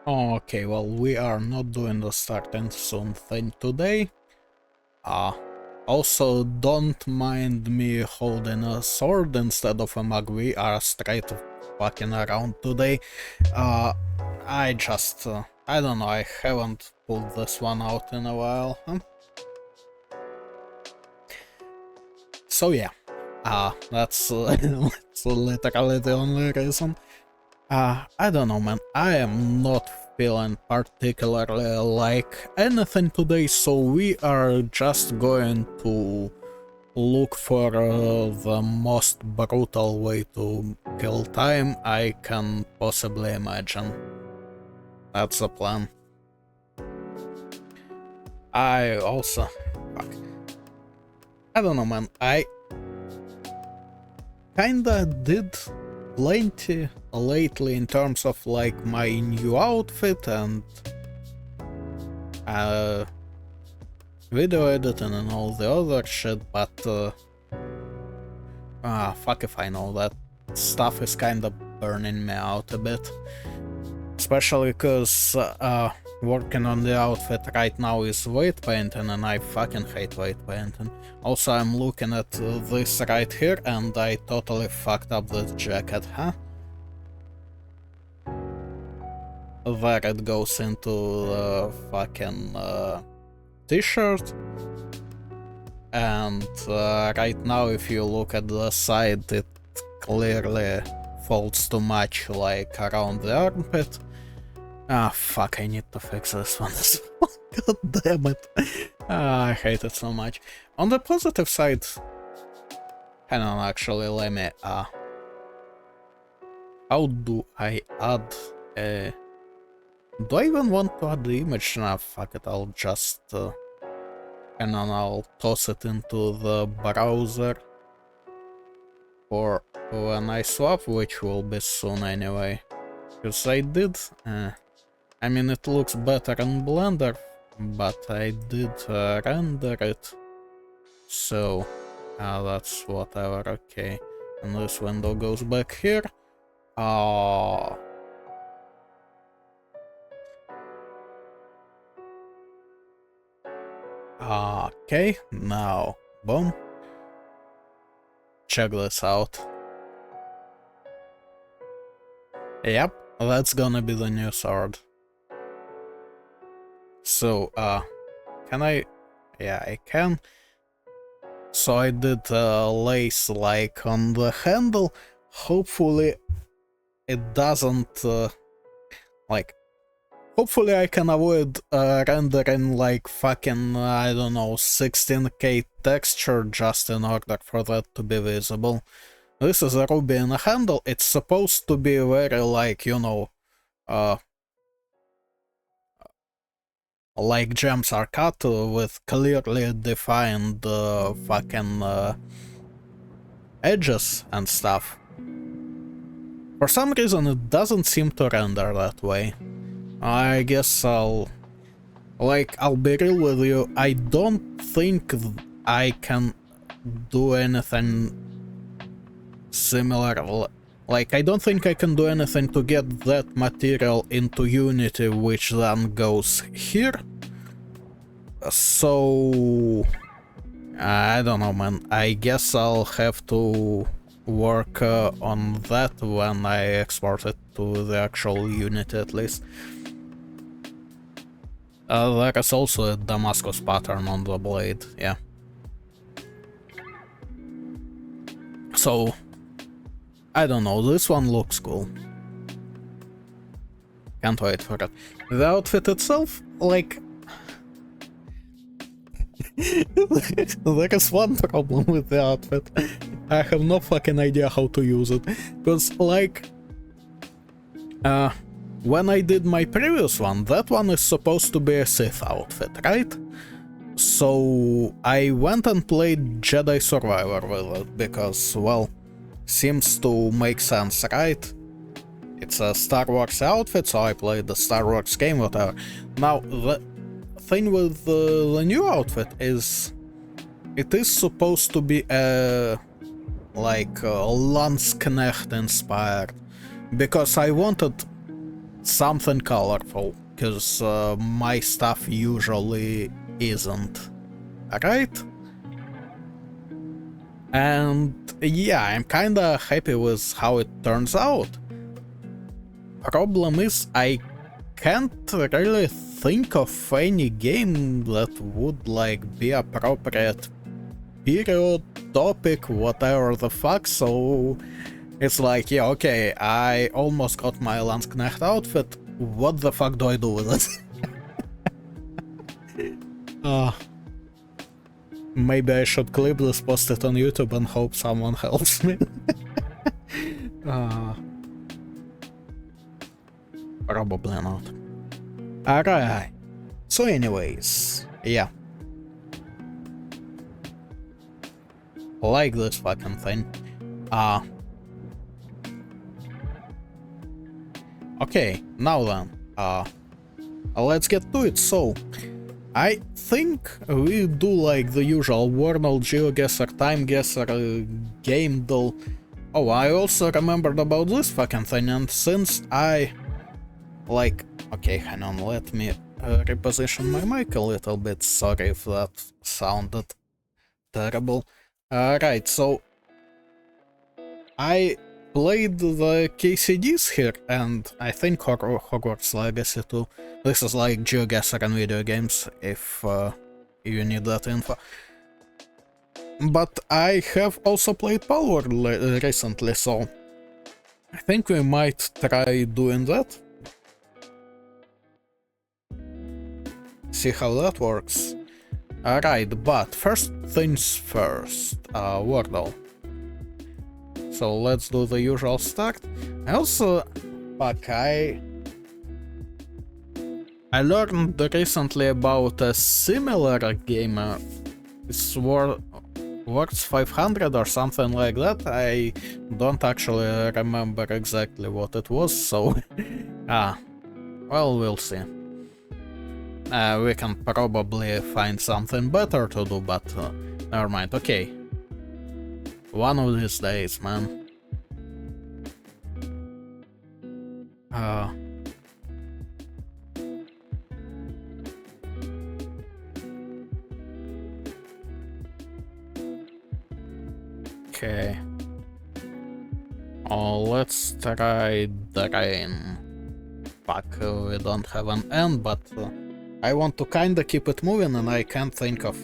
Okay, well, we are not doing the starting soon thing today. Also, don't mind me holding a sword instead of a mug. We are straight fucking around today. I just, I don't know, I haven't pulled this one out in a while. So yeah, that's, that's literally the only reason. I don't know, man. I am not feeling particularly like anything today, so we are just going to look for the most brutal way to kill time I can possibly imagine. That's the plan. I also... Fuck. I don't know, man. I kinda did plenty lately in terms of like my new outfit and video editing and all the other shit, but fuck if I know, that stuff is kinda burning me out a bit. Especially cause working on the outfit right now is weight painting and I fucking hate weight painting. Also, I'm looking at this right here and I totally fucked up the jacket, huh? There it goes into the fucking t-shirt. And right now, if you look at the side, it clearly folds too much, like around the armpit. Ah, fuck, I need to fix this one as well. God damn it. I hate it so much. On the positive side, hang on, actually, let me, how do I add a... Do I even want to add the image? Nah, fuck it, I'll just, and then I'll toss it into the browser for when I swap, which will be soon anyway. Because I did, I mean, it looks better in Blender, but I did render it, so that's whatever, okay. And this window goes back here. Okay, now, boom. Check this out. Yep, that's gonna be the new sword. So, can I? Yeah, I can. So I did lace like on the handle. Hopefully it doesn't, like, hopefully I can avoid rendering like fucking, I don't know, 16K texture just in order for that to be visible. This is a ruby in a handle. It's supposed to be very like, you know, like gems are cut with clearly defined fucking edges and stuff. For some reason it doesn't seem to render that way. I guess I'll be real with you, I don't think I can do anything similar. Like, I don't think I can do anything to get that material into Unity, which then goes here. So... I don't know, man. I guess I'll have to work on that when I export it to the actual Unity, at least. There is also a Damascus pattern on the blade, yeah. So... I don't know, this one looks cool. Can't wait for it. The outfit itself, like... There is one problem with the outfit. I have no fucking idea how to use it. Because, like... when I did my previous one, that one is supposed to be a Sith outfit, right? So I went and played Jedi Survivor with it, because, well... seems to make sense, right? It's a Star Wars outfit, so I played the Star Wars game, whatever. Now, the thing with the new outfit is... it is supposed to be like Lansknecht inspired. Because I wanted something colorful, because my stuff usually isn't. Alright? And yeah, I'm kinda happy with how it turns out. Problem is, I can't really think of any game that would like be appropriate period, topic, whatever the fuck, so it's like, yeah, okay, I almost got my Landsknecht outfit, what the fuck do I do with it? Maybe I should clip this, post it on YouTube and hope someone helps me. Probably not. Alright. So anyways, yeah. Like this fucking thing. Okay, now then. Let's get to it. So, I think we do like the usual Wormel, GeoGuessr, Time Guesser, Game Doll. Oh, I also remembered about this fucking thing, and since I like... Okay, hang on, let me reposition my mic a little bit. Sorry if that sounded terrible. Right, so I played the KCDs here, and I think Hogwarts Legacy too. This is like GeoGuessr and video games, if you need that info. But I have also played Palworld recently, so I think we might try doing that. See how that works. Alright, but first things first, Wordle. So let's do the usual start. I also, fuck, I learned recently about a similar game. It's Words 500 or something like that. I don't actually remember exactly what it was, so well, we'll see. We can probably find something better to do, but never mind. Okay. One of these days, man. Okay. Oh, let's try Drain. Fuck, we don't have an end, but I want to kinda keep it moving, and I can't think of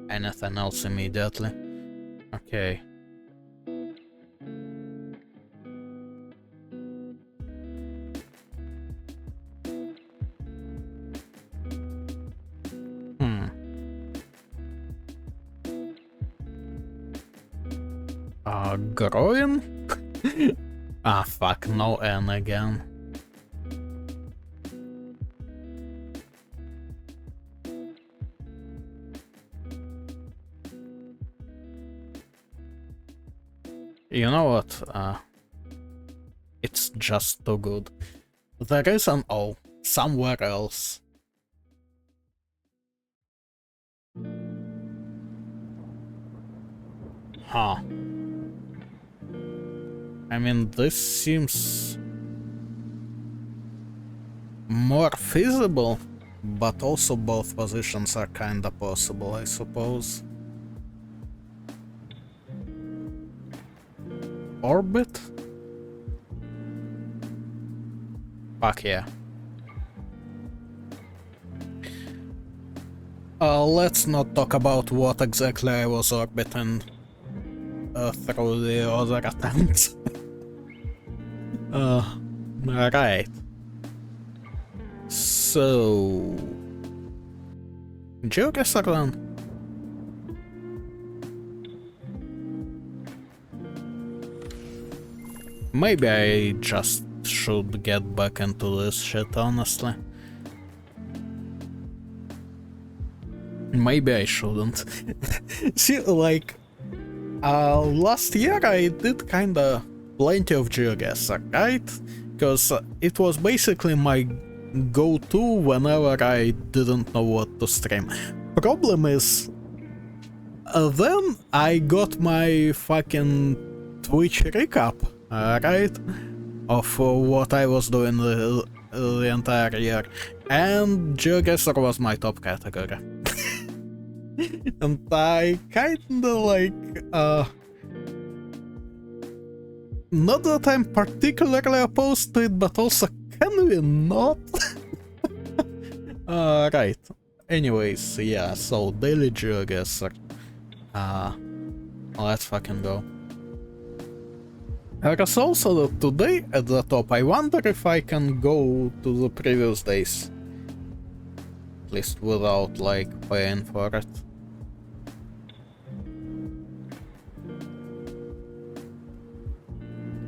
anything else immediately. Okay. Growing? Fuck, no N again. You know what? It's just too good. There is an O somewhere else. Huh. I mean, this seems more feasible, but also both positions are kinda possible, I suppose. Orbit? Fuck yeah. Let's not talk about what exactly I was orbiting through the other attempts. Right. So... GeoGuessr then? Maybe I just should get back into this shit, honestly. Maybe I shouldn't. See, like... last year I did kinda plenty of GeoGuessr, right? Because it was basically my go-to whenever I didn't know what to stream. Problem is, then I got my fucking Twitch recap, right? of what I was doing the entire year. And GeoGuessr was my top category. And I kinda like, not that I'm particularly opposed to it, but also can we not? Right. Anyways, yeah, so daily GeoGuessr. Let's fucking go. There's also today at the top. I wonder if I can go to the previous days. At least without, like, paying for it.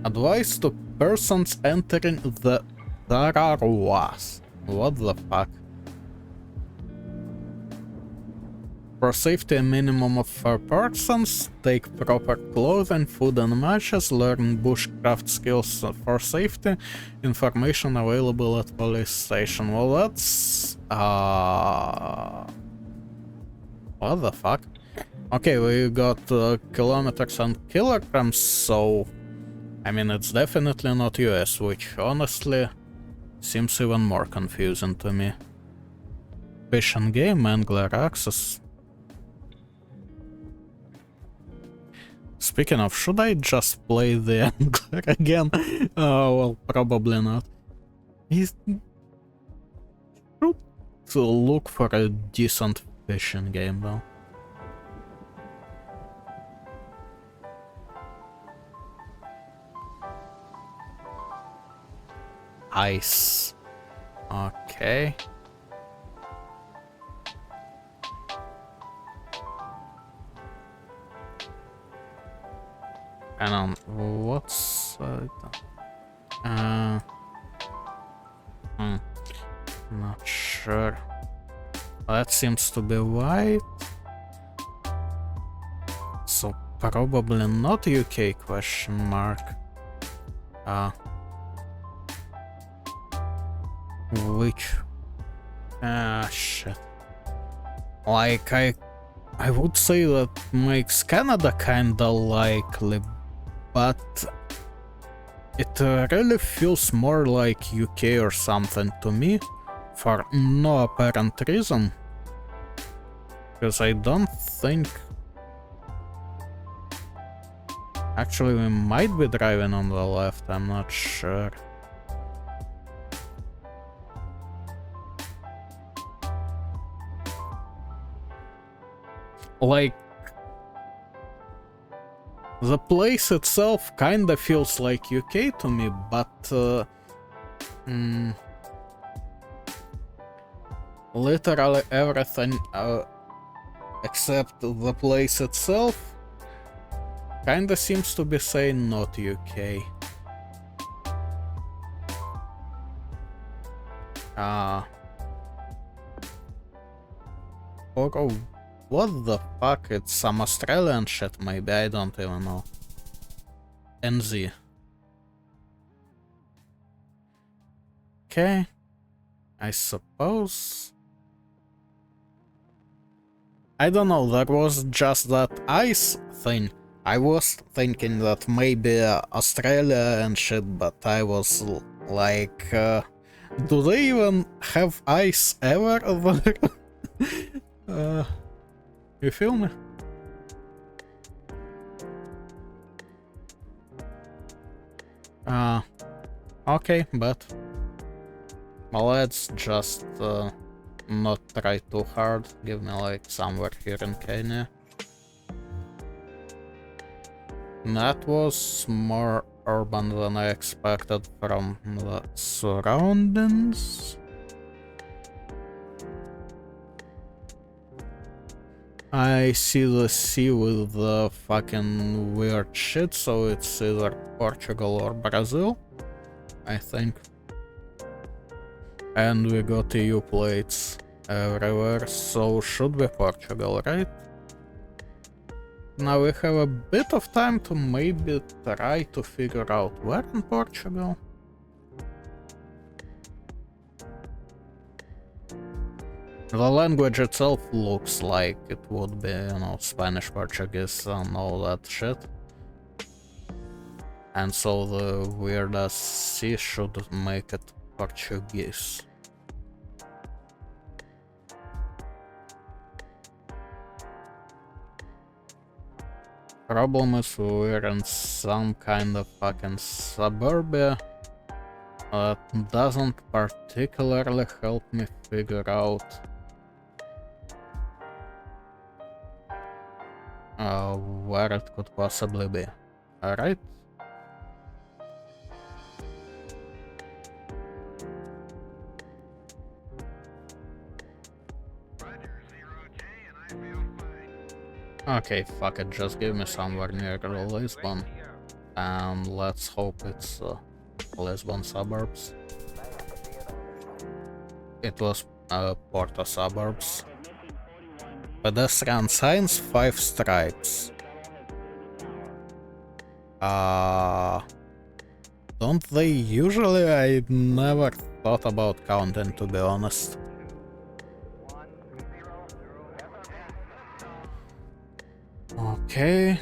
Advice to persons entering the Dararuas. What the fuck? For safety, a minimum of 4 persons. Take proper clothing, food and matches. Learn bushcraft skills for safety. Information available at police station. Well, that's... what the fuck? Okay, we got kilometers and kilograms, so... I mean, it's definitely not US, which honestly seems even more confusing to me. Fish and game, angler access. Speaking of, should I just play the angler again? Well, probably not. He's should look for a decent fishing game though. Ice. Okay. And on what's not sure. That seems to be white. So probably not UK question mark. Which shit. Like I would say that makes Canada kinda likely, but it really feels more like UK or something to me, for no apparent reason. Because I don't think... Actually, we might be driving on the left, I'm not sure. Like, the place itself kinda feels like UK to me, but literally everything except the place itself kinda seems to be saying not UK. Oh, what the fuck? It's some Australian shit, maybe, I don't even know. NZ. Okay. I suppose... I don't know, there was just that ice thing. I was thinking that maybe Australia and shit, but I was like... do they even have ice ever over there? You feel me? Okay, but let's just not try too hard. Give me like somewhere here in Kenya. That was more urban than I expected from the surroundings. I see the sea with the fucking weird shit, so it's either Portugal or Brazil, I think. And we got EU plates everywhere, so should be Portugal, right? Now we have a bit of time to maybe try to figure out where in Portugal. The language itself looks like it would be, you know, Spanish, Portuguese and all that shit. And so the weirdest C should make it Portuguese. Problem is we're in some kind of fucking suburbia that doesn't particularly help me figure out where it could possibly be. Alright? Okay, fuck it, just give me somewhere near Lisbon. And let's hope it's Lisbon suburbs. It was Porto suburbs. Pedestrian signs, 5 stripes. Don't they usually? I never thought about counting, to be honest. Okay,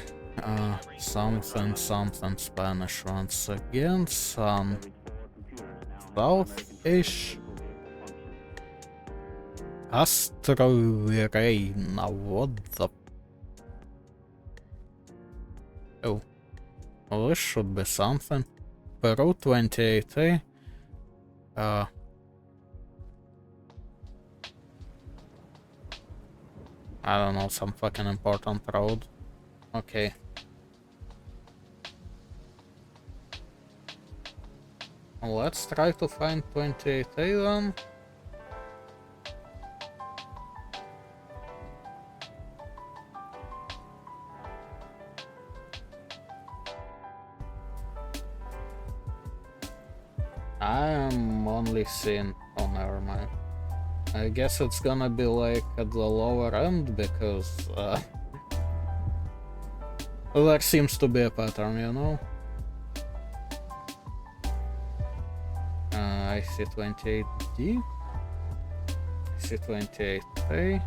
something Spanish once again, some south-ish. Castro Virreina, what the... Oh, well, this should be something. Peru 28A. I don't know, some fucking important road. Okay. Let's try to find 28A then. I am only seeing... Oh, never mind. I guess it's gonna be like at the lower end because there seems to be a pattern, you know? I see 28D. I see 28A.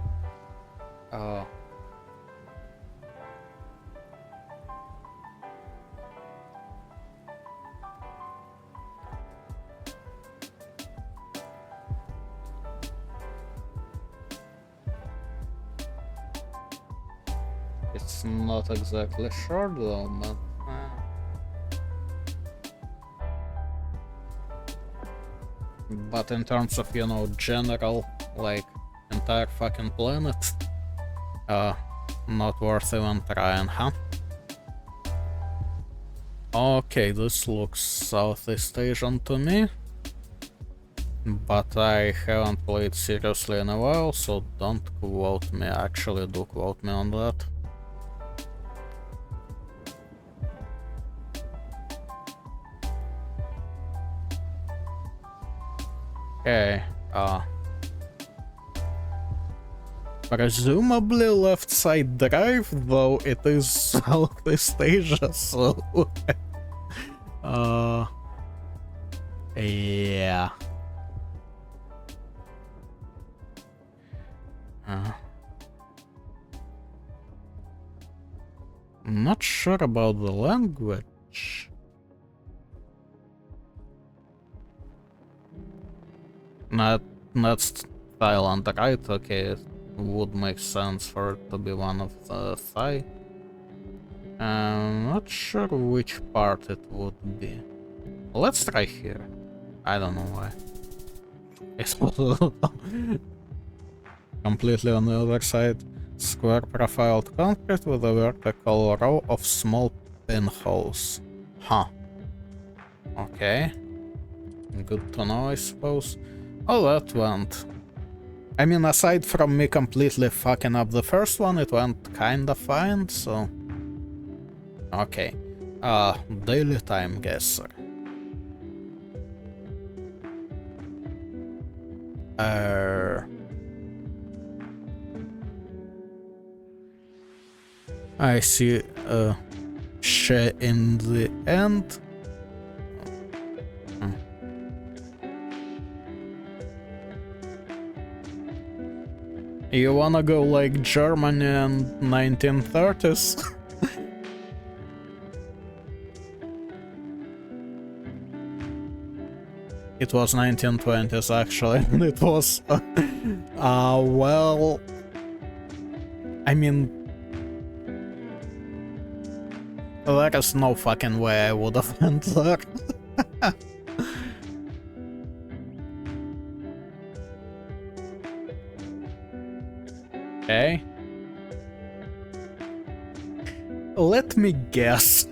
It's not exactly sure though, but... But in terms of, you know, general, like, entire fucking planet, not worth even trying, huh? Okay, this looks Southeast Asian to me. But I haven't played seriously in a while, so don't quote me. Actually, do quote me on that. Okay, presumably left side drive, though it is Southeast Asia, so... yeah. I'm not sure about the language. That's Thailand, right? Okay, it would make sense for it to be one of the Thai. I'm not sure which part it would be. Let's try here. I don't know why. It's completely on the other side. Square profiled concrete with a vertical row of small pinholes. Huh. Okay. Good to know, I suppose. Oh, that went... I mean, aside from me completely fucking up the first one, it went kinda fine, so... Okay. Daily time guesser. I see a sh in the end. You wanna go like Germany and 1930s? It was 1920s actually, and it was, well, I mean, there is no fucking way I would have went there. Okay. Let me guess.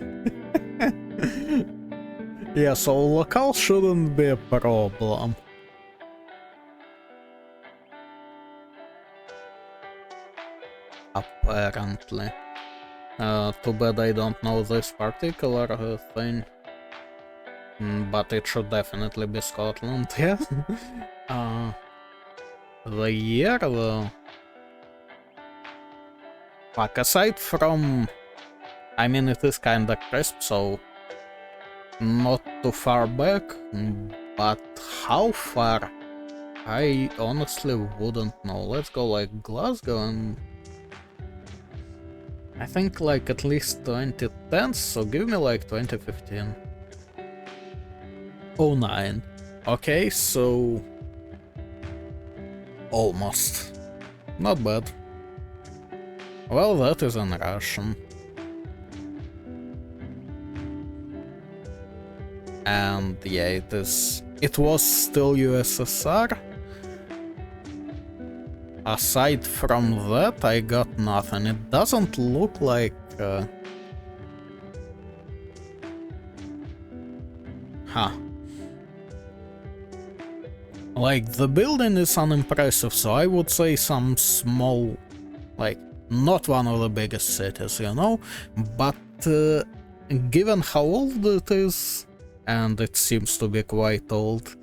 Yeah, so locale shouldn't be a problem. Apparently. Too bad I don't know this particular thing. But it should definitely be Scotland, yeah. The year though. Fuck, aside from... I mean, it is kinda crisp, so... not too far back, but how far? I honestly wouldn't know. Let's go like Glasgow and... I think like at least 2010, so give me like 2015. 09. Okay, so... almost. Not bad. Well, that is in Russian. And yeah, it was still USSR. Aside from that, I got nothing. It doesn't look like... Huh. Like, the building is unimpressive, so I would say some small... like, not one of the biggest cities, you know? But given how old it is, and it seems to be quite old,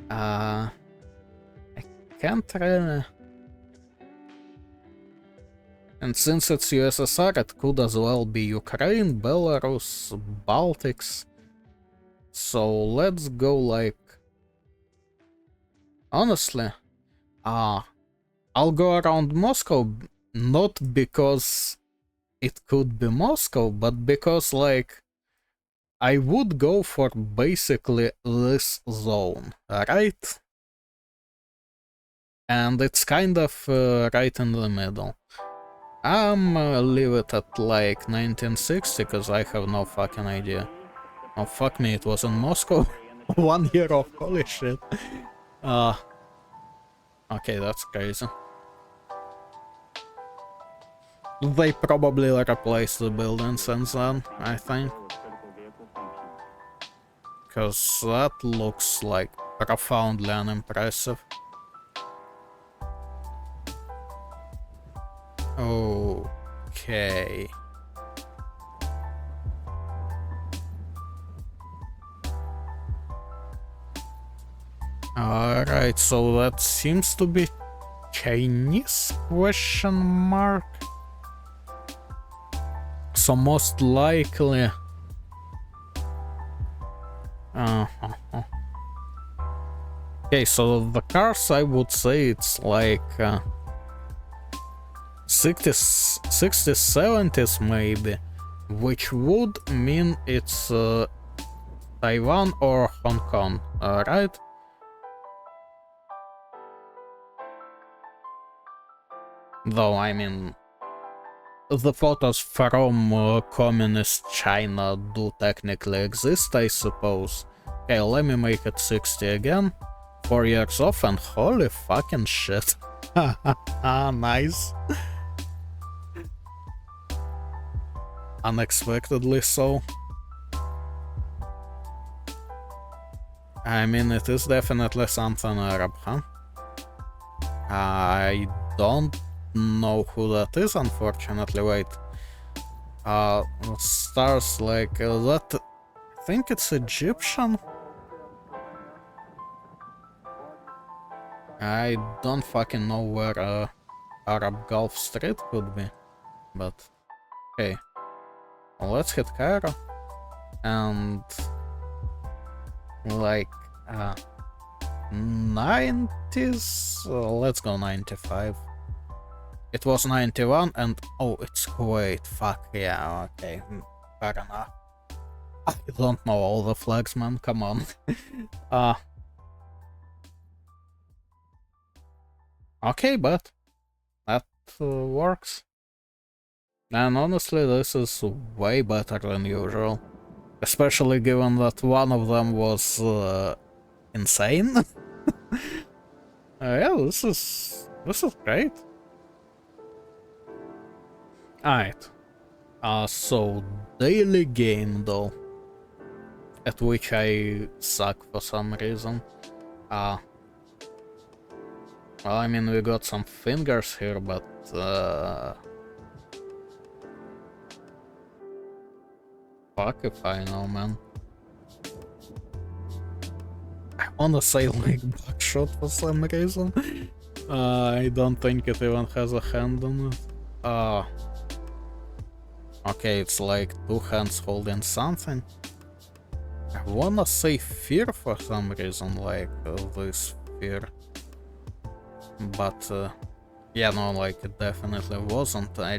I can't really... And since it's USSR, it could as well be Ukraine, Belarus, Baltics. So let's go like... honestly, I'll go around Moscow, not because it could be Moscow, but because like I would go for basically this zone, right? And it's kind of right in the middle. Leave it at like 1960, because I have no fucking idea. Oh fuck me, it was in Moscow. 1 year off, holy shit. Okay, that's crazy. They probably replaced the building since then, I think. Because that looks like profoundly unimpressive. Okay. Alright, so that seems to be Chinese question mark. So most likely... Okay, so the cars, I would say it's like 60s, 70s maybe, which would mean it's Taiwan or Hong Kong, right? Though, I mean, the photos from communist China do technically exist, I suppose. Okay, let me make it 60 again. 4 years off, and holy fucking shit. Nice. Unexpectedly so. I mean, it is definitely something Arab, huh? I don't know who that is, unfortunately. Wait. Stars like that. I think it's Egyptian. I don't fucking know where Arab Gulf Street could be, but okay. Well, let's hit Cairo and like 90s. Let's go 95. It was 91 and oh, it's Kuwait. Fuck yeah, okay, fair enough. I don't know all the flags, man, come on. uh, okay, but that works. And honestly, this is way better than usual. Especially given that one of them was insane. Yeah, this is great. Alright. So daily game though, at which I suck for some reason. Well, I mean, we got some fingers here, but fuck if I know, man. I wanna say like buckshot for some reason. I don't think it even has a hand on it. Okay, it's like two hands holding something. I wanna say fear for some reason, like this fear. But yeah, no, like it definitely wasn't. I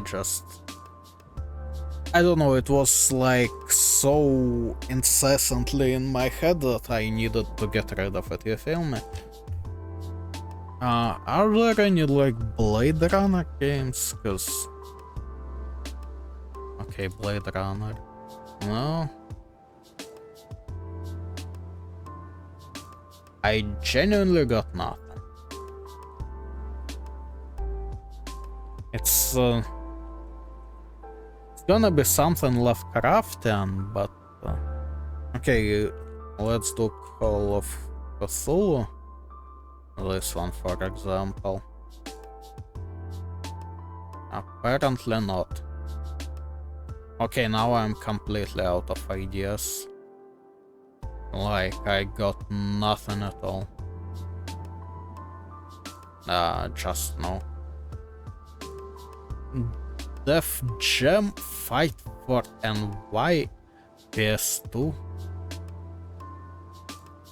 don't know, it was like so incessantly in my head that I needed to get rid of it, you feel me? Are there any like Blade Runner games? Cause... Okay, Blade Runner. No. I genuinely got nothing. It's gonna be something Lovecraftian, but okay, let's do Call of Cthulhu. This one, for example. Apparently not. Okay, now I'm completely out of ideas. Like, I got nothing at all. Just no. Def Jam Fight for NY PS2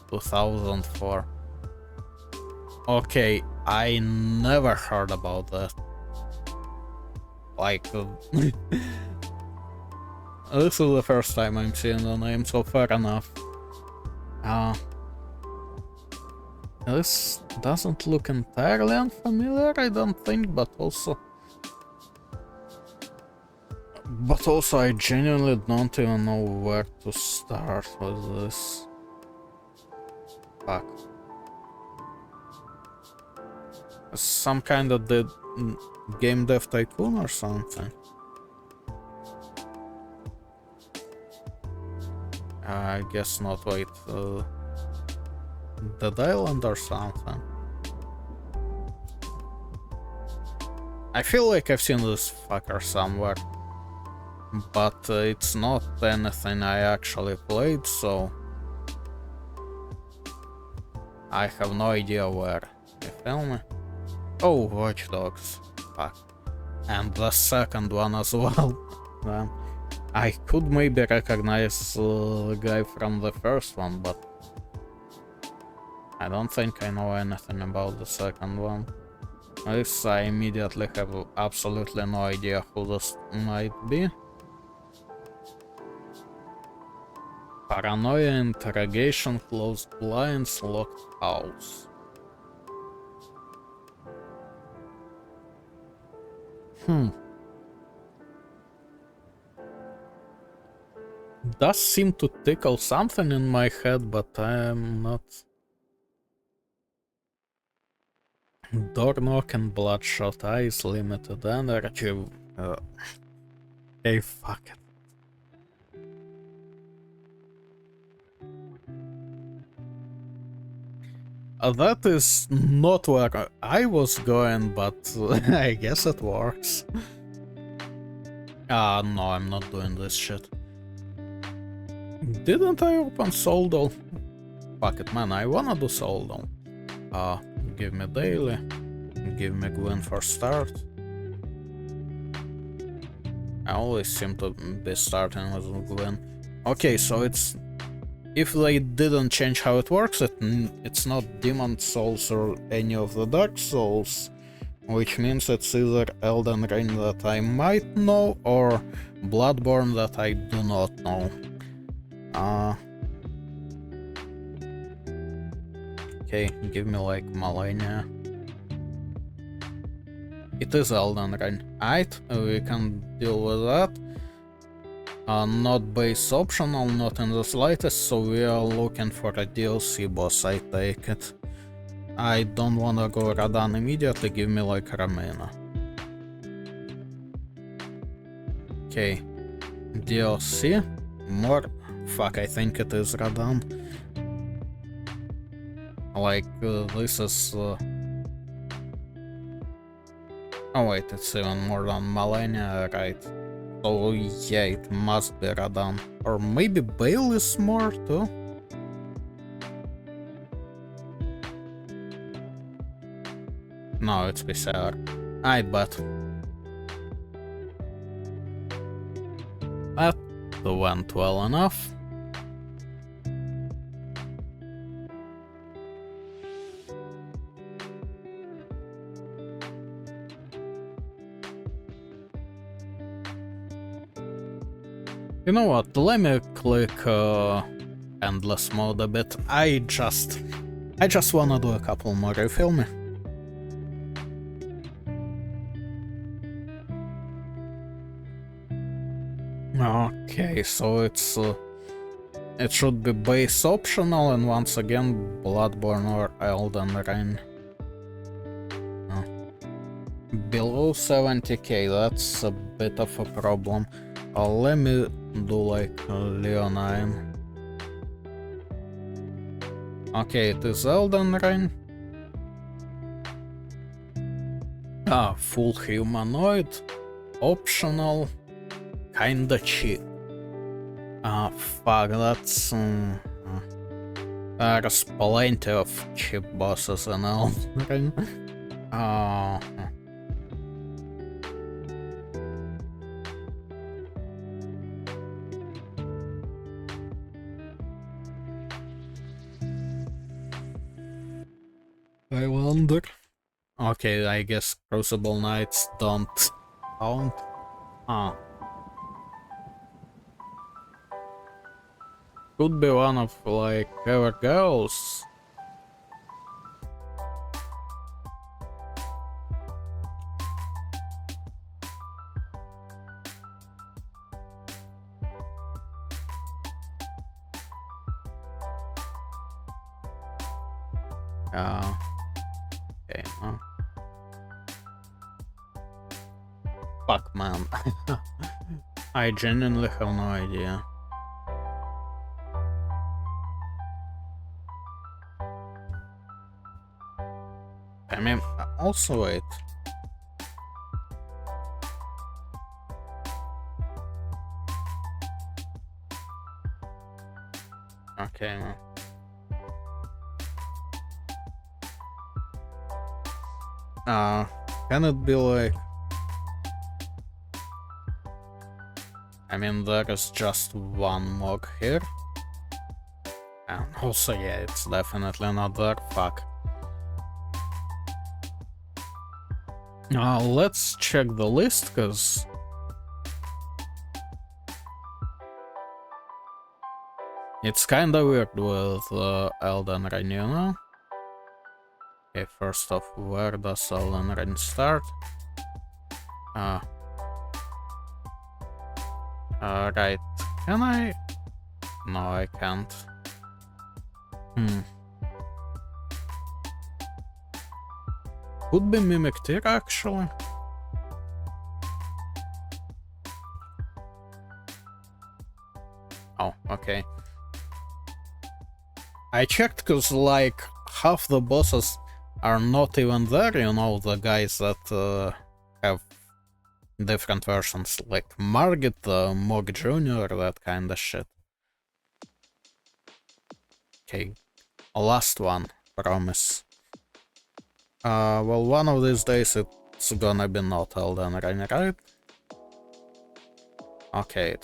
2004. Okay, I never heard about that. Like, this is the first time I'm seeing the name, so fair enough. This doesn't look entirely unfamiliar, I don't think, but also I genuinely don't even know where to start with this. Fuck. Some kind of the game dev tycoon or something. I guess not. Wait, Dead Island or something. I feel like I've seen this fucker somewhere, but it's not anything I actually played, so I have no idea where. You feel me? Oh, Watch Dogs. Fuck. And the second one as well. I could maybe recognize the guy from the first one, but I don't think I know anything about the second one. This I immediately have absolutely no idea who this might be. Paranoia, interrogation, closed blinds, locked house. Does seem to tickle something in my head, but I'm not. Door knock and bloodshot eyes, limited energy. Hey, fuck it. That is not where I was going, but I guess it works. No, I'm not doing this shit. Didn't I open Souldoll? Fuck it, man, I wanna do Souldoll. Give me daily. Give me Gwyn for start. I always seem to be starting with Gwyn. Okay, so it's... If they didn't change how it works, it's not Demon Souls or any of the Dark Souls, which means it's either Elden Ring that I might know or Bloodborne that I do not know. Okay, give me like Millennia. It is Elden Ring. Alright, we can deal with that. Not base optional, not in the slightest, so we are looking for a DLC boss, I take it. I don't wanna go Radan immediately, give me like Ramena. Okay, DLC, more, fuck, I think it is Radan. Like, this is... Oh wait, it's even more than Millennia, right? So yeah, it must be Radan. Or maybe Bale is more too? No, it's PCR. I bet. That went well enough. You know what, let me click endless mode a bit. I just wanna do a couple more, you feel me? Okay, so it's it should be base optional, and once again Bloodborne or Elden Ring. Below 70k, that's a bit of a problem. Let me do like Leonine. Okay, it is Elden Ring. Full humanoid, optional, kinda cheap. Fuck, that's... there's plenty of cheap bosses in Elden Ring. I wonder. Okay, I guess Crucible Knights don't count. Could be one of like our girls. Okay, fuck, man. I genuinely have no idea. I mean, also wait. Okay, man. Can it be like... I mean, there is just one mog here. And also, yeah, it's definitely not there. Fuck. Let's check the list, cause... it's kinda weird with Elden Ring, you know? Okay, first off, where does Elden Ring start? Right. Can I? No, I can't. Could be Mimic Tear, actually. Oh, okay. I checked cause like half the bosses are not even there, you know, the guys that have different versions, like Margit, Mog Jr., that kind of shit. Okay, last one, promise. Well, one of these days it's gonna be not Elden Ring, right? Okay,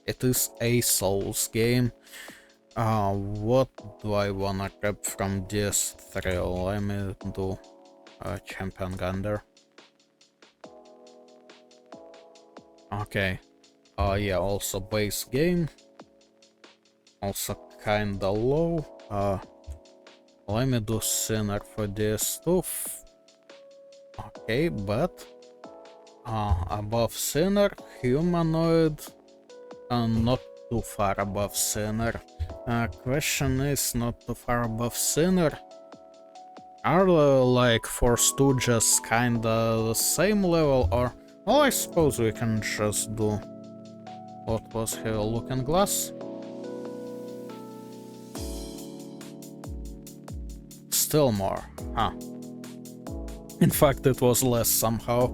it is a Souls game. What do I wanna grab from DS3? Let me do Champion Gander. Okay. Yeah, also base game. also kinda low. Let me do thinner for this stuff. Okay, but above thinner, humanoid, not too far above thinner. Question is not too far above thinner. Are like 4 stooges kinda the same level, or well, I suppose we can just do what was here, looking glass. Still more, huh? In fact, it was less somehow.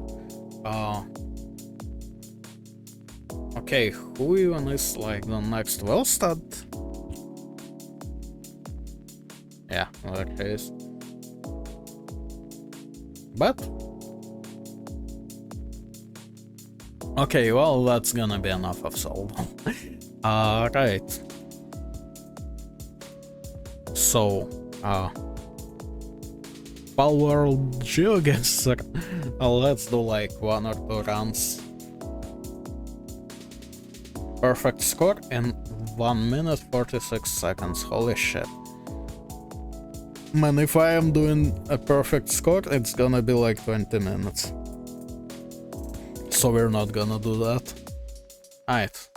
Okay, who even is like the next Wellstad? Yeah, there he is. But okay, well, that's gonna be enough of Solvo. Right. So, Palworld GeoGuessr. Let's do like 1 or 2 runs. Perfect score in 1 minute 46 seconds. Holy shit. Man, if I am doing a perfect score, it's gonna be like 20 minutes. So we're not gonna do that. Alright.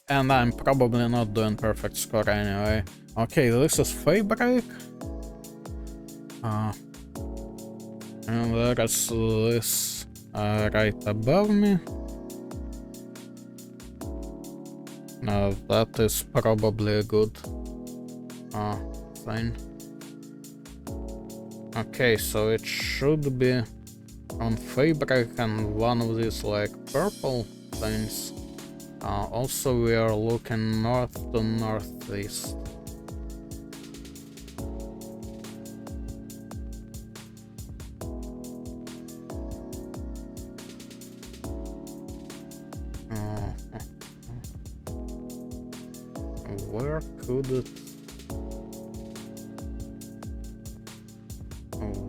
And I'm probably not doing perfect score anyway. Okay, this is Fabric. And there is this right above me. That is probably a good thing. Okay, so it should be on Fabric and one of these like purple things. Also we are looking north to northeast. Where could it...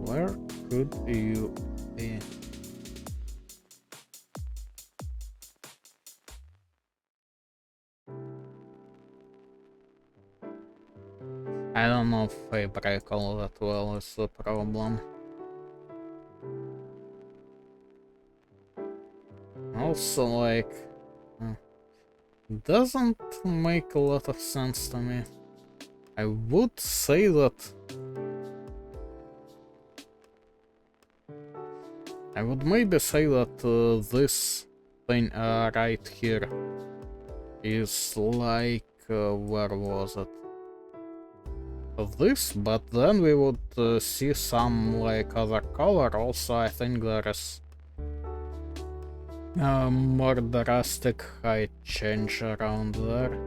Where could you be? I don't know if I break all that well is the problem. Also, like, doesn't make a lot of sense to me. I would say that... I would maybe say that this thing right here is like... where was it? This, but then we would see some like other color. Also, I think there is more drastic height change around there.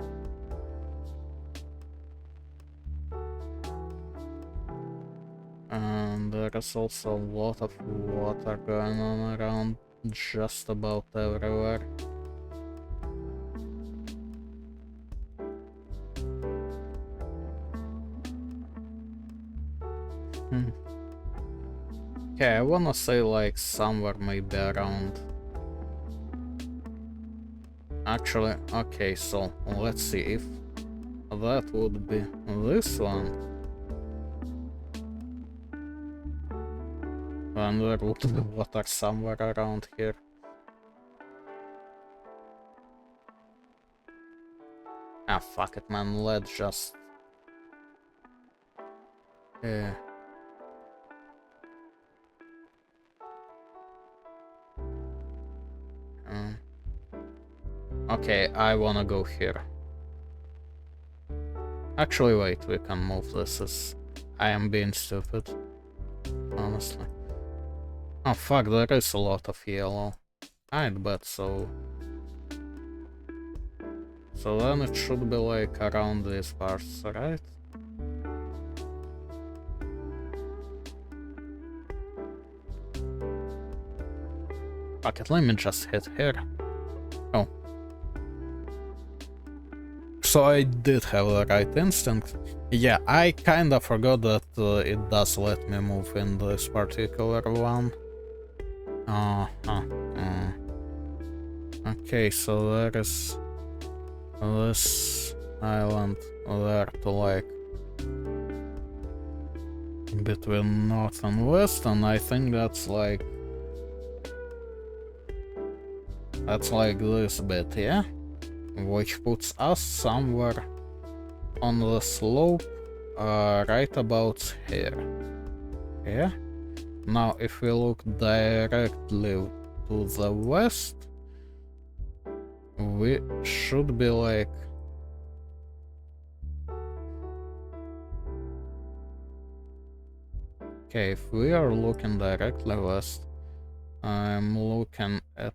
And there is also a lot of water going on around just about everywhere. Okay, I wanna say like somewhere maybe around... Actually, okay, so let's see if that would be this one. And there would be water somewhere around here. Ah, fuck it, man, let's just... Okay, I wanna go here. Actually, wait, we can move this as... I am being stupid. Honestly. Oh fuck, there is a lot of yellow. I'd bet so. So then it should be like around these parts, right? Fuck it, let me just hit here. Oh. So I did have the right instinct. Yeah, I kinda forgot that it does let me move in this particular one. Okay, so there is this island there to like between north and west, and I think that's like this bit, yeah? Which puts us somewhere on the slope right about here. Yeah? Now if we look directly to the west, we should be like okay, if we are looking directly west, I'm looking at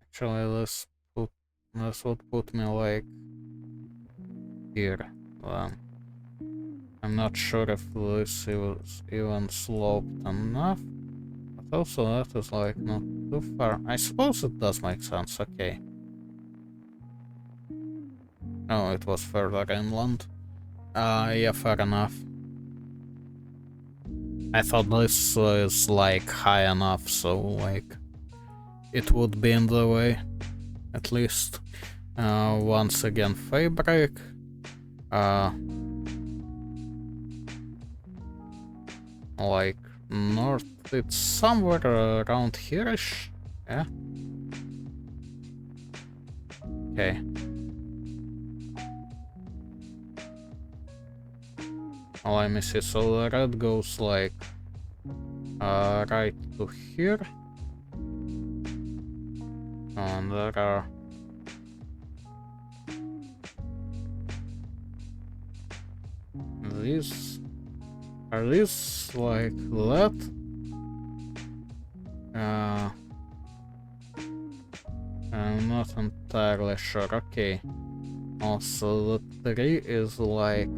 actually this would put me like here. I'm not sure if this is even sloped enough, but also that is like not too far. I suppose it does make sense, okay. Oh, it was further inland. Yeah, fair enough. I thought this is like high enough, so like it would be in the way, at least. Once again, fabric. Like north, it's somewhere around here-ish, yeah? Okay. Let me see, so the red goes like right to here. And there are these. Are these like that? I'm not entirely sure. Okay. Also, the tree is like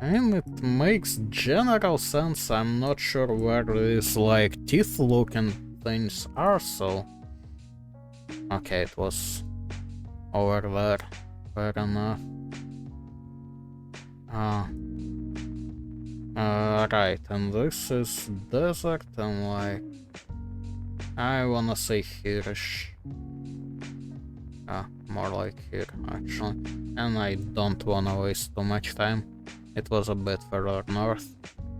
I mean, it makes general sense. I'm not sure where these like teeth-looking things are, so okay, it was over there. Fair enough. Right, and this is desert, and like I wanna say here-ish. More like here, actually. And I don't wanna waste too much time. It was a bit further north.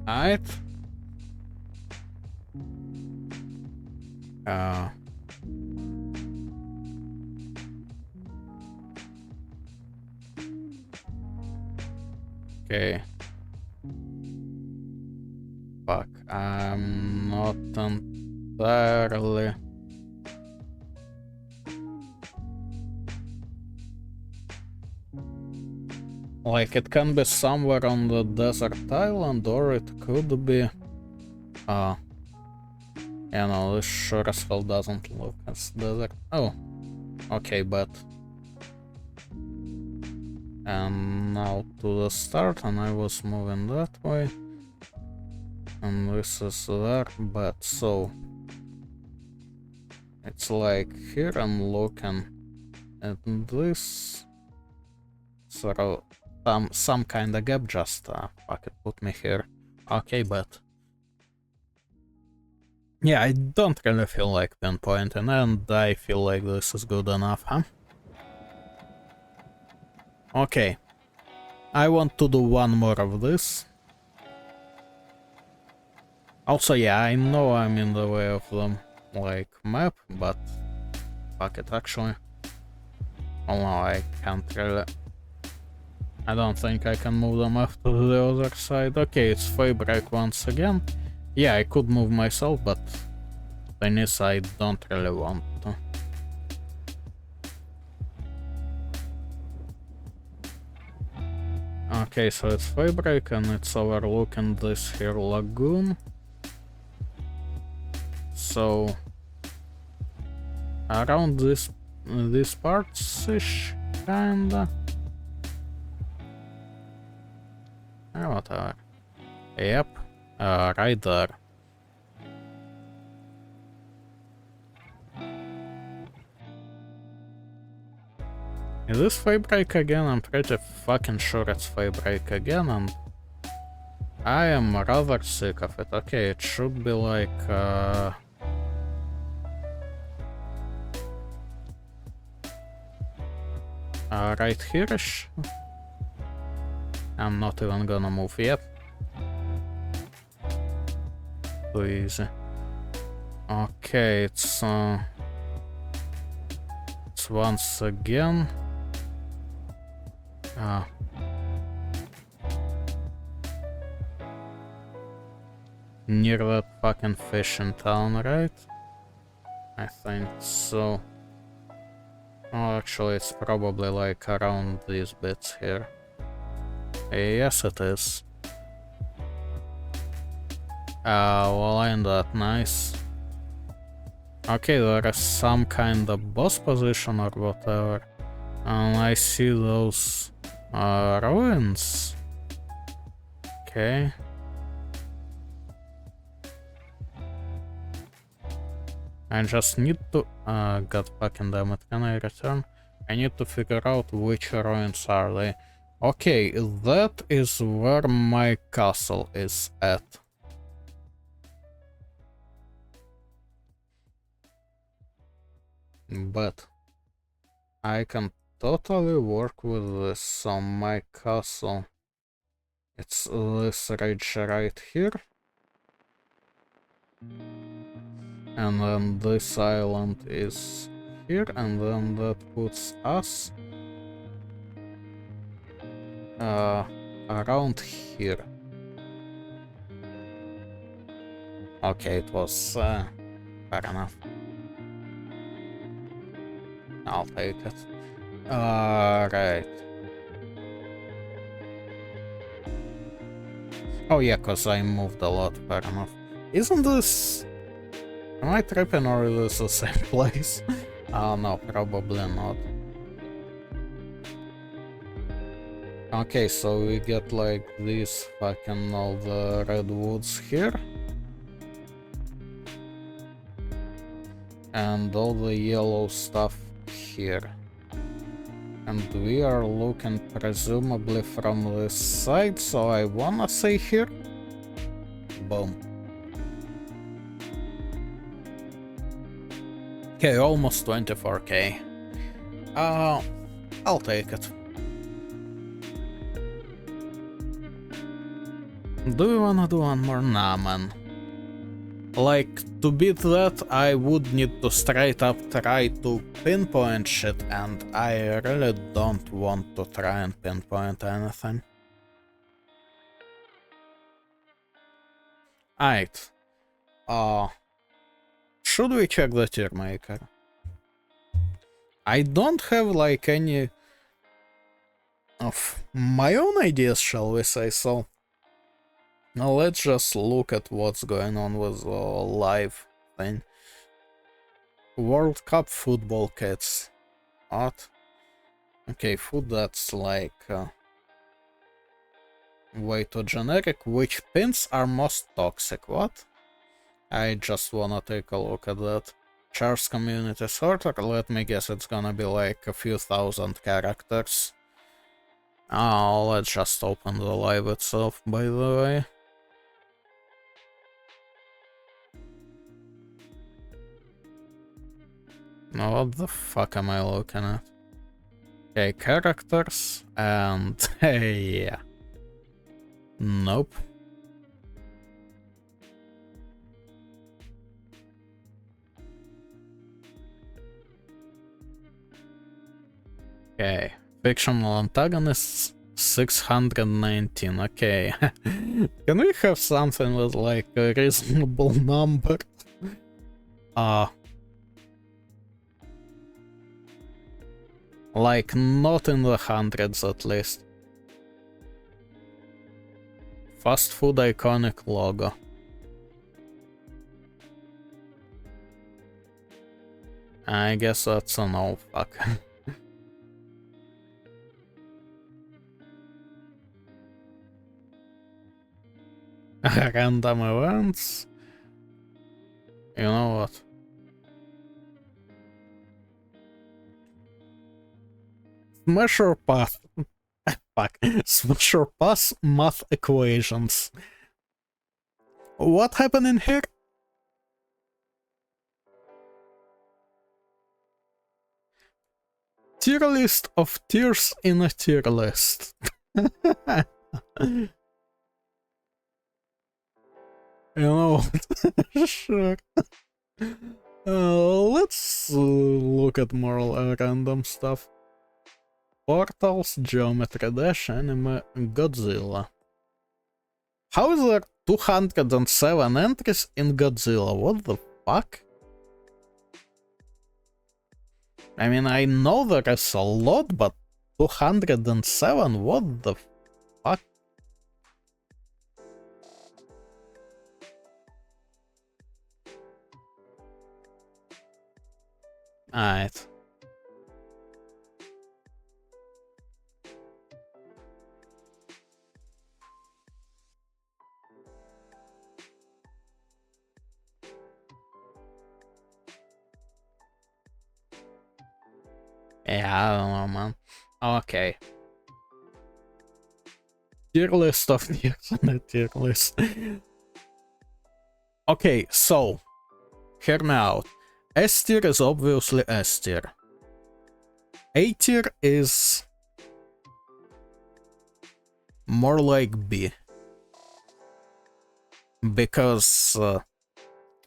Alright. Okay. Fuck, I'm not entirely... Like, it can be somewhere on the desert island, or it could be... yeah, no, this sure as hell doesn't look as desert. Oh, okay, but... And now to the start, and I was moving that way. And this is there, but so... It's like here I'm looking at this... So... some kind of gap, just fuck it, put me here. Okay, but yeah, I don't really feel like pinpointing, and I feel like this is good enough, huh? Okay, I want to do one more of this. Also, yeah, I know I'm in the way of the like map, but fuck it, actually. Oh no, I can't really. I don't think I can move them off to the other side. Okay, it's fabric once again. Yeah, I could move myself, but thing is, I don't really want to. Okay, so it's fabric and it's overlooking this here lagoon. So around these parts-ish, kinda. Whatever. Yep, right there. Is this fabric again? I'm pretty fucking sure it's fabric again, and I am rather sick of it. Okay, it should be like right here-ish. I'm not even gonna move yet. Too easy. Okay, it's once again. Near that fucking fishing town, right? I think so. Oh, actually, it's probably like around these bits here. Yes, it is. Well, ain't that nice? Okay, there is some kind of boss position or whatever. And I see those ruins. Okay. I just need to... God fucking damn it, can I return? I need to figure out which ruins are they. Okay, that is where my castle is at. But I can totally work with this on my castle. It's this ridge right here. And then this island is here, and then that puts us around here. Okay, it was fair enough. I'll take it. Right. Oh yeah, cause I moved a lot, fair enough. Isn't this... Am I tripping or is this the same place? No, probably not. Okay, so we get like these fucking all the redwoods here. And all the yellow stuff here. And we are looking presumably from this side, so I wanna say here. Boom. Okay, almost 24k. I'll take it. Do you wanna do one more? Nah, man. Like, to beat that, I would need to straight up try to pinpoint shit, and I really don't want to try and pinpoint anything. Alright. Should we check the tier maker? I don't have like any of my own ideas, shall we say, so now let's just look at what's going on with the live thing. World Cup football kits. What? Okay, food, that's like way too generic. Which pins are most toxic? What? I just wanna take a look at that. Char's community sorter, let me guess it's gonna be like a few thousand characters. Oh, let's just open the live itself, by the way. Now what the fuck am I looking at? Okay, characters, and yeah. Nope. Okay, fictional antagonists 619, okay. Can we have something with like a reasonable number? Like not in the hundreds at least. Fast food iconic logo. I guess that's a no, fuck. Random events. You know what? Smash or pass? Fuck. Smash or pass math equations. What happened in here? Tier list of tiers in a tier list. You know, sure. Let's look at more random stuff. Portals, Geometry Dash, Anime, Godzilla. How is there 207 entries in Godzilla? What the fuck? I mean, I know there is a lot, but 207? What the fuck? Alright. Yeah, I don't know, man. Okay. Tier list of tiers on the tier list. Okay, so, hear me out. S tier is obviously S tier. A tier is more like B. Because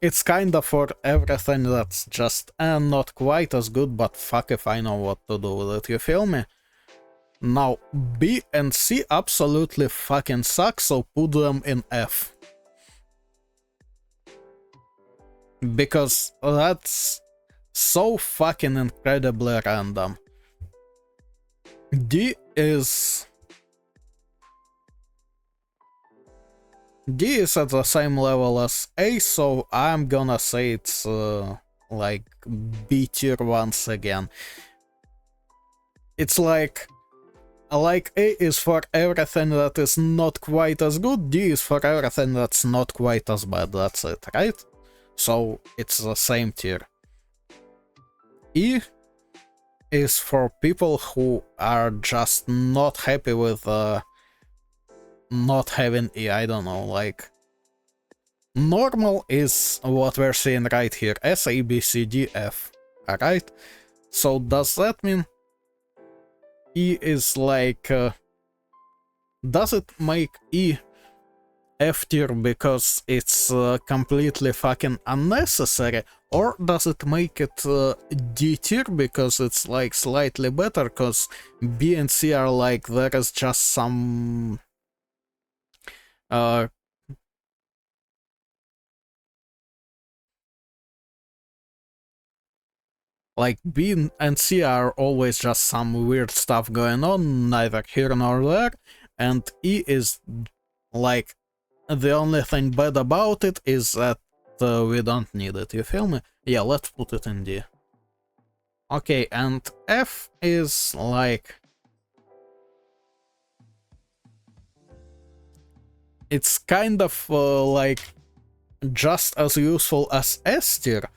it's kinda for everything that's just not quite as good, but fuck if I know what to do with it, you feel me? Now, B and C absolutely fucking suck, so put them in F. Because that's so fucking incredibly random. D is at the same level as A, so I'm gonna say it's like B tier once again. It's like A is for everything that is not quite as good, D is for everything that's not quite as bad, that's it, right? So it's the same tier. E is for people who are just not happy with not having E, I don't know, like... Normal is what we're seeing right here, S, A, B, C, D, F, alright? So does that mean E is like... does it make E F tier because it's completely fucking unnecessary, or does it make it D tier because it's like slightly better, because B and C are like there is just some like B and C are always just some weird stuff going on, neither here nor there, and E is like the only thing bad about it is that we don't need it, you feel me? Yeah, let's put it in D. Okay, and F is like... it's kind of like just as useful as S tier,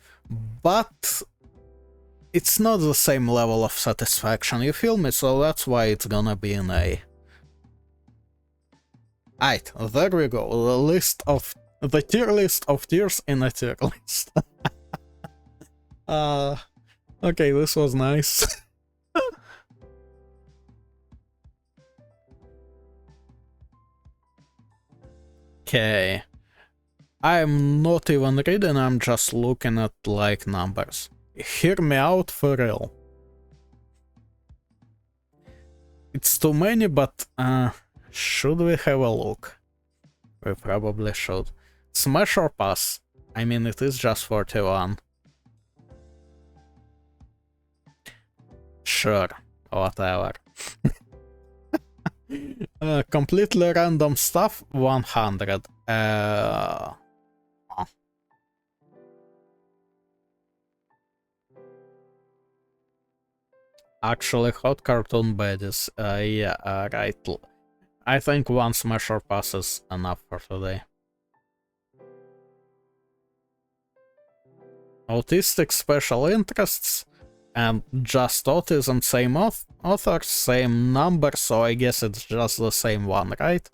but it's not the same level of satisfaction, you feel me? So that's why it's gonna be an A. Alright, there we go, the tier list of tiers in a tier list. Okay, this was nice. Okay. I'm not even reading, I'm just looking at like numbers. Hear me out for real. It's too many, but should we have a look? We probably should. Smash or pass? I mean, it is just 41. Sure, whatever. Completely random stuff, 100. Actually, hot cartoon baddies. Yeah, right. I think one smash or pass is enough for today. Autistic special interests and just autism, same author, same number, so I guess it's just the same one, right?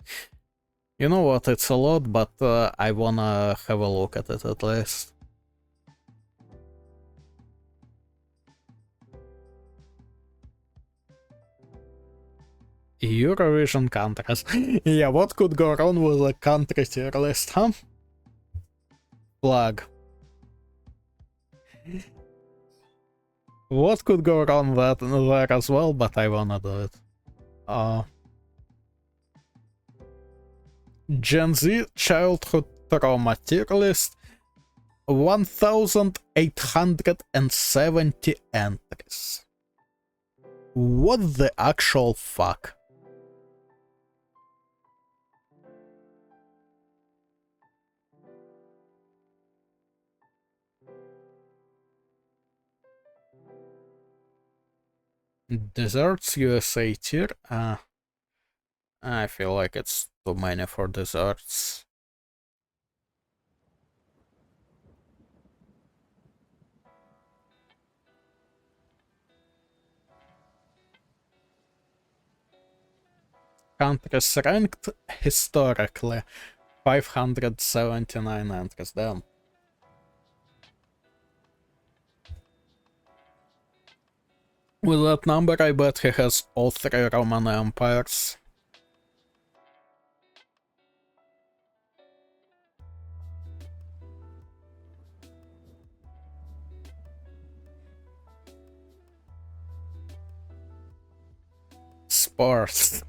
You know what, it's a lot, but I wanna have a look at it at least. Eurovision countries. Yeah, what could go wrong with a country tier list, huh? Flag. What could go wrong there as well, but I wanna do it. Gen Z childhood trauma tier list. 1870 entries. What the actual fuck? Desserts USA tier? I feel like it's too many for desserts. Countries ranked historically. 579 entries, damn. With that number, I bet he has all three Roman empires. Sports.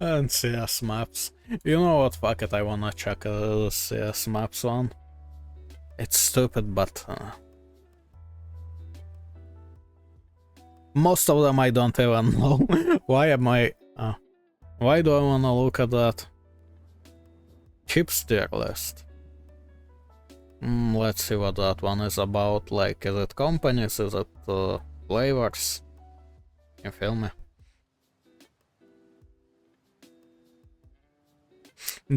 And CS maps. You know what, fuck it, I wanna check CS maps one. It's stupid, but... most of them I don't even know. Why am I... why do I wanna look at that? Chips tier list. Let's see what that one is about. Like, is it companies? Is it flavors? You feel me?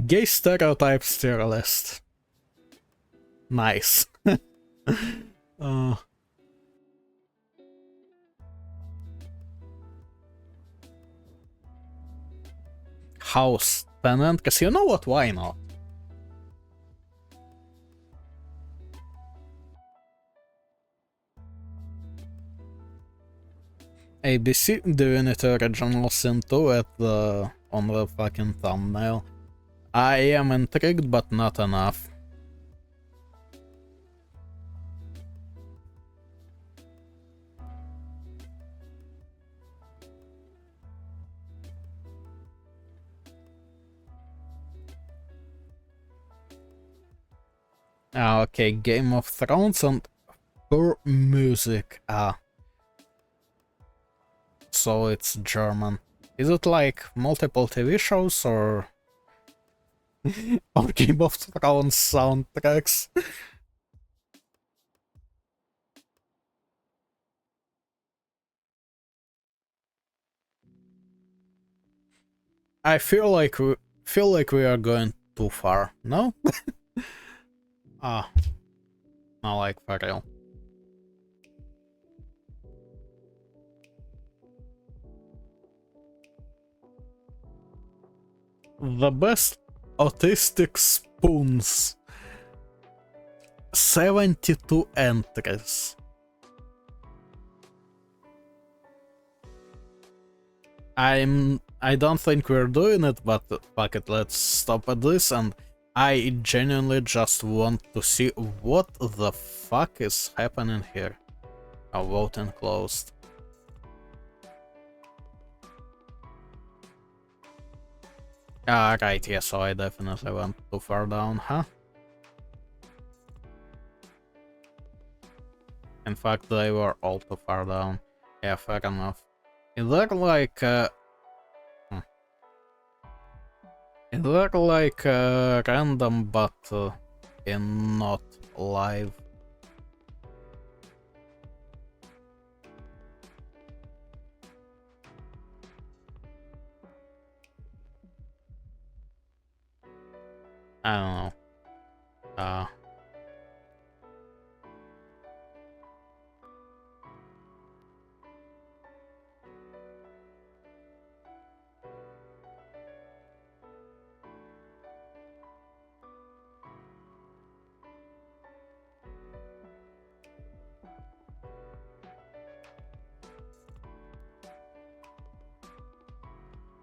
Gay stereotypes tier list. Nice. House tenant, because you know what, why not? ABC doing it original sin 2 at the on the fucking thumbnail. I am intrigued, but not enough. Okay, Game of Thrones and poor music. So it's German. Is it like multiple TV shows or or Game of Thrones soundtracks? I feel like we are going too far. No? Not like for real. The best autistic spoons. 72 entries. I don't think we're doing it, but fuck it, let's stop at this, and I genuinely just want to see what the fuck is happening here. Voting closed. Right, yeah, so I definitely went too far down, huh? In fact, they were all too far down. Yeah, fair enough. It looked like, it looked like random, but in not live. I don't know.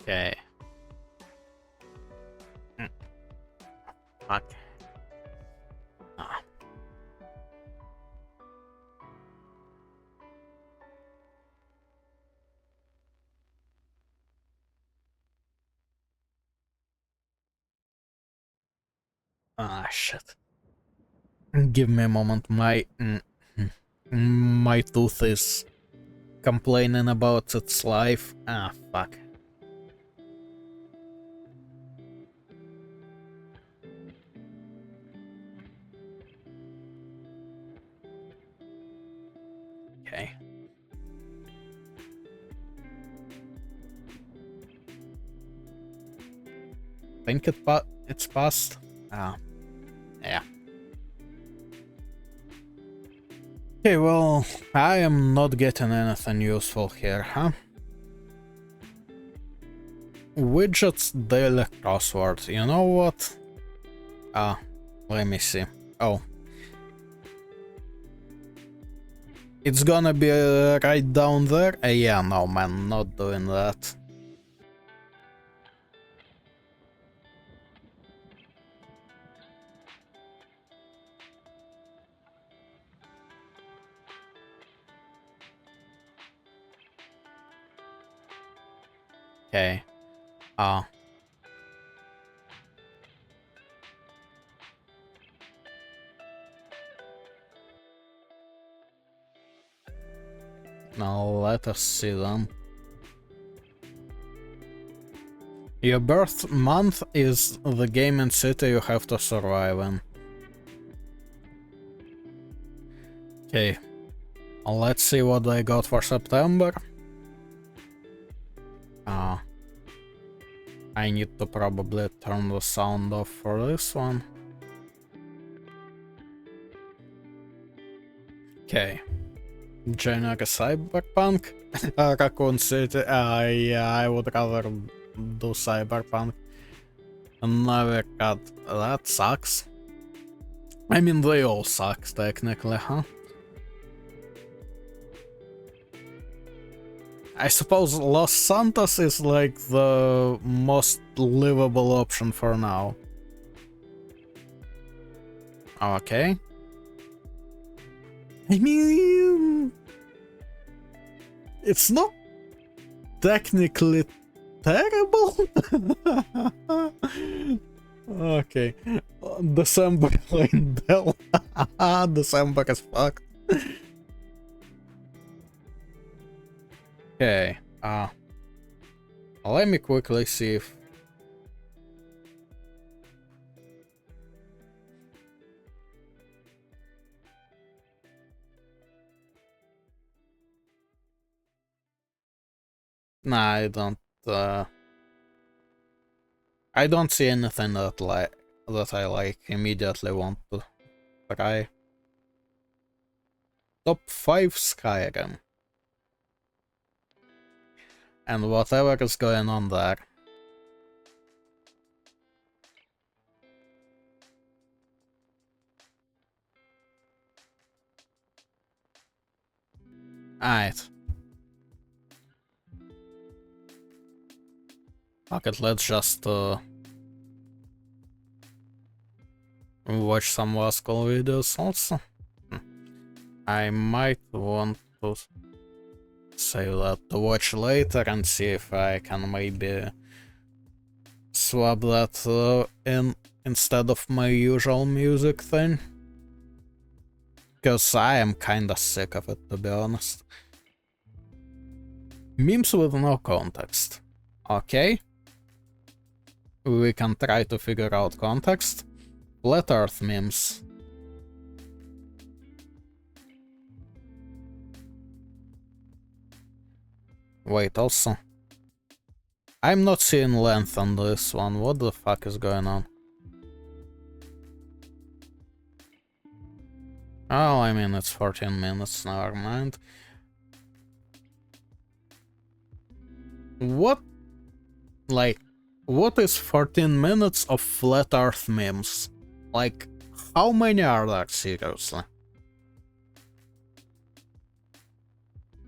Okay. Fuck. Ah. Ah, shit. Give me a moment. My tooth is complaining about its life. Ah, fuck. Okay. Think it's past? Ah, yeah. Okay, well, I am not getting anything useful here, huh? Widgets daily crossword. You know what? Ah, let me see. Oh. It's gonna be right down there? Yeah, no man, not doing that. Okay. Ah. Now let us see then. Your birth month is the game and city you have to survive in. Okay. Let's see what I got for September. I need to probably turn the sound off for this one. Okay. Generic Cyberpunk? Raccoon City? Yeah, I would rather do Cyberpunk. Another cut. That sucks. I mean, they all suck, technically, huh? I suppose Los Santos is like the most livable option for now. Okay. I mean, it's not technically terrible. Okay. December Lindell. December is fucked. Okay. Let me quickly see if nah, I don't see anything that I like immediately want to try. Top 5 Skyrim. And whatever is going on there. Alright. Okay, let's just watch some Vascal videos also. I might want to save that to watch later and see if I can maybe swap that in instead of my usual music thing. Because I am kinda sick of it, to be honest. Memes with no context. Okay. We can try to figure out context. Flat Earth memes. Wait, also. I'm not seeing length on this one. What the fuck is going on? Oh, I mean, it's 14 minutes, never mind. What? Like, what is 14 minutes of Flat Earth memes? Like, how many are there, seriously?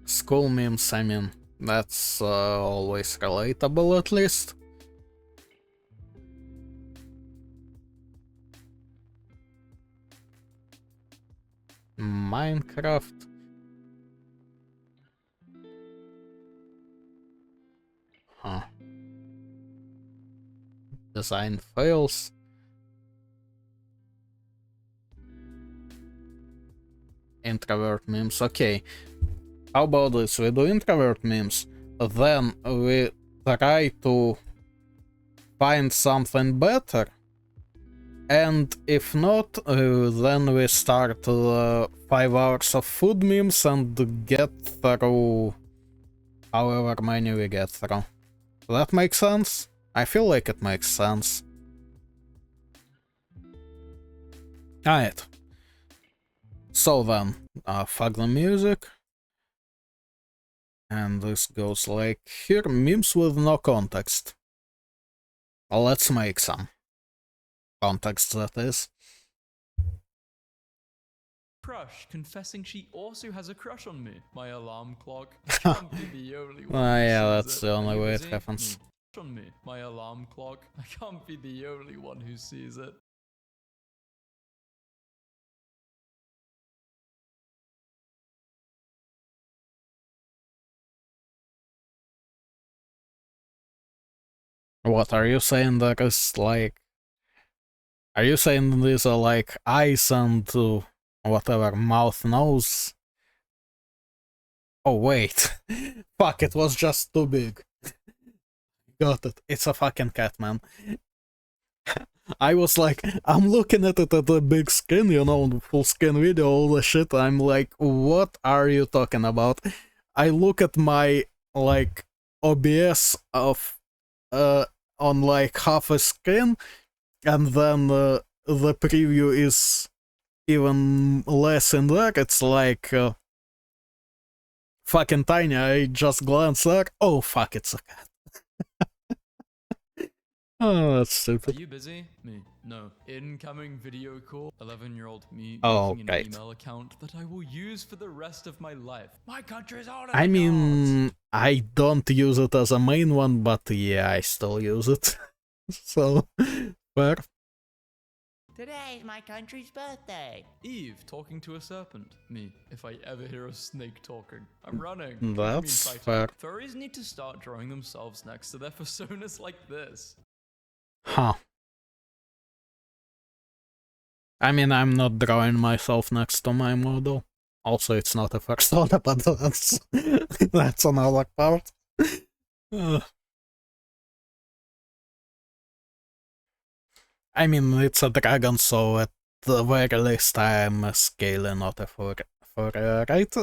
School memes, I mean, That's always relatable, at least. Minecraft. Huh. Design fails. Introvert memes. Okay. How about this? We do introvert memes, then we try to find something better, and if not, then we start 5 hours of food memes and get through however many we get through. That makes sense? I feel like it makes sense. Alright. So then, fuck the music. And this goes like here, memes with no context. Well, let's make some. Context, that is. Crush confessing she also has a crush on me. My alarm clock. I can't be the only one. Yeah, that's the only way it happens. On me. My alarm clock. I can't be the only one who sees it. What are you saying? That is like. Are you saying these are like eyes and whatever mouth nose? Oh wait. Fuck, it was just too big. Got it. It's a fucking cat, man. I was like, I'm looking at it at the big screen, you know, full screen video, all the shit. I'm like, what are you talking about? I look at my, like, OBS of, on like half a screen, and then the preview is even less in there. It's like, fucking tiny. I just glance there. Oh, fuck, it's a cat. Oh, that's stupid. Are you busy? Me. No. Incoming video call. 11-year-old me making an email account that I will use for the rest of my life. My country's on it. I mean, I don't use it as a main one, but yeah, I still use it. So, fair. Today is my country's birthday. Eve talking to a serpent. Me. If I ever hear a snake talking, I'm running. That's fair. Furries need to start drawing themselves next to their personas like this. Huh. I mean, I'm not drawing myself next to my model. Also, it's not a first order, but that's another part. I mean, it's a dragon, so at the very least I'm a scale, not a for right?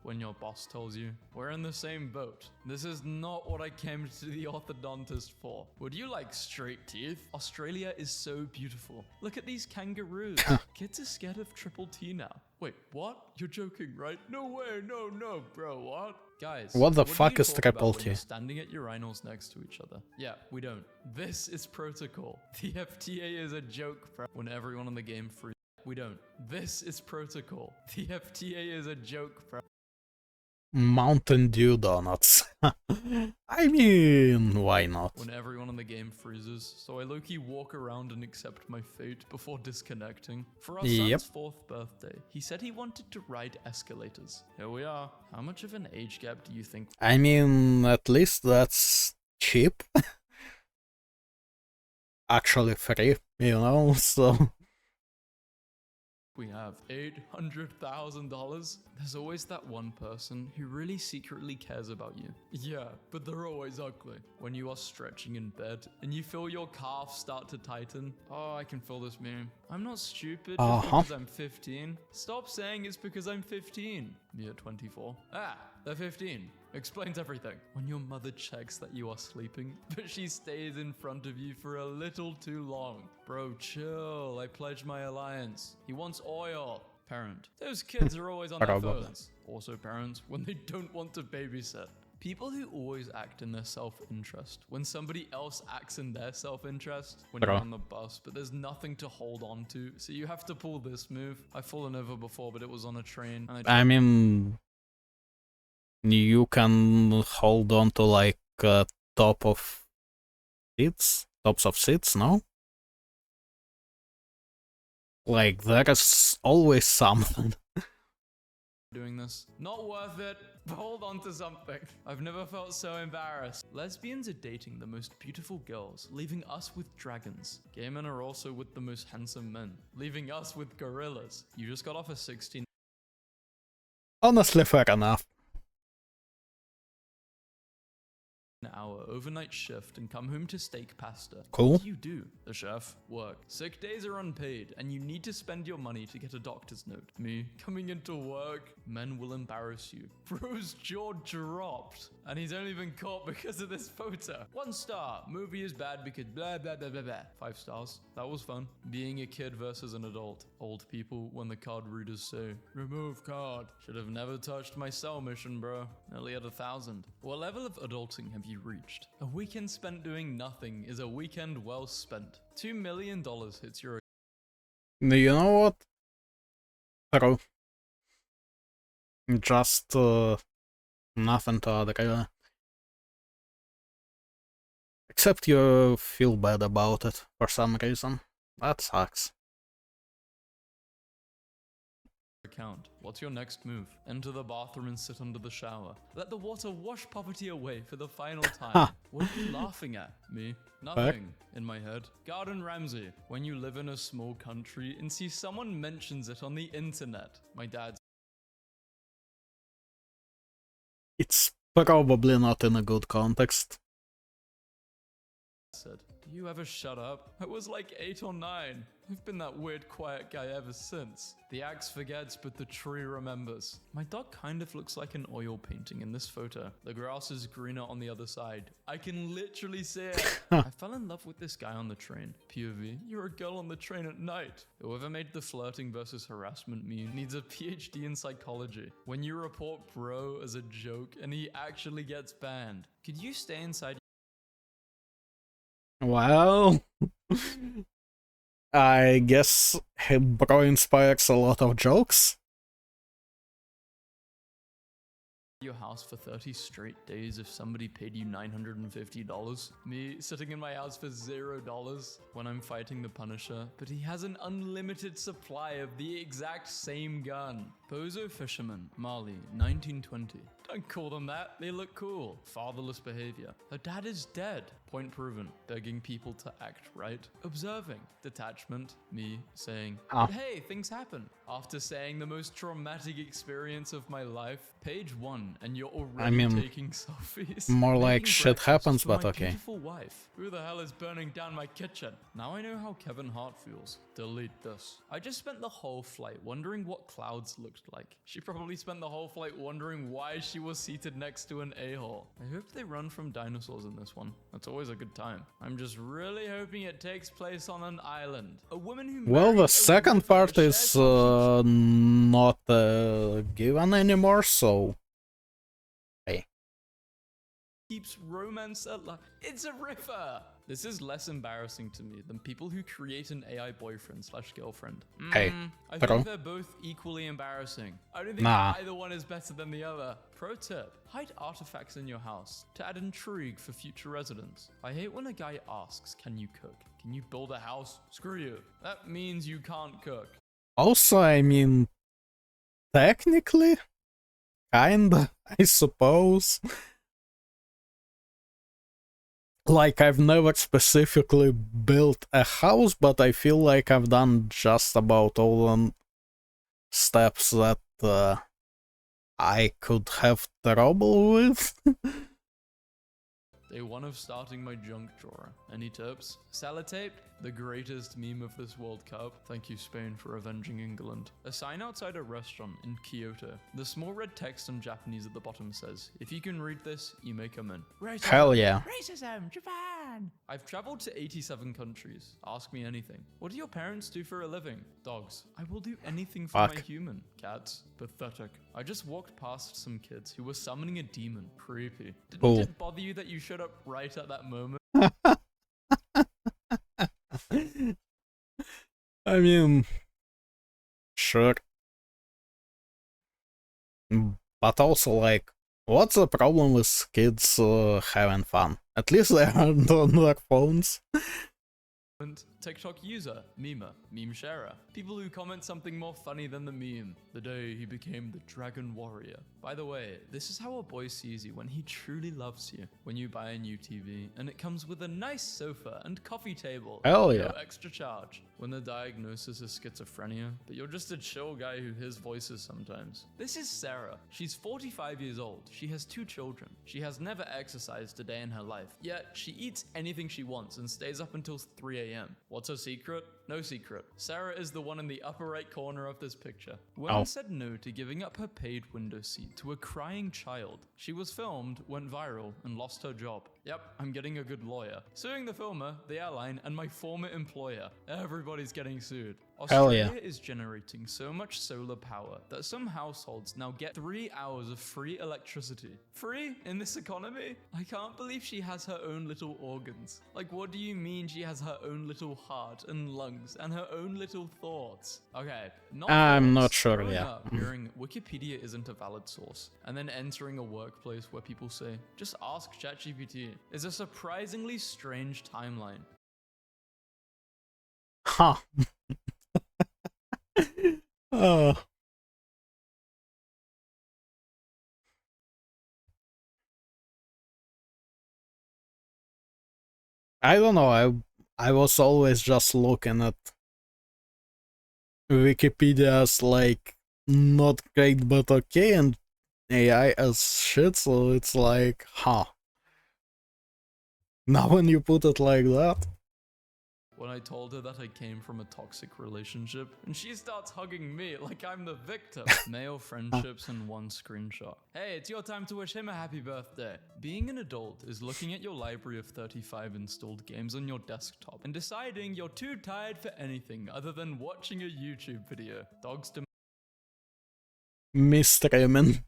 When your boss tells you, we're in the same boat. This is not what I came to the orthodontist for. Would you like straight teeth? Australia is so beautiful. Look at these kangaroos. Kids are scared of triple T now. Wait, what? You're joking, right? No way, no, bro, what? Guys, what the fuck is triple T? Standing at urinals next to each other. Yeah, we don't. This is protocol. The FTA is a joke, bro. When everyone in the game freezes. We don't. This is protocol. The FTA is a joke, bro. Mountain Dew donuts. I mean, why not? When everyone in the game freezes, so I low-key walk around and accept my fate before disconnecting. For our son's 4th birthday, he said he wanted to ride escalators. Here we are. How much of an age gap do you think? I mean, at least that's cheap. Actually free, you know, so... We have $800,000. There's always that one person who really secretly cares about you. Yeah, but they're always ugly. When you are stretching in bed and you feel your calves start to tighten. Oh, I can feel this meme. I'm not stupid just because I'm 15. Stop saying it's because I'm 15. Me at 24. Ah, they're 15. Explains everything. When your mother checks that you are sleeping, but she stays in front of you for a little too long. Bro, chill. I pledge my alliance. He wants oil. Parent. Those kids are always on their phones. Also parents, when they don't want to babysit. People who always act in their self-interest. When somebody else acts in their self-interest. When you're on the bus, but there's nothing to hold on to. So you have to pull this move. I've fallen over before, but it was on a train. And I mean... you can hold on to like tops of seats, no? Like there is always something. doing this. Not worth it. Hold on to something. I've never felt so embarrassed. Lesbians are dating the most beautiful girls, leaving us with dragons. Gay men are also with the most handsome men, leaving us with gorillas. You just got off a 16 Honestly, fair enough. hour overnight shift and come home to steak pasta. Cool. What do? The chef? Work. Sick days are unpaid, and you need to spend your money to get a doctor's note. Me, coming into work, men will embarrass you. Bro's jaw dropped, and he's only been caught because of this photo. 1 star. Movie is bad because blah blah blah blah blah. 5 stars. That was fun. Being a kid versus an adult. Old people when the card readers say, remove card. Should have never touched my cell mission, bro. Nearly at 1,000. What level of adulting have you reached? A weekend spent doing nothing is a weekend well spent. $2 million hits your... You know what? True. Just nothing to add, really. Except you feel bad about it for some reason. That sucks. account. What's your next move? Enter the bathroom and sit under the shower. Let the water wash poverty away for the final time. What are you laughing at? Me? Nothing. In my head. Gordon Ramsay. When you live in a small country and see someone mentions it on the internet. My dad It's probably not in a good context. said, do you ever shut up? I was like 8 or 9. I've been that weird quiet guy ever since. The axe forgets, but the tree remembers. My dog kind of looks like an oil painting in this photo. The grass is greener on the other side. I can literally see it. I fell in love with this guy on the train. POV, you're a girl on the train at night. Whoever made the flirting versus harassment meme needs a PhD in psychology. When you report bro as a joke and he actually gets banned, could you stay inside? Well, I guess bro inspires a lot of jokes. Your house for 30 straight days if somebody paid you $950. Me sitting in my house for $0 when I'm fighting the Punisher, but he has an unlimited supply of the exact same gun. Bozo Fisherman, Mali, 1920. Don't call them that, they look cool. Fatherless behavior. Her dad is dead. Point proven. Begging people to act right. Observing. Detachment. Me saying, but hey, things happen. After saying the most traumatic experience of my life, page 1, and you're already taking selfies. More like Making shit breakfast happens, for but my okay. beautiful wife. Who the hell is burning down my kitchen? Now I know how Kevin Hart feels. Delete this. I just spent the whole flight wondering what clouds looked like. She probably spent the whole flight wondering why she was seated next to an a-hole. I hope they run from dinosaurs in this one. That's always a good time. I'm just really hoping it takes place on an island. A woman who Well, married the a second river part shares is how she not given anymore, so hey. keeps romance alive. It's a river! This is less embarrassing to me than people who create an AI boyfriend / girlfriend. Hey, I bro. think they're both equally embarrassing. I don't think Nah. either one is better than the other. Pro tip, hide artifacts in your house to add intrigue for future residents. I hate when a guy asks, can you cook? Can you build a house? Screw you. That means you can't cook. Also, I mean, technically, kinda, I suppose. Like, I've never specifically built a house, but I feel like I've done just about all the steps that I could have trouble with. Day 1 of starting my junk drawer. Any tips? Sellotape? The greatest meme of this World Cup. Thank you, Spain, for avenging England. A sign outside a restaurant in Kyoto. The small red text in Japanese at the bottom says, if you can read this, you may come in. Racism. Hell yeah. Racism, Japan. I've traveled to 87 countries. Ask me anything. What do your parents do for a living? Dogs. I will do anything for my human. Cats. Pathetic. I just walked past some kids who were summoning a demon. Creepy. Didn't it bother you that you showed up right at that moment? I mean, sure. But also, like, What's the problem with kids having fun? At least they aren't on their phones. TikTok user, memer, meme sharer. People who comment something more funny than the meme. The day he became the Dragon Warrior. By the way, this is how a boy sees you when he truly loves you. When you buy a new TV and it comes with a nice sofa and coffee table. Hell yeah. No extra charge. When the diagnosis is schizophrenia, but you're just a chill guy who hears voices sometimes. This is Sarah. She's 45 years old. She has 2 children. She has never exercised a day in her life. Yet, she eats anything she wants and stays up until 3 a.m. What's her secret? No secret. Sarah is the one in the upper right corner of this picture. Woman said no to giving up her paid window seat to a crying child. She was filmed, went viral, and lost her job. Yep, I'm getting a good lawyer. Suing the filmer, the airline, and my former employer. Everybody's getting sued. Hell yeah. Australia is generating so much solar power that some households now get 3 hours of free electricity. Free in this economy? I can't believe she has her own little organs. Like, what do you mean she has her own little heart and lungs and her own little thoughts? Okay, I'm not sure, Growing yeah. up hearing Wikipedia isn't a valid source, and then entering a workplace where people say, just ask ChatGPT, is a surprisingly strange timeline. Huh. Oh. I don't know, I was always just looking at Wikipedia's like not great but okay and AI as shit, so it's like, huh. Now when you put it like that. When I told her that I came from a toxic relationship, and she starts hugging me like I'm the victim. Male friendships in one screenshot. Hey, it's your time to wish him a happy birthday. Being an adult is looking at your library of 35 installed games on your desktop and deciding you're too tired for anything other than watching a YouTube video. Dogs to Mistreatment.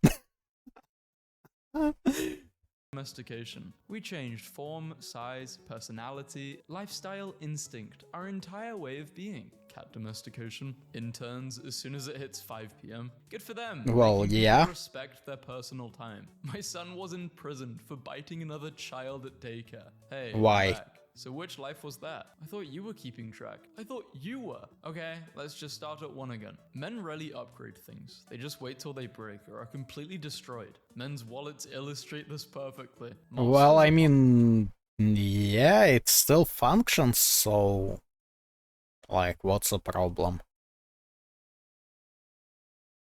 domestication. We changed form, size, personality, lifestyle, instinct, our entire way of being. Cat domestication. Interns as soon as it hits 5 p.m. Good for them. Well, Making people yeah. respect their personal time. My son was imprisoned for biting another child at daycare. Hey, I'm Why? back. So which life was that? I thought you were keeping track. I thought you were. Okay, let's just start at 1 again. Men rarely upgrade things. They just wait till they break or are completely destroyed. Men's wallets illustrate this perfectly. Well, I mean, yeah, it still functions, so like, what's the problem?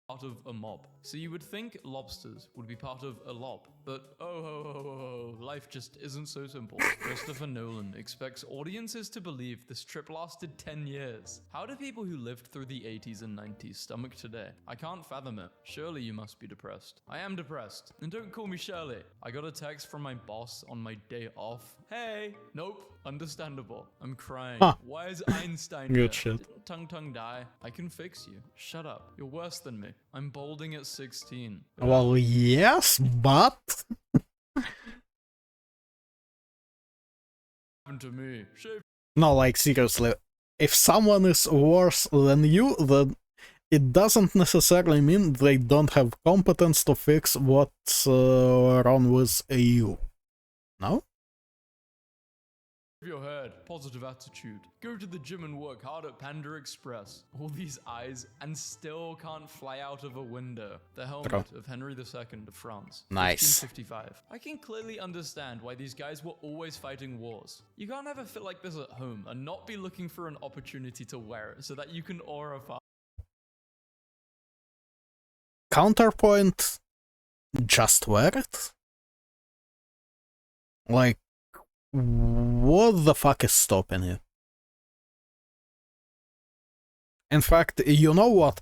Part of a mob. So you would think lobsters would be part of a lob, but oh, life just isn't so simple. Christopher Nolan expects audiences to believe this trip lasted 10 years. How do people who lived through the 80s and 90s stomach today? I can't fathom it. Surely you must be depressed. I am depressed. And don't call me Shirley. I got a text from my boss on my day off. Hey! Nope. Understandable. I'm crying. Huh. Why is Einstein Good here? shit. Didn't Tung Tung die? I can fix you. Shut up. You're worse than me. I'm balding at 16. Well, yes, but Happened to me. Shave no, like, seriously, if someone is worse than you, then it doesn't necessarily mean they don't have competence to fix what's wrong with you. No? your head. Positive attitude. Go to the gym and work hard at Panda Express. All these eyes and still can't fly out of a window. The helmet of Henry II of France. Nice. 1555. I can clearly understand why these guys were always fighting wars. You can't have a fit like this at home and not be looking for an opportunity to wear it so that you can aura farm. Counterpoint, just wear it? Like, what the fuck is stopping you? In fact, you know what?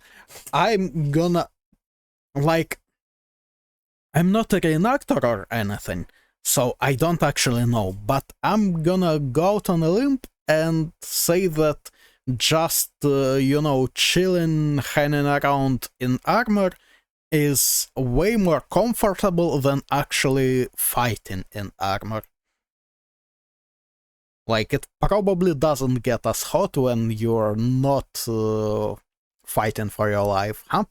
I'm gonna... Like, I'm not a reenactor or anything, so I don't actually know, but I'm gonna go out on a limb and say that just, you know, chilling, hanging around in armor is way more comfortable than actually fighting in armor. Like, it probably doesn't get as hot when you're not fighting for your life, huh?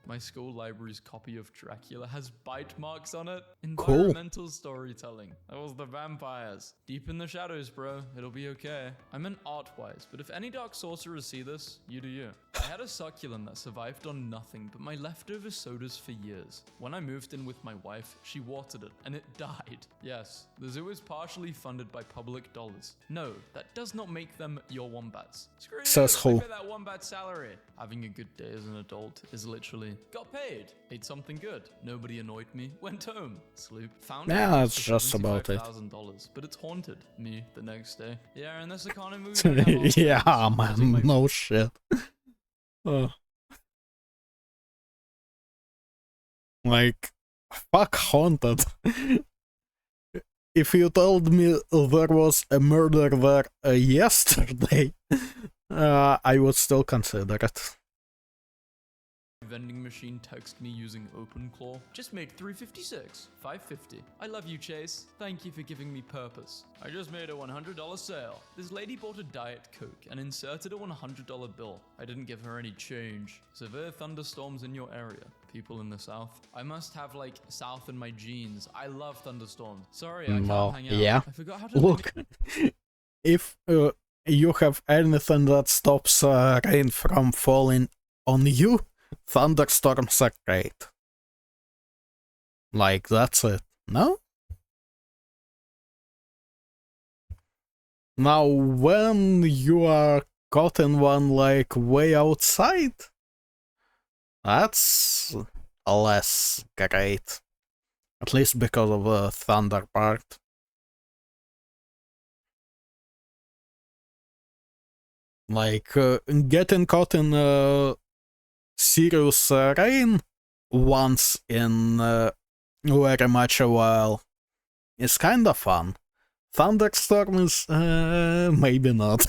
My school library's copy of Dracula has bite marks on it. Cool. Environmental storytelling. That was the vampires. Deep in the shadows, bro. It'll be okay. I meant art-wise, but if any dark sorcerers see this, you do you. I had a succulent that survived on nothing but my leftover sodas for years. When I moved in with my wife, she watered it, and it died. Yes, the zoo is partially funded by public dollars. No, that does not make them your wombats. Screw you, Says I who? pay that wombat salary. Having a good day as an adult is literally got paid, ate something good, nobody annoyed me, went home, sleep, found Yeah, out that's for just about it. $75,000, but it's haunted me the next day. Yeah, in this economy, we don't have all Yeah, things. Losing man, my no shit. Like, fuck haunted. If you told me there was a murder there yesterday, I would still consider it. vending machine text me using OpenClaw. Just made $356, $550. I love you, Chase. Thank you for giving me purpose. I just made a $100 sale. This lady bought a Diet Coke and inserted a $100 bill. I didn't give her any change. Severe thunderstorms in your area. People in the south. I must have like south in my genes. I love thunderstorms. Sorry, I can't hang out. Yeah. I forgot how to Look, if you have anything that stops rain from falling on you, thunderstorms are great. Like, that's it. No? Now, when you are caught in one, like, way outside, that's less great. At least because of the thunder part. Like, getting caught in serious rain once in very much a while is kinda fun. Thunderstorm is maybe not.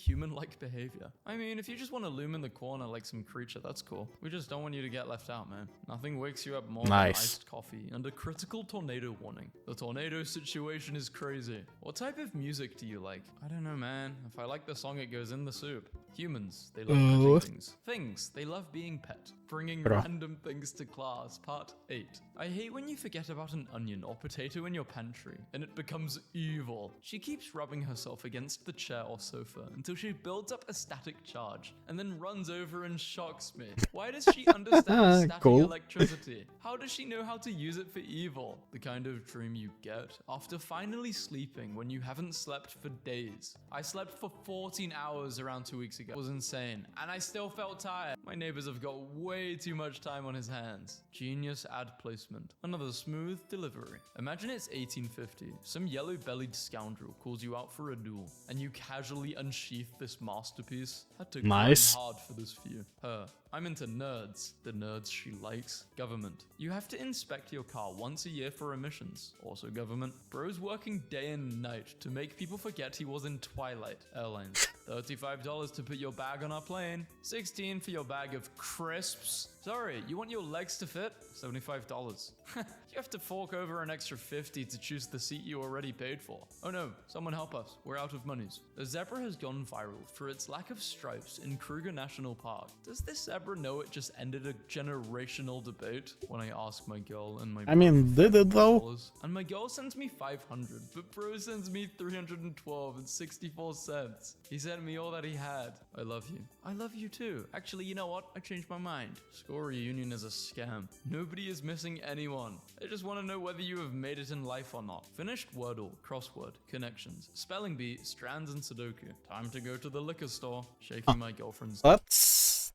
human-like behavior. I mean, if you just want to loom in the corner like some creature, that's cool. We just don't want you to get left out, man. Nothing wakes you up more than iced coffee and a critical tornado warning. The tornado situation is crazy. What type of music do you like? I don't know, man. If I like the song, it goes in the soup. Humans, they love touching things. Things, they love being pet. Bringing random things to class, part 8. I hate when you forget about an onion or potato in your pantry, and it becomes evil. She keeps rubbing herself against the chair or sofa until she builds up a static charge, and then runs over and shocks me. Why does she understand static electricity? How does she know how to use it for evil? The kind of dream you get after finally sleeping when you haven't slept for days. I slept for 14 hours around 2 weeks ago. It was insane, and I still felt tired. My neighbors have got way too much time on his hands. Genius ad placement. Another smooth delivery. Imagine it's 1850. Some yellow-bellied scoundrel calls you out for a duel, and you casually unsheath this masterpiece. Had to grind hard for this view. Her. I'm into nerds. The nerds she likes. Government. You have to inspect your car once a year for emissions. Also government. Bro's working day and night to make people forget he was in Twilight. Airlines. $35 to put your bag on our plane. $16 for your bag of crisps. Sorry, you want your legs to fit? $75. You have to fork over an extra $50 to choose the seat you already paid for. Oh no, someone help us. We're out of monies. The zebra has gone viral for its lack of stripes in Kruger National Park. Does this zebra know it just ended a generational debate? When I ask my girl and my did it though? And my girl sends me 500, but bro sends me 312 and 64 cents. He sent me all that he had. I love you. I love you too. Actually, you know what? I changed my mind. School reunion is a scam. Nobody is missing anyone. I just want to know whether you have made it in life or not. Finished Wordle, crossword, connections, spelling bee, strands, and Sudoku. Time to go to the liquor store. Shaking my girlfriend's. That's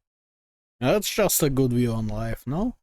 just a good view on life, no?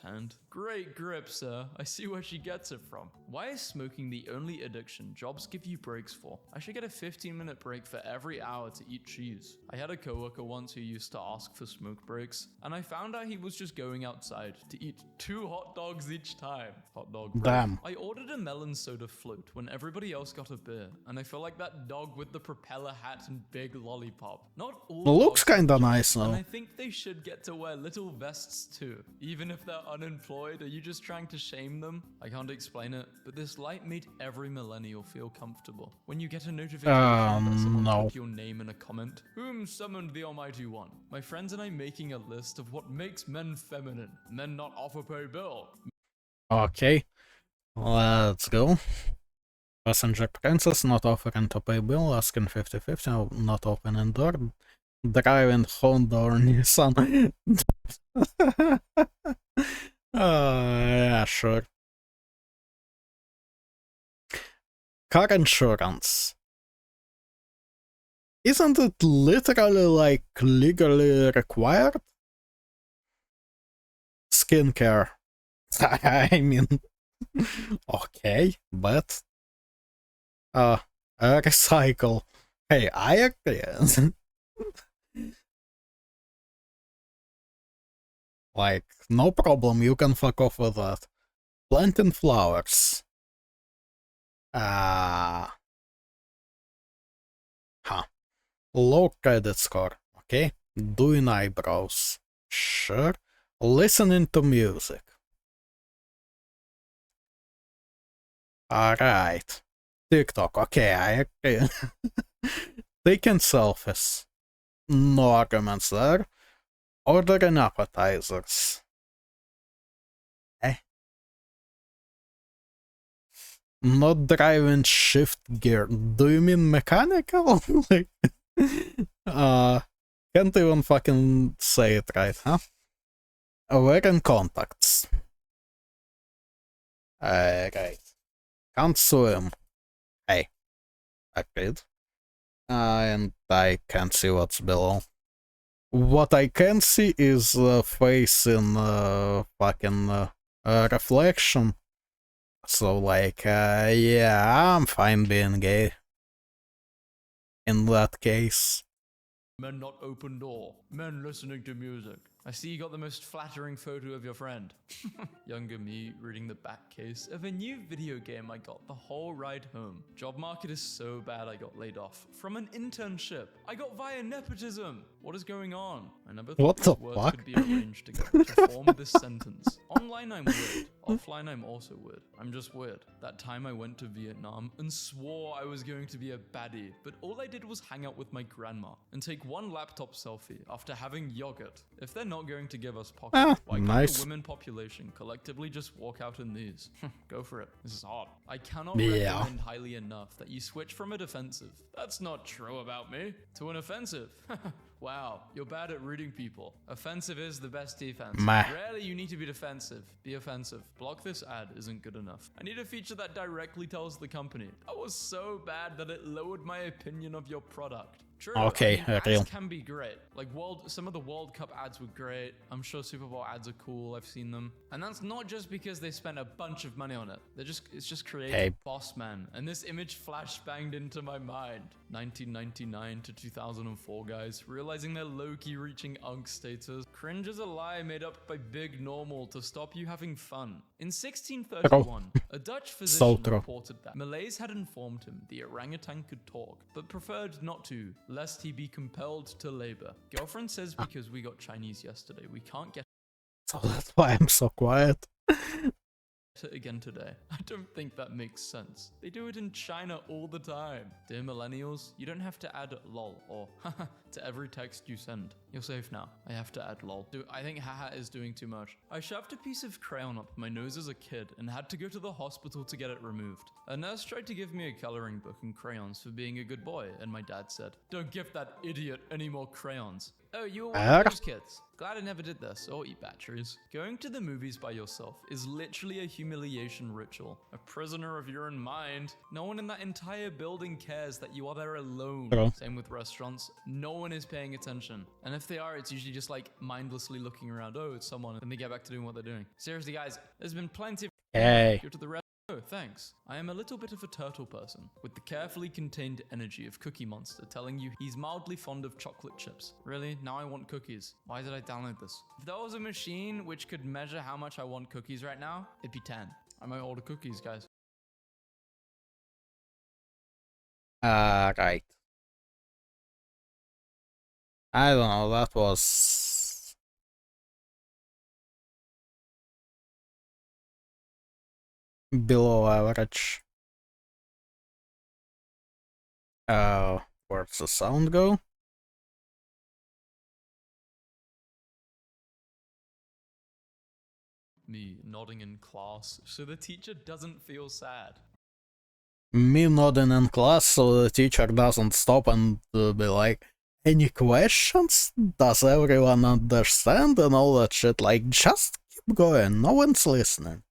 Hand. Great grip, sir. I see where she gets it from. Why is smoking the only addiction jobs give you breaks for? I should get a 15-minute break for every hour to eat cheese. I had a coworker once who used to ask for smoke breaks, and I found out he was just going outside to eat 2 hot dogs each time. Hot dog break. Damn. I ordered a melon soda float when everybody else got a beer, and I feel like that dog with the propeller hat and big lollipop. Not all Looks dogs kinda have nice jobs, and though. I think they should get to wear little vests too, even if they're unemployed. unemployed? Are you just trying to shame them? I can't explain it, but this light made every millennial feel comfortable. When you get a notification that someone No. put your name in a comment, whom summoned the Almighty One? My friends and I making a list of what makes men feminine. Men not offer pay bill. Okay, let's go. Passenger princess not offering to pay bill, asking 50-50, not opening door, driving Honda or Nissan. Yeah, sure. Car insurance. Isn't it literally like legally required? Skincare. I mean, okay, but recycle. Hey, I agree. Like, no problem, you can fuck off with that. Planting flowers. Huh. Low credit score. Okay. Doing eyebrows. Sure. Listening to music. Alright. TikTok. Okay, I agree. Taking selfies. No arguments there. Ordering appetizers. Not driving shift gear. Do you mean mechanical? Like, can't even fucking say it right, huh? Wearing contacts. Right. Can't swim. Hey. Agreed. And I can't see what's below. What I can see is face in fucking reflection. So, like, yeah, I'm fine being gay. In that case. Men not open door. Men listening to music. I see you got the most flattering photo of your friend. Younger me reading the back case of a new video game I got the whole ride home. Job market is so bad I got laid off from an internship. I got via nepotism. What is going on? I never thought What the these words fuck? could be arranged together to form this sentence. Online I'm weird. Offline I'm also weird. I'm just weird. That time I went to Vietnam and swore I was going to be a baddie, but all I did was hang out with my grandma and take one laptop selfie after having yogurt. If they're not going to give us pockets, why can't nice. the women population collectively just walk out in these? Go for it. This is hard. I cannot Yeah. recommend highly enough that you switch from a defensive, "That's not true about me," to an offensive. Wow, you're bad at reading people. Offensive is the best defense. Meh. Rarely you need to be defensive. Be offensive. Block this ad isn't good enough. I need a feature that directly tells the company, "That was so bad that it lowered my opinion of your product." True. Okay, real. Ads can be great. Like some of the World Cup ads were great. I'm sure Super Bowl ads are cool. I've seen them. And that's not just because they spent a bunch of money on it. It's just creative. Hey. Boss man. And this image flashbanged into my mind. 1999 to 2004, guys. Realizing they're low-key reaching unk status. Cringe is a lie made up by Big Normal to stop you having fun. In 1631, a Dutch physician true. reported that Malays had informed him the orangutan could talk, but preferred not to, lest he be compelled to labor. Girlfriend says because we got Chinese yesterday, we can't get So that's why I'm so quiet. it again today. I don't think that makes sense. They do it in China all the time. Dear millennials, you don't have to add lol or haha to every text you send. You're safe now. I have to add lol. I think haha is doing too much. I shoved a piece of crayon up my nose as a kid and had to go to the hospital to get it removed. A nurse tried to give me a coloring book and crayons for being a good boy, and my dad said, "Don't give that idiot any more crayons." Oh, you were one of those kids. Glad I never did this, or eat batteries. Going to the movies by yourself is literally a humiliation ritual. A prisoner of your own mind. No one in that entire building cares that you are there alone. Hello. Same with restaurants. No one is paying attention. And if they are, it's usually just like mindlessly looking around. Oh, it's someone. And they get back to doing what they're doing. Seriously, guys, there's been plenty of... Hey. Go to the Oh, thanks. I am a little bit of a turtle person, with the carefully contained energy of Cookie Monster telling you he's mildly fond of chocolate chips. Really? Now I want cookies. Why did I download this? If there was a machine which could measure how much I want cookies right now, it'd be 10. I might order cookies, guys. Right. I don't know, that was below average. Where's the sound go? Me nodding in class so the teacher doesn't feel sad. Me nodding in class so the teacher doesn't stop and be like, any questions? Does everyone understand? And all that shit. Like, just keep going, no one's listening.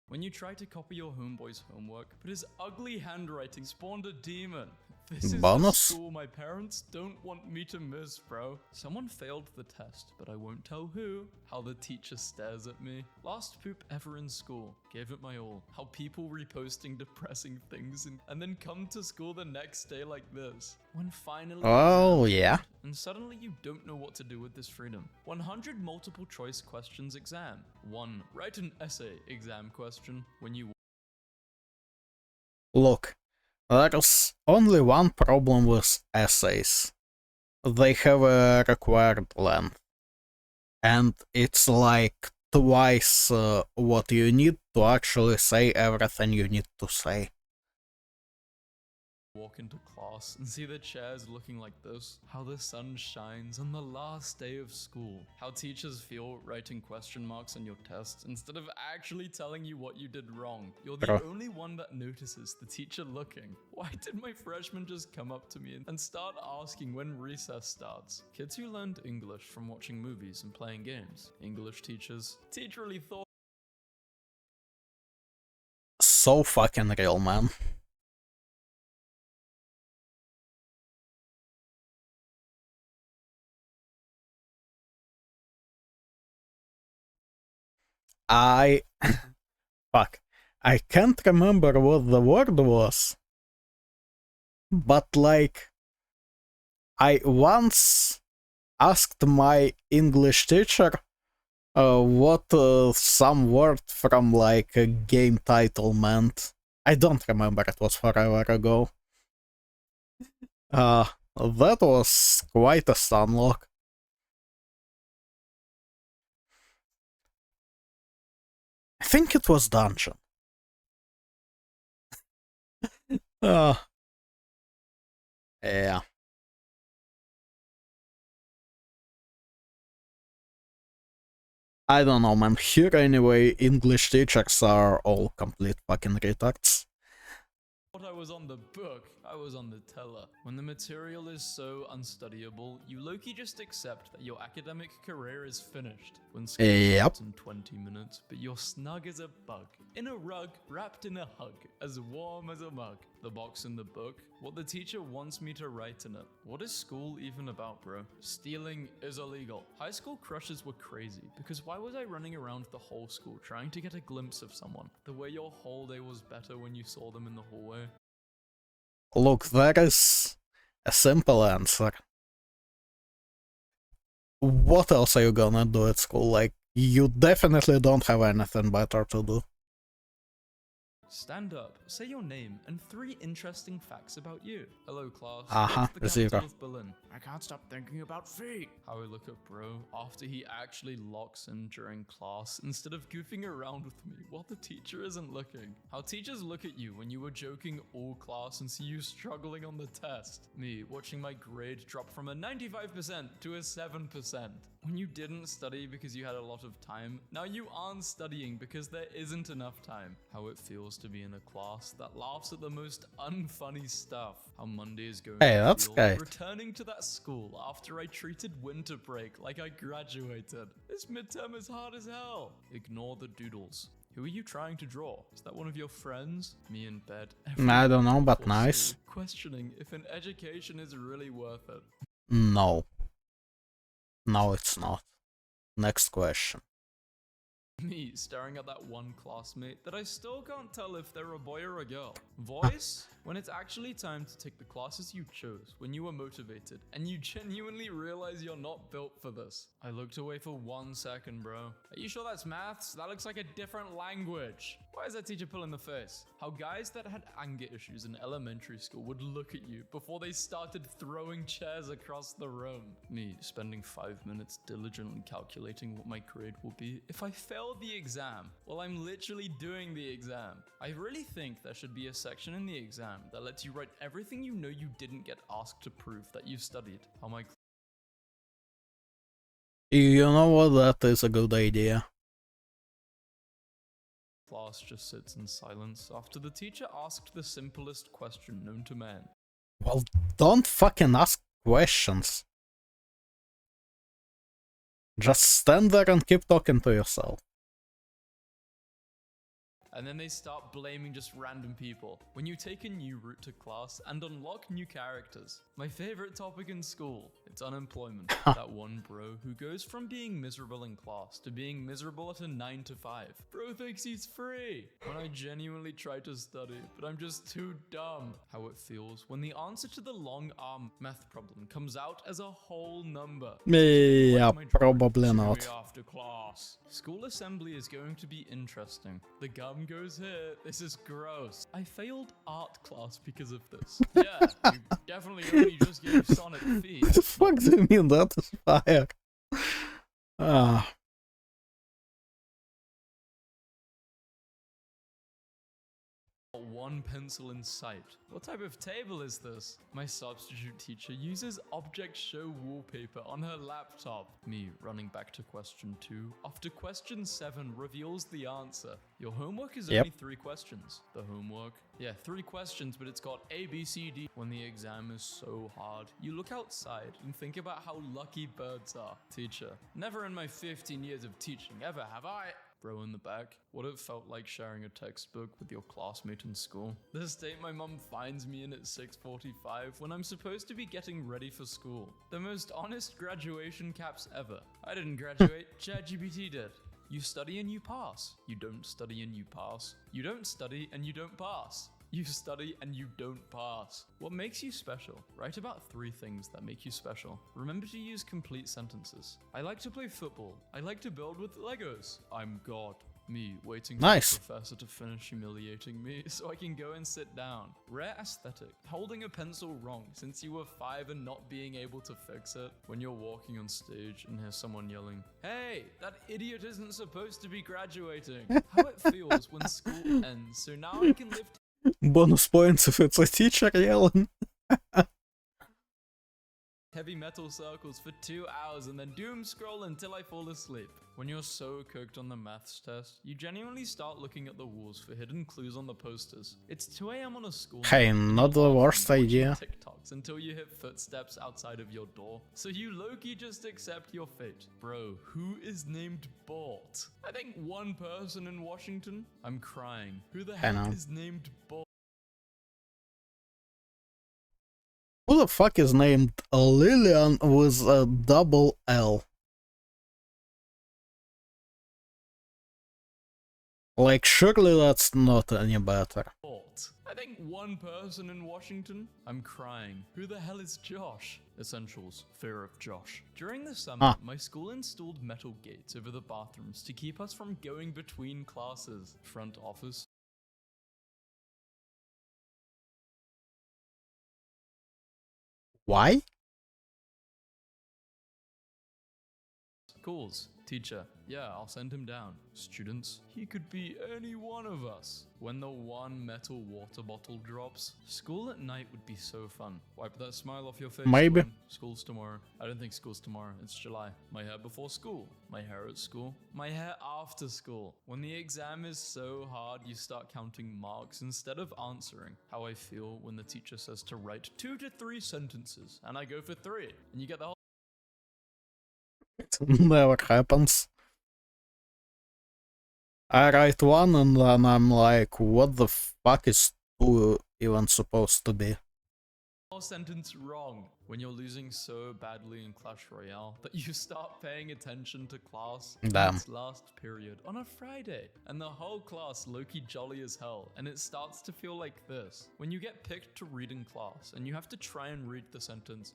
When you try to copy your homeboy's homework, but his ugly handwriting spawned a demon. This is the Bonus? school my parents don't want me to miss, bro. Someone failed the test, but I won't tell who. How the teacher stares at me. Last poop ever in school. Gave it my all. How people reposting depressing things and then come to school the next day like this. When finally Oh, exams yeah. end, and suddenly you don't know what to do with this freedom. 100 multiple choice questions exam. 1. Write an essay exam question when you Look, there's only one problem with essays. They have a required length. And it's like twice what you need to actually say everything you need to say. walk into class and see the chairs looking like this. How the sun shines on the last day of school. How teachers feel writing question marks on your tests instead of actually telling you what you did wrong. You're the Bro. only one that notices the teacher looking. Why did my freshman just come up to me and start asking when recess starts? Kids who learned English from watching movies and playing games. English teachers. Teacher really thought So fucking real, man. Fuck. I can't remember what the word was. But like, I once asked my English teacher what some word from like a game title meant. I don't remember, it was forever ago. That was quite a stunlock. I think it was Dungeon. Yeah. I don't know, man. Here anyway, English teachers are all complete fucking retards. I was on the book, I was on the teller. When the material is so unstudyable, you low-key just accept that your academic career is finished. When school starts in 20 minutes, but you're snug as a bug. In a rug, wrapped in a hug, as warm as a mug. The box in the book, what the teacher wants me to write in it. What is school even about, bro? Stealing is illegal. High school crushes were crazy, because why was I running around the whole school trying to get a glimpse of someone? The way your whole day was better when you saw them in the hallway. Look, there is a simple answer. What else are you gonna do at school? Like, you definitely don't have anything better to do. Stand up, say your name, and 3 interesting facts about you. Hello, class. Uh-huh, What's the capital zero. of Berlin? I can't stop thinking about feet. How I look at bro after he actually locks in during class instead of goofing around with me while the teacher isn't looking. How teachers look at you when you were joking all class and see you struggling on the test. Me watching my grade drop from a 95% to a 7%. When you didn't study because you had a lot of time, now you aren't studying because there isn't enough time. How it feels to be in a class that laughs at the most unfunny stuff. How Monday is going Hey, to that's feel great. returning to that school after I treated winter break like I graduated. This midterm is hard as hell. Ignore the doodles. Who are you trying to draw? Is that one of your friends? Me in bed. I don't know, but before nice. school, questioning if an education is really worth it. No. No, it's not. Next question. Me staring at that one classmate that I still can't tell if they're a boy or a girl. Voice? When it's actually time to take the classes you chose, when you were motivated, and you genuinely realize you're not built for this. I looked away for 1 second, bro. Are you sure that's maths? That looks like a different language. Why is that teacher pulling the face? How guys that had anger issues in elementary school would look at you before they started throwing chairs across the room. Me spending 5 minutes diligently calculating what my grade will be if I fail the exam while I'm literally doing the exam. I really think there should be a section in the exam that lets you write everything you know you didn't get asked to prove that you studied. How my You know what? That is a good idea. class just sits in silence after the teacher asked the simplest question known to man. Well, don't fucking ask questions. Just stand there and keep talking to yourself. And then they start blaming just random people. When you take a new route to class and unlock new characters. My favorite topic in school, it's unemployment. That one bro who goes from being miserable in class to being miserable at a 9 to 5. Bro thinks he's free. When I genuinely try to study, but I'm just too dumb. How it feels when the answer to the long arm math problem comes out as a whole number. Yeah, probably See not. me after class. School assembly is going to be interesting. The gum goes here. This is gross. I failed art class because of this. Yeah, you definitely only just gave Sonic feet. What the fuck do you mean that is fire? Ah. One pencil in sight. What type of table is this? My substitute teacher uses object show wallpaper on her laptop. Me running back to question 2 after question 7 reveals the answer. Your homework is only 3 questions. The homework? Yeah, 3 questions, but it's got A, B, C, D. When the exam is so hard, you look outside and think about how lucky birds are. Teacher, never in my 15 years of teaching ever have I... Bro in the back, what it felt like sharing a textbook with your classmate in school. The state my mum finds me in at 6:45 when I'm supposed to be getting ready for school. The most honest graduation caps ever. I didn't graduate, ChatGPT did. You study and you pass. You don't study and you pass. You don't study and you don't pass. You study and you don't pass. What makes you special? Write about 3 things that make you special. Remember to use complete sentences. I like to play football. I like to build with Legos. I'm God. Me waiting for Nice. the professor to finish humiliating me so I can go and sit down. Rare aesthetic. Holding a pencil wrong since you were 5 and not being able to fix it. When you're walking on stage and hear someone yelling, "Hey, that idiot isn't supposed to be graduating." How it feels when school ends so now I can live Bonus points if it's a teacher yelling. heavy metal circles for 2 hours and then doom scroll until I fall asleep. When you're so cooked on the maths test, you genuinely start looking at the walls for hidden clues on the posters. It's 2 AM on a school Hey, night, and not you're the laughing, worst watching idea. TikToks until you hit footsteps outside of your door. So you low-key just accept your fate. Bro, who is named Bolt? I think one person in Washington. I'm crying. Who the heck know. is named Bolt? Who the fuck is named Lillian with a double L? Like, surely that's not any better. I think one person in Washington. I'm crying. Who the hell is Josh? Essentials. Fear of Josh. During the summer, my school installed metal gates over the bathrooms to keep us from going between classes. Front office. Why? Calls. Teacher. Yeah, I'll send him down. Students. He could be any one of us. When the one metal water bottle drops, school at night would be so fun. Wipe that smile off your face. Maybe. Gwen. School's tomorrow. I don't think school's tomorrow. It's July. My hair before school. My hair at school. My hair after school. When the exam is so hard, you start counting marks instead of answering. How I feel when the teacher says to write 2 to 3 sentences, and I go for 3, and you get the whole It never happens. I write 1 and then I'm like, what the fuck is 2 even supposed to be? sentence wrong. When you're losing so badly in Clash Royale that you start paying attention to class in Damn. its last period on a Friday, and the whole class low-key jolly as hell, and it starts to feel like this. When you get picked to read in class, and you have to try and read the sentence,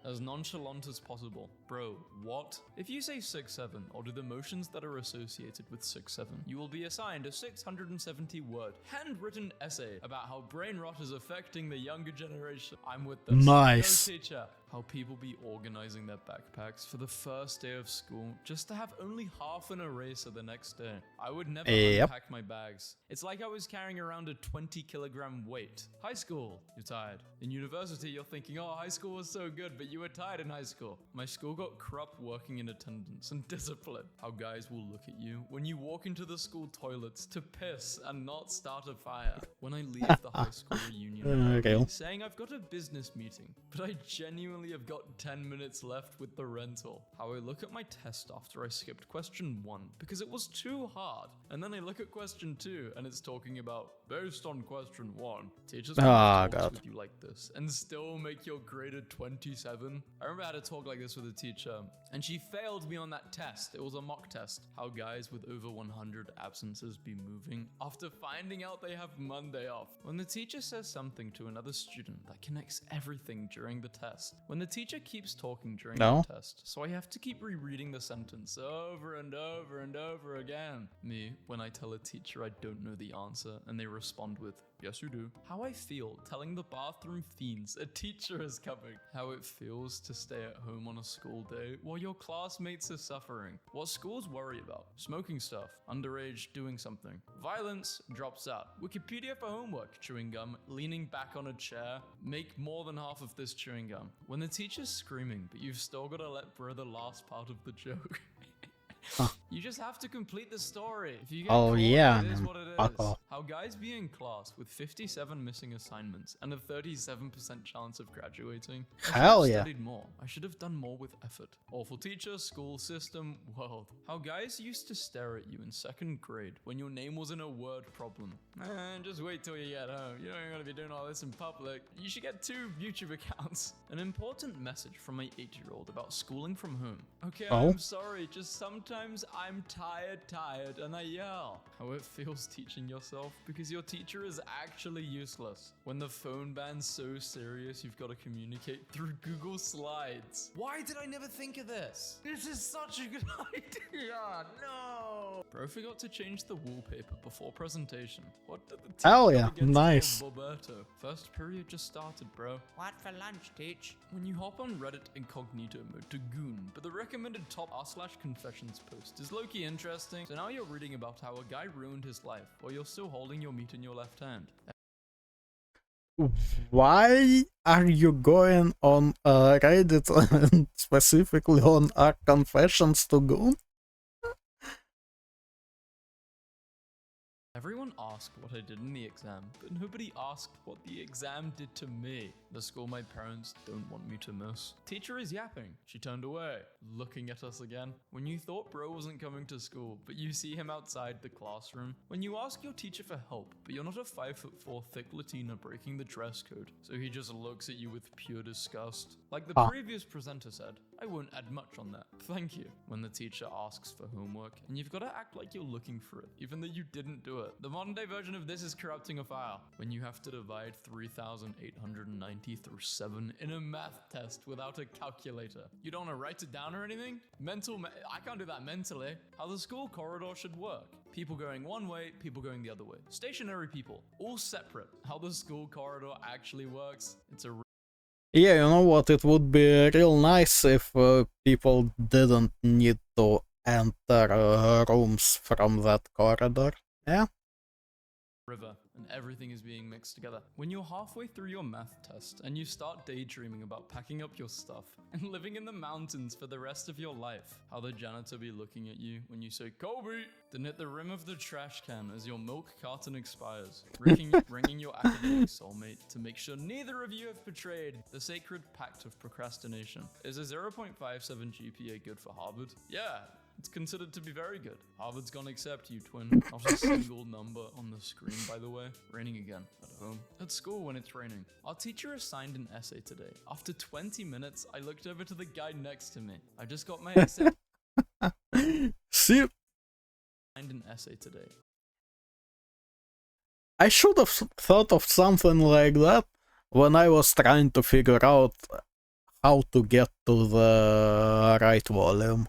as nonchalant as possible. Bro, what? If you say 6'7" or do the motions that are associated with 6'7", you will be assigned a 670-word handwritten essay about how brain rot is affecting the younger generation. I'm with this. Nice. Go teacher. How people be organizing their backpacks for the first day of school just to have only half an eraser the next day. I would never unpack my bags. It's like I was carrying around a 20-kilogram weight. High school, you're tired. In university, you're thinking, oh, high school was so good, but you were tired in high school. My school got corrupt working in attendance and discipline. How guys will look at you when you walk into the school toilets to piss and not start a fire. When I leave the high school reunion, saying I've got a business meeting, but I genuinely have got 10 minutes left with the rental. How I look at my test after I skipped question 1 because it was too hard. And then I look at question 2 and it's talking about based on question 1. Teachers talk with you like this and still make your grade a 27. I remember I had to talk like this with a teacher and she failed me on that test. It was a mock test. How guys with over 100 absences be moving after finding out they have Monday off. When the teacher says something to another student that connects everything during the test. When the teacher keeps talking during the test, so I have to keep rereading the sentence over and over and over again. Me, when I tell a teacher I don't know the answer and they respond with, yes you do. How I feel telling the bathroom fiends a teacher is coming. How it feels to stay at home on a school day while your classmates are suffering. What schools worry about. Smoking stuff. Underage doing something. Violence drops out. Wikipedia for homework. Chewing gum. Leaning back on a chair. Make more than half of this chewing gum. When the teacher's screaming, but you've still got to let bro the last part of the joke. You just have to complete the story. If you get caught, it is what it is. How guys be in class with 57 missing assignments and a 37% chance of graduating. Hell yeah. Studied more. I should have done more with effort. Awful teacher, school system, world. How guys used to stare at you in 2nd grade when your name was in a word problem. Man, just wait till you get home. You don't gotta be doing all this in public. You should get 2 YouTube accounts. An important message from my 8-year-old about schooling from home. Okay, I'm sorry, just sometimes I'm tired, and I yell. How it feels teaching yourself because your teacher is actually useless. When the phone ban's so serious, you've got to communicate through Google Slides. Why did I never think of this? This is such a good idea. No. Bro forgot to change the wallpaper before presentation. What did the teacher forget nice. Roberto? First period just started, bro. What for lunch, teach? When you hop on Reddit incognito mode to goon, but the recommended top r/confessions post is low-key interesting. So now you're reading about how a guy ruined his life while you're still holding your meat in your left hand. Why are you going on Reddit and specifically on our confessions to goon? Everyone asked what I did in the exam, but nobody asked what the exam did to me. The school my parents don't want me to miss. Teacher is yapping. She turned away, looking at us again. When you thought bro wasn't coming to school, but you see him outside the classroom. When you ask your teacher for help, but you're not a 5'4" thick Latina breaking the dress code. So he just looks at you with pure disgust. Like the previous presenter said, I won't add much on that. Thank you. When the teacher asks for homework, and you've got to act like you're looking for it, even though you didn't do it. The modern day version of this is corrupting a file. When you have to divide 3,890 through 7 in a math test without a calculator. You don't want to write it down or anything? I can't do that mentally. How the school corridor should work. People going one way, people going the other way. Stationary people, all separate. How the school corridor actually works. It's a Yeah, you know what, it would be real nice if people didn't need to enter rooms from that corridor. Yeah? river and everything is being mixed together. When you're halfway through your math test and you start daydreaming about packing up your stuff and living in the mountains for the rest of your life, how the janitor be looking at you when you say Kobe, then hit the rim of the trash can as your milk carton expires, ringing your academic soulmate to make sure neither of you have betrayed the sacred pact of procrastination. Is a 0.57 GPA good for Harvard? Yeah. It's considered to be very good. Harvard's gonna accept you, twin. Not a single number on the screen, by the way. Raining again. At home. At school when it's raining. Our teacher assigned an essay today. After 20 minutes, I looked over to the guy next to me. I just got my essay. See? Assigned an essay today. I should have thought of something like that when I was trying to figure out how to get to the right volume.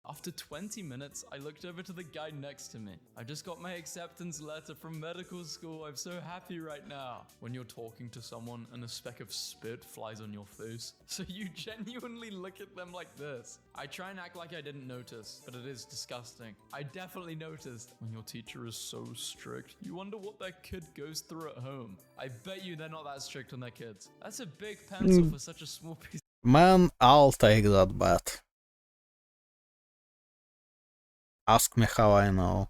After 20 minutes, I looked over to the guy next to me. I just got my acceptance letter from medical school. I'm so happy right now. When you're talking to someone and a speck of spit flies on your face, so you genuinely look at them like this. I try and act like I didn't notice, but it is disgusting. I definitely noticed. When your teacher is so strict, you wonder what their kid goes through at home. I bet you they're not that strict on their kids. That's a big pencil for such a small piece. Man, I'll take that bet. Ask me how I know.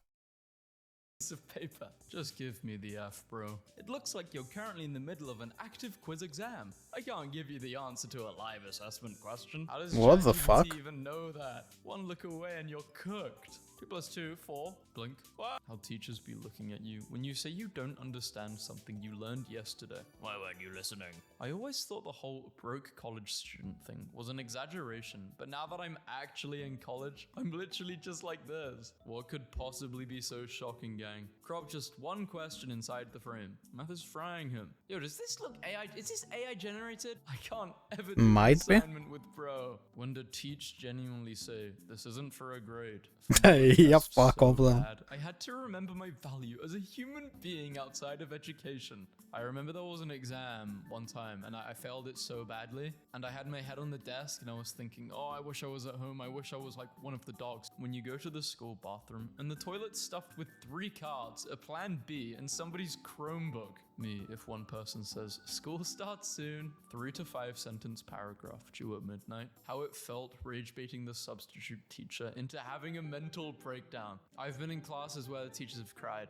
Of paper. Just give me the F, bro. It looks like you're currently in the middle of an active quiz exam. I can't give you the answer to a live assessment question. How does What the ChatGPT fuck? even know that? One look away and you're cooked. 2 plus 2, 4. Blink. What? How teachers be looking at you when you say you don't understand something you learned yesterday. Why weren't you listening? I always thought the whole broke college student thing was an exaggeration, but now that I'm actually in college, I'm literally just like this. What could possibly be so shocking, gang? Crop just one question inside the frame. Math is frying him. Yo, does this look AI? Is this AI generated? I can't ever do an Might be. assignment with bro. When did teach genuinely say, this isn't for a grade? Yep, fuck So off them. bad. I had to remember my value as a human being outside of education. I remember there was an exam one time and I failed it so badly. And I had my head on the desk and I was thinking, oh, I wish I was at home. I wish I was like one of the dogs. When you go to the school bathroom and the toilet's stuffed with 3 cards, a plan B, and somebody's Chromebook. Me, if one person says, school starts soon, 3 to 5 sentence paragraph due at midnight. How it felt rage baiting the substitute teacher into having a mental breakdown. I've been in classes where the teachers have cried.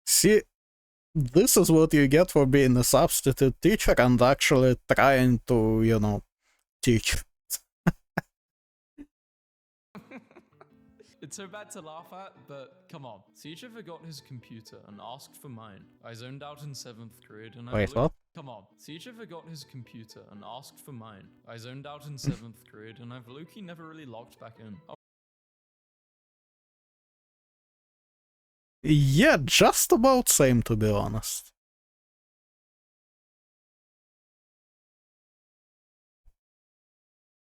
See, this is what you get for being a substitute teacher and actually trying to, you know, teach. It's so bad to laugh at, but come on. Teacher forgot his computer and asked for mine. I zoned out in 7th grade and I Wait, what? Come on. Teacher forgot his computer and asked for mine. I zoned out in 7th grade and I've low-key never really logged back in. Yeah, just about same to be honest.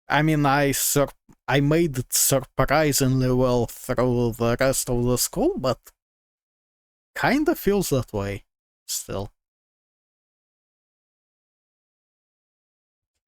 I mean, I made it surprisingly well through the rest of the school, but kinda feels that way still.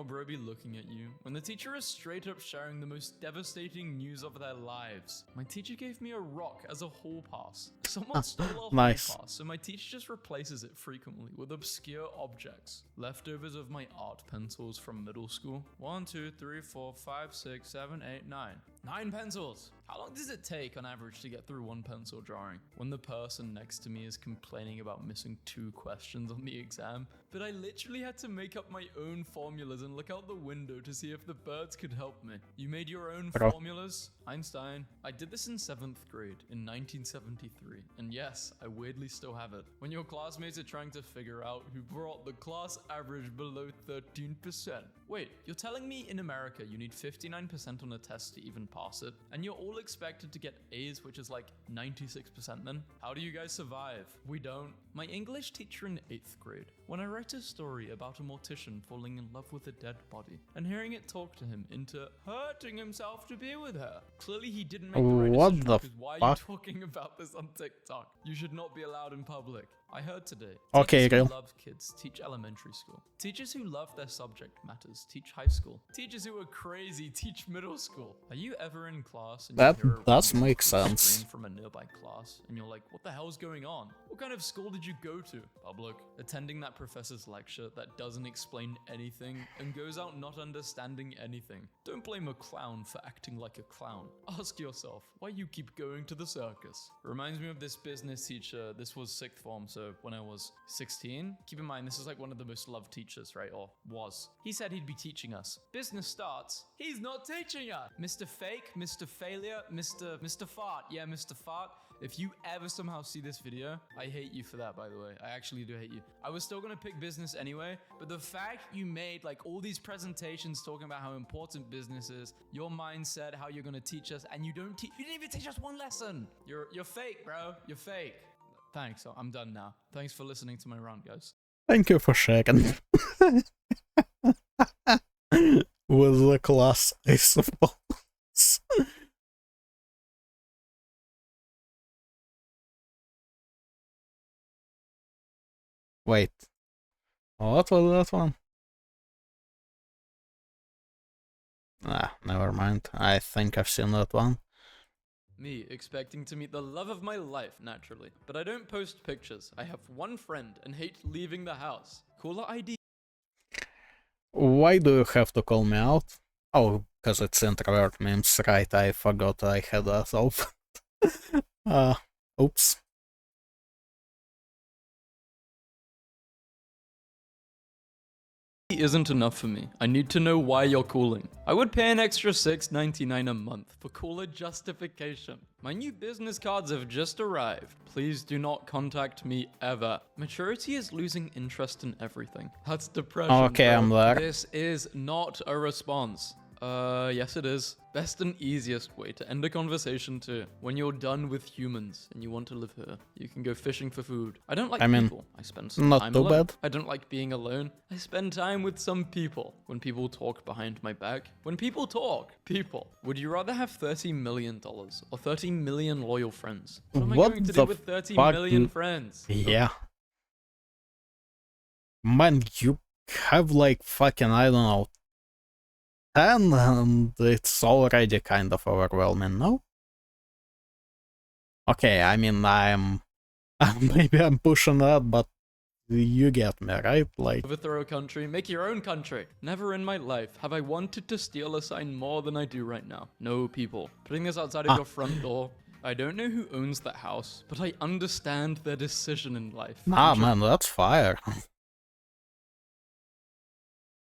Bro be looking at you when the teacher is straight up sharing the most devastating news of their lives. My teacher gave me a rock as a hall pass. Someone stole our nice. hall pass, so my teacher just replaces it frequently with obscure objects. Leftovers of my art pencils from middle school. 1, 2, 3, 4, 5, 6, 7, 8, 9. 9 pencils! How long does it take on average to get through 1 pencil drawing? When the person next to me is complaining about missing 2 questions on the exam, but I literally had to make up my own formulas and look out the window to see if the birds could help me. You made your own formulas? Einstein. I did this in 7th grade in 1973, and yes, I weirdly still have it. When your classmates are trying to figure out who brought the class average below 13%. Wait, you're telling me in America you need 59% on a test to even pass it, and you're all expected to get A's, which is like 96% then? How do you guys survive? We don't. My English teacher in 8th grade, when I write a story about a mortician falling in love with a dead body and hearing it talk to him into hurting himself to be with her. Clearly he didn't make the right What decision, the because why are you fuck? talking about this on TikTok? You should not be allowed in public. I heard today. Okay, Teachers real. who love kids teach elementary school. Teachers who love their subject matters teach high school. Teachers who are crazy teach middle school. Are you ever in class and you hear a does random make scream sense. from a nearby class and you're like, what the hell's going on? What kind of school did you go to? Public. Attending that professor's lecture that doesn't explain anything and goes out not understanding anything. Don't blame a clown for acting like a clown. Ask yourself why you keep going to the circus. Reminds me of this business teacher. This was 6th form, so when I was 16. Keep in mind, this is like one of the most loved teachers, right? Or was. He said he'd be teaching us. Business starts. He's not teaching us. Mr. Fake, Mr. Failure, Mr. Fart. Yeah, Mr. Fart. If you ever somehow see this video, I hate you for that, by the way. I actually do hate you. I was still gonna pick business anyway, but the fact you made like all these presentations talking about how important business is, your mindset, how you're gonna teach us, and you didn't even teach us one lesson. You're fake, bro. You're fake. Thanks, I'm done now. Thanks for listening to my rant, guys. Thank you for sharing. With the class, I suppose. Wait. What was that one? Ah, never mind. I think I've seen that one. Me expecting to meet the love of my life naturally, but I don't post pictures. I have one friend and hate leaving the house. Caller ID. Why do you have to call me out? Oh, because it's introvert memes, right? I forgot I had that open. Oops. Isn't enough for me. I need to know why you're calling. I would pay an extra $6.99 a month for caller justification. My new business cards have just arrived. Please do not contact me ever. Maturity is losing interest in everything. That's depression. Okay, bro. I'm there. This is not a response. Yes it is. Best and easiest way to end a conversation too. When you're done with humans and you want to live here, you can go fishing for food. I don't like people. I spend some not time too alone. bad. I don't like being alone. I spend time with some people. When people talk behind my back. When people talk, people. Would you rather have $30 million or 30 million loyal friends? What am I What going to the do with 30 fuck million friends? Yeah. Man, you have like fucking, I don't know, 10 and it's already kind of overwhelming, no? Okay, I mean, maybe I'm pushing that, but you get me, right? Like, Overthrow a country, make your own country. Never in my life have I wanted to steal a sign more than I do right now. No, people. Putting this outside of your front door. I don't know who owns that house, but I understand their decision in life. nah, man, that's fire.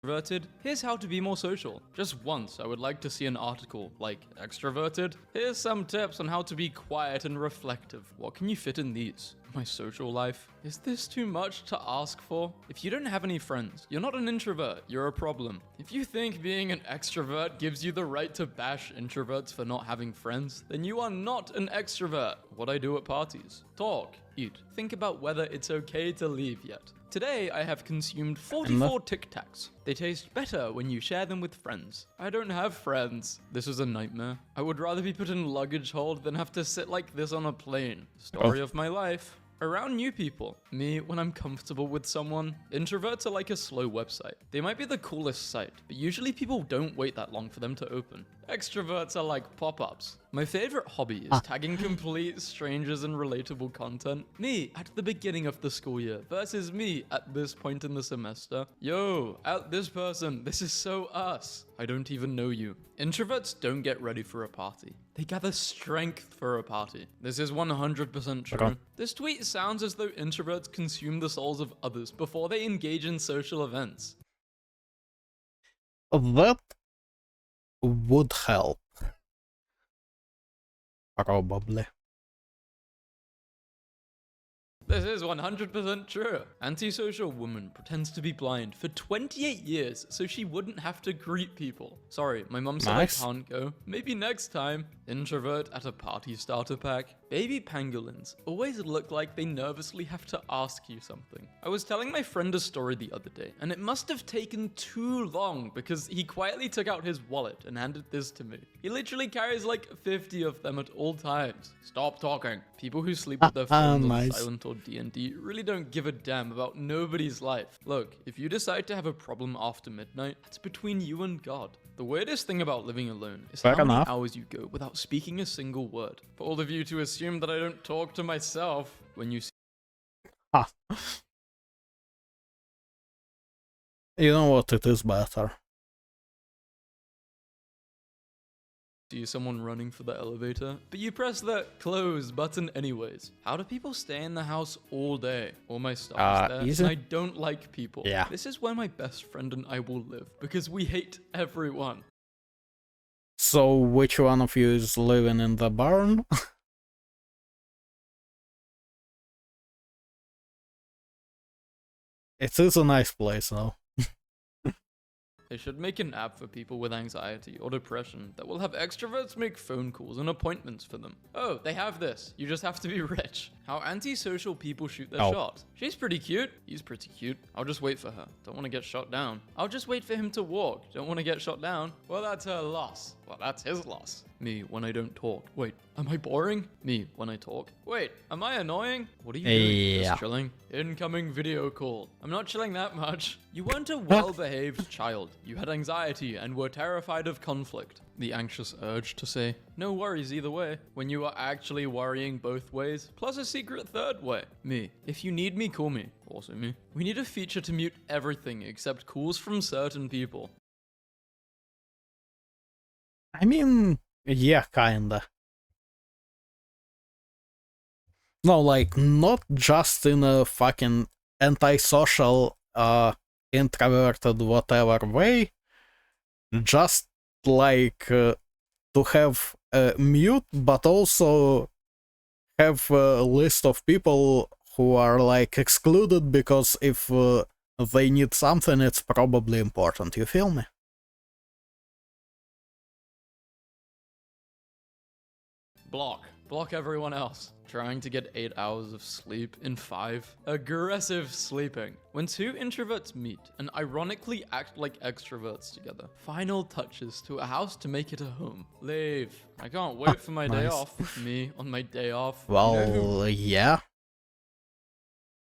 Extroverted, here's how to be more social. Just once, I would like to see an article like extroverted. Here's some tips on how to be quiet and reflective. What can you fit in these? My social life? Is this too much to ask for? If you don't have any friends, you're not an introvert, you're a problem. If you think being an extrovert gives you the right to bash introverts for not having friends, then you are not an extrovert. What I do at parties. Talk, eat, think about whether it's okay to leave yet. Today, I have consumed 44 Tic Tacs. They taste better when you share them with friends. I don't have friends. This is a nightmare. I would rather be put in luggage hold than have to sit like this on a plane. Story of my life. Around new people. Me, when I'm comfortable with someone. Introverts are like a slow website. They might be the coolest site, but usually people don't wait that long for them to open. Extroverts are like pop-ups. My favorite hobby is tagging complete strangers in relatable content. Me at the beginning of the school year versus me at this point in the semester. Yo, out this person, this is so us. I don't even know you. Introverts don't get ready for a party. They gather strength for a party. This is 100% true. Okay. This tweet sounds as though introverts consume the souls of others before they engage in social events. That would help. Probably. This is 100% true. Antisocial woman pretends to be blind for 28 years so she wouldn't have to greet people. Sorry, my mom said Nice. I can't go. Maybe next time. Introvert at a party starter pack. Baby pangolins always look like they nervously have to ask you something. I was telling my friend a story the other day, and it must have taken too long because he quietly took out his wallet and handed this to me. He literally carries like 50 of them at all times. Stop talking. People who sleep with their phones on Nice. silent or D&D really don't give a damn about nobody's life. Look, if you decide to have a problem after midnight, that's between you and God. The weirdest thing about living alone is Fair how many enough. hours you go without speaking a single word. For all of you to assume that I don't talk to myself when you see Ah. You know what? It is better. someone running for the elevator, but you press the close button anyways. How do people stay in the house all day? All my stuff is there, easy. and I don't like people. Yeah. This is where my best friend and I will live, because we hate everyone. So, which one of you is living in the barn? It is a nice place, though. They should make an app for people with anxiety or depression that will have extroverts make phone calls and appointments for them. Oh, they have this. You just have to be rich. How antisocial people shoot their shot. She's pretty cute. He's pretty cute. I'll just wait for her. Don't want to get shot down. I'll just wait for him to walk. Don't want to get shot down. Well, that's her loss. Well, that's his loss. Me, when I don't talk. Wait, am I boring? Me, when I talk. Wait, am I annoying? What are you doing? Just chilling? Incoming video call. I'm not chilling that much. You weren't a well-behaved child. You had anxiety and were terrified of conflict. The anxious urge to say, no worries either way, when you are actually worrying both ways, plus a secret third way. Me, if you need me, call me. Also me. We need a feature to mute everything except calls from certain people. I mean, yeah, kinda. No, like, not just in a fucking antisocial, introverted whatever way, just like to have a mute, but also have a list of people who are like excluded because if they need something, it's probably important, you feel me? Block everyone else. Trying to get 8 hours of sleep in 5. Aggressive sleeping. When two introverts meet and ironically act like extroverts together. Final touches to a house to make it a home. Leave. I can't wait for my day off. Me on my day off. Well, yeah.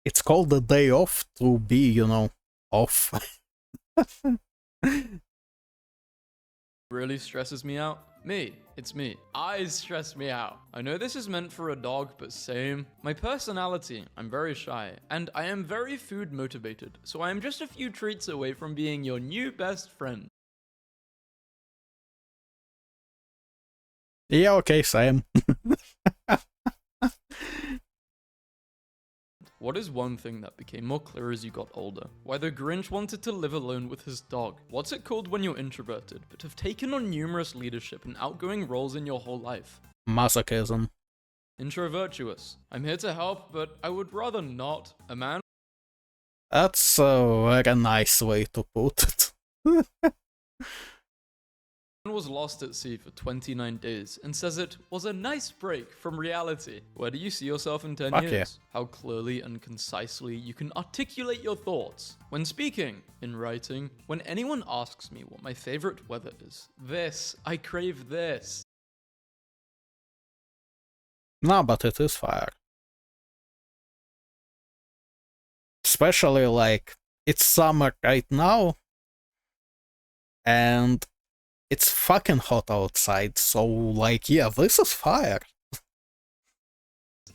It's called the day off to be, you know, off. Really stresses me out? Me. It's me. Eyes stress me out. I know this is meant for a dog, but same. My personality, I'm very shy, and I am very food motivated, so I am just a few treats away from being your new best friend. Yeah, okay, same. What is one thing that became more clear as you got older? Why the Grinch wanted to live alone with his dog? What's it called when you're introverted, but have taken on numerous leadership and outgoing roles in your whole life? Masochism. Introvertuous. I'm here to help, but I would rather not. A man That's a very nice way to put it. was lost at sea for 29 days and says it was a nice break from reality. Where do you see yourself in 10 Fuck years? yeah. How clearly and concisely you can articulate your thoughts. When speaking, in writing, when anyone asks me what my favorite weather is. This, I crave this. No, but it is fire. Especially like, it's summer right now, and it's fucking hot outside, so like, yeah, this is fire.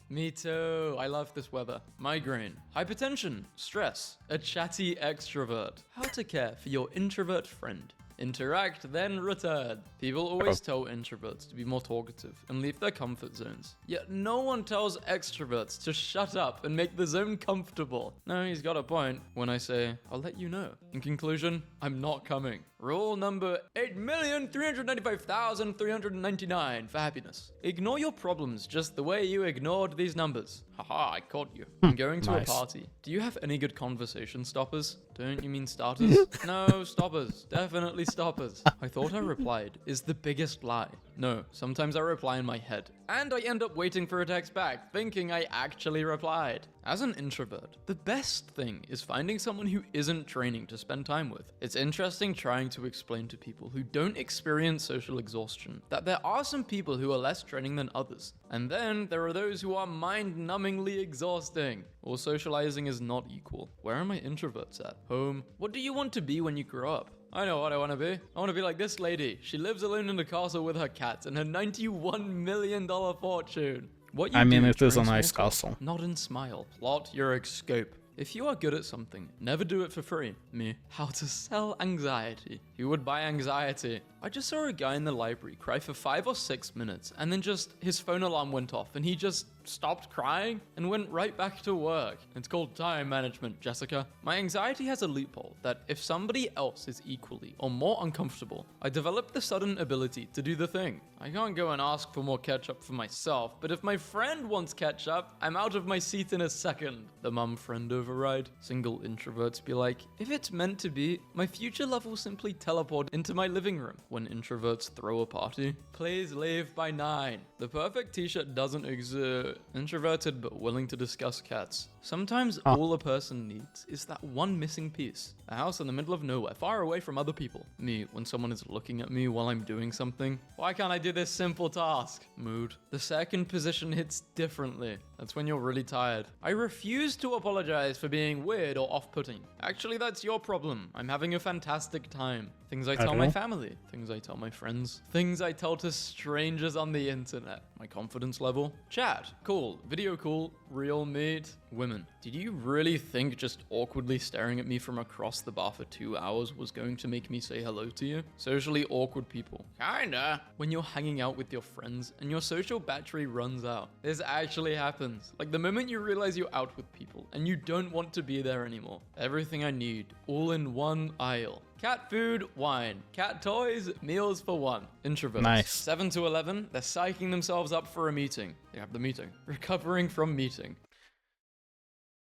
Me too. I love this weather. Migraine, hypertension, stress, a chatty extrovert. How to care for your introvert friend. Interact, then return. People always tell introverts to be more talkative and leave their comfort zones. Yet no one tells extroverts to shut up and make the zone comfortable. No, he's got a point when I say, I'll let you know. In conclusion, I'm not coming. Rule number 8,395,399 for happiness. Ignore your problems just the way you ignored these numbers. Haha, I caught you. I'm going to a party. Do you have any good conversation stoppers? Don't you mean starters? No, stoppers. Definitely stoppers. I thought I replied is the biggest lie. No, sometimes I reply in my head. And I end up waiting for a text back, thinking I actually replied. As an introvert, the best thing is finding someone who isn't training to spend time with. It's interesting trying to explain to people who don't experience social exhaustion that there are some people who are less training than others. And then there are those who are mind-numbingly exhausting. Or socializing is not equal. Where are my introverts at? Home. What do you want to be when you grow up? I know what I want to be. I want to be like this lady. She lives alone in a castle with her cats and her $91 million fortune. What you I mean, do it is a during nice small talk, castle. Nod and smile. Plot your escape. If you are good at something, never do it for free. Me. How to sell anxiety. Who would buy anxiety? I just saw a guy in the library cry for 5 or 6 minutes, and then just his phone alarm went off, and he just stopped crying and went right back to work. It's called time management, Jessica. My anxiety has a loophole that if somebody else is equally or more uncomfortable, I develop the sudden ability to do the thing. I can't go and ask for more ketchup for myself, but if my friend wants ketchup, I'm out of my seat in a second. The mum-friend override. Single introverts be like, if it's meant to be, my future love will simply teleport into my living room when introverts throw a party. Please leave by 9. The perfect t-shirt doesn't exist. Introverted but willing to discuss cats. Sometimes all a person needs is that one missing piece. A house in the middle of nowhere, far away from other people. Me, when someone is looking at me while I'm doing something. Why can't I do this simple task? Mood. The second position hits differently. That's when you're really tired. I refuse to apologize for being weird or off-putting. Actually, that's your problem. I'm having a fantastic time. Things I tell my family. Things I tell my friends. Things I tell to strangers on the internet. My confidence level. Chat. Cool. Video cool. Real meat. Women. Did you really think just awkwardly staring at me from across the bar for 2 hours was going to make me say hello to you? Socially awkward people. Kinda. When you're hanging out with your friends and your social battery runs out. This actually happens. Like the moment you realize you're out with people and you don't want to be there anymore. Everything I need. All in one aisle. Cat food, wine. Cat toys, meals for one. Introverts. Nice. 7 to 11, they're psyching themselves up for a meeting. They have the meeting. Recovering from meeting.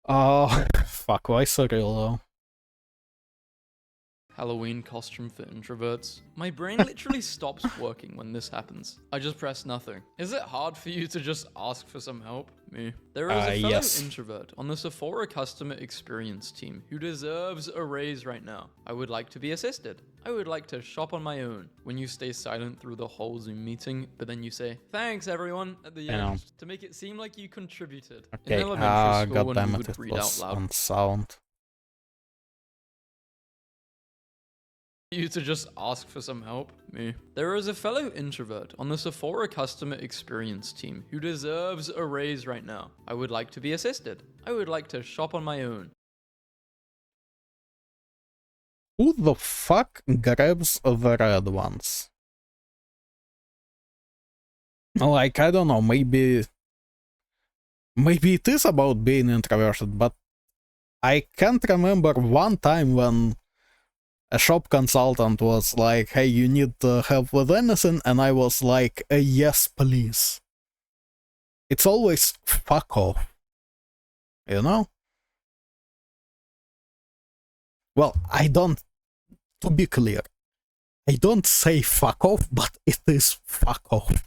Oh, fuck, why so real though? Halloween costume for introverts. My brain literally stops working when this happens. I just press nothing. Is it hard for you to just ask for some help? Me. There is a fellow yes. introvert on the Sephora customer experience team who deserves a raise right now. I would like to be assisted. I would like to shop on my own. When you stay silent through the whole Zoom meeting, but then you say, thanks everyone, at the end, to make it seem like you contributed. Okay, In elementary school, when we goddammit, would it read out was loud on sound. you to just ask for some help. Me. There is a fellow introvert on the Sephora customer experience team who deserves a raise right now. I would like to be assisted. I would like to shop on my own. Who the fuck grabs the red ones? Like, I don't know, maybe it is about being introverted, but I can't remember one time when a shop consultant was like, hey, you need help with anything, and I was like, yes, please. It's always fuck off. You know? Well, to be clear, I don't say fuck off, but it is fuck off.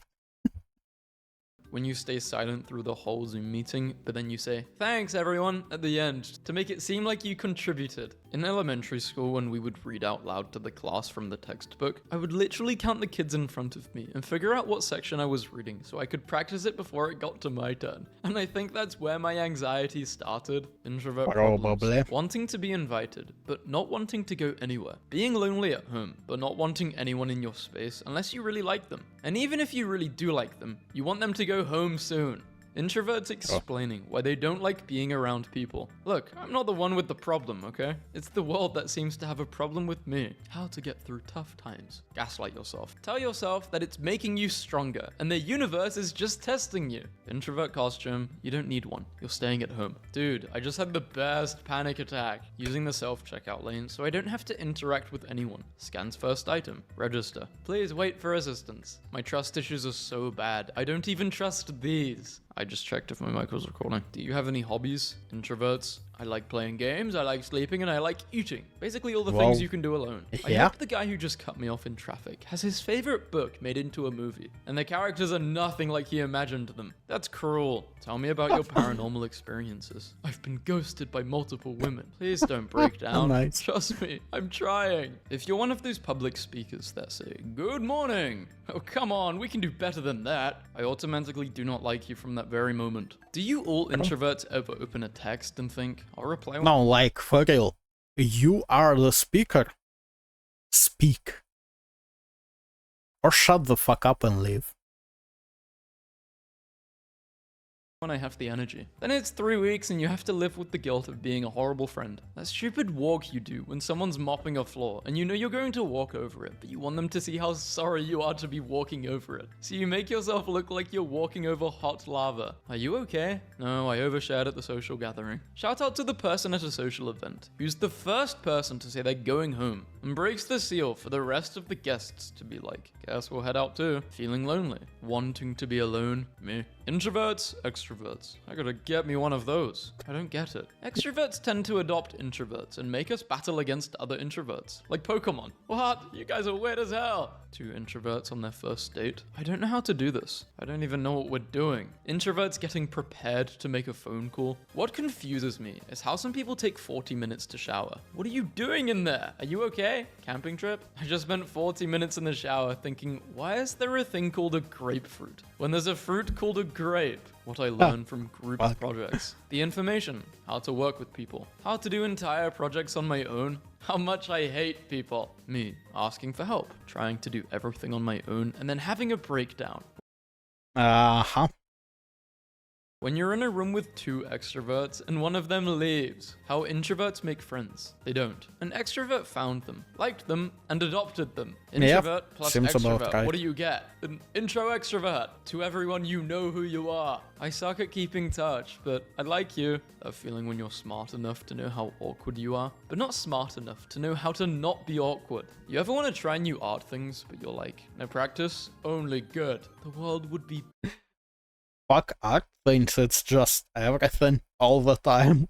When you stay silent through the whole Zoom meeting, but then you say, thanks everyone, at the end, to make it seem like you contributed. In elementary school, when we would read out loud to the class from the textbook, I would literally count the kids in front of me and figure out what section I was reading so I could practice it before it got to my turn. And I think that's where my anxiety started. Introvert Probably. problems. Wanting to be invited, but not wanting to go anywhere. Being lonely at home, but not wanting anyone in your space unless you really like them. And even if you really do like them, you want them to go home soon. Introverts explaining why they don't like being around people. Look, I'm not the one with the problem, okay? It's the world that seems to have a problem with me. How to get through tough times. Gaslight yourself. Tell yourself that it's making you stronger, and the universe is just testing you. Introvert costume, you don't need one. You're staying at home. Dude, I just had the best panic attack. Using the self-checkout lane so I don't have to interact with anyone. Scans first item. Register. Please wait for assistance. My trust issues are so bad. I don't even trust these. I just checked if my mic was recording. Do you have any hobbies? Introverts? I like playing games, I like sleeping, and I like eating. Basically all the things you can do alone. I hope the guy who just cut me off in traffic has his favorite book made into a movie, and the characters are nothing like he imagined them. That's cruel. Tell me about your paranormal experiences. I've been ghosted by multiple women. Please don't break down. Nice. Trust me, I'm trying. If you're one of those public speakers that say, good morning. Oh, come on, we can do better than that. I automatically do not like you from that very moment. Do you all introverts ever open a text and think, I'll reply? No, like, for real. You are the speaker. Speak. Or shut the fuck up and leave. when I have the energy. Then it's 3 weeks and you have to live with the guilt of being a horrible friend. That stupid walk you do when someone's mopping a floor and you know you're going to walk over it, but you want them to see how sorry you are to be walking over it. So you make yourself look like you're walking over hot lava. Are you okay? No, I overshared at the social gathering. Shout out to the person at a social event who's the first person to say they're going home and breaks the seal for the rest of the guests to be like, guess we'll head out too. Feeling lonely, wanting to be alone, me. Introverts, extroverts. I gotta get me one of those. I don't get it. Extroverts tend to adopt introverts and make us battle against other introverts. Like Pokemon. What? You guys are weird as hell. 2 introverts on their first date. I don't know how to do this. I don't even know what we're doing. Introverts getting prepared to make a phone call. What confuses me is how some people take 40 minutes to shower. What are you doing in there? Are you okay? Camping trip? I just spent 40 minutes in the shower thinking, why is there a thing called a grapefruit when there's a fruit called a grape? What I learned from group projects. The information, how to work with people, how to do entire projects on my own, how much I hate people. Me, asking for help, trying to do everything on my own, and then having a breakdown. Uh-huh. When you're in a room with 2 extroverts and one of them leaves, how introverts make friends. They don't. An extrovert found them, liked them, and adopted them. Introvert plus seems about extrovert. right. What do you get? An intro extrovert. To everyone, you know who you are. I suck at keeping touch, but I like you. That feeling when you're smart enough to know how awkward you are, but not smart enough to know how to not be awkward. You ever want to try new art things, but you're like, no practice? Only good. The world would be... Fuck art thinks it's just everything all the time.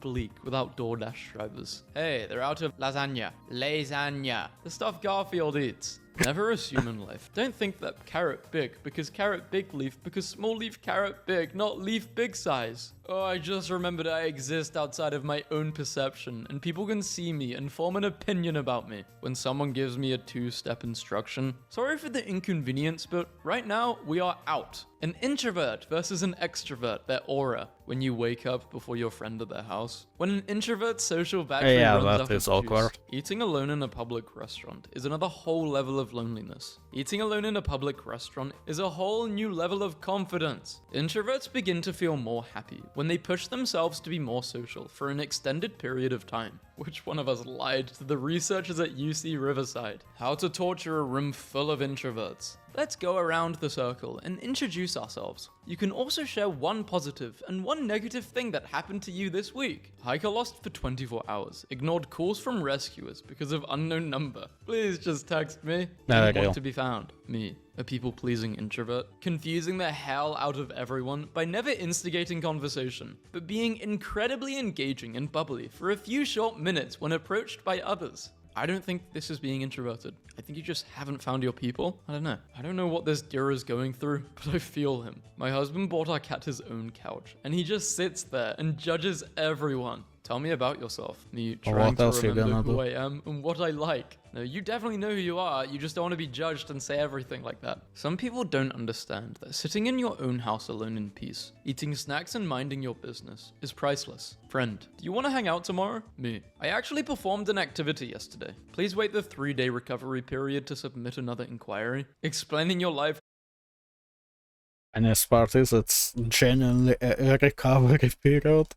bleak without DoorDash drivers. Hey, they're out of lasagna. Lasagna. The stuff Garfield eats. Never assume in life. Don't think that carrot big because carrot big leaf because small leaf carrot big, not leaf big size. Oh, I just remembered I exist outside of my own perception and people can see me and form an opinion about me. When someone gives me a 2-step instruction, sorry for the inconvenience, but right now we are out. An introvert versus an extrovert, their aura. When you wake up before your friend at their house. When an introvert's social battery runs out that is of awkward. juice. Eating alone in a public restaurant is another whole level of loneliness. Eating alone in a public restaurant is a whole new level of confidence. Introverts begin to feel more happy when they push themselves to be more social for an extended period of time. Which one of us lied to the researchers at UC Riverside? How to torture a room full of introverts. Let's go around the circle and introduce ourselves. You can also share one positive and one negative thing that happened to you this week. Hiker lost for 24 hours. Ignored calls from rescuers because of unknown number. Please just text me. No, Want to be found. Me, a people-pleasing introvert. Confusing the hell out of everyone by never instigating conversation, but being incredibly engaging and bubbly for a few short minutes when approached by others. I don't think this is being introverted. I think you just haven't found your people. I don't know. I don't know what this deer is going through, but I feel him. My husband bought our cat his own couch, and he just sits there and judges everyone. Tell me about yourself. Me trying to remember who I am and what I like. No, you definitely know who you are. You just don't want to be judged and say everything like that. Some people don't understand that sitting in your own house alone in peace, eating snacks and minding your business is priceless. Friend, do you want to hang out tomorrow? Me. I actually performed an activity yesterday. Please wait the 3-day recovery period to submit another inquiry. Explaining your life. And as part is, it's genuinely a recovery period.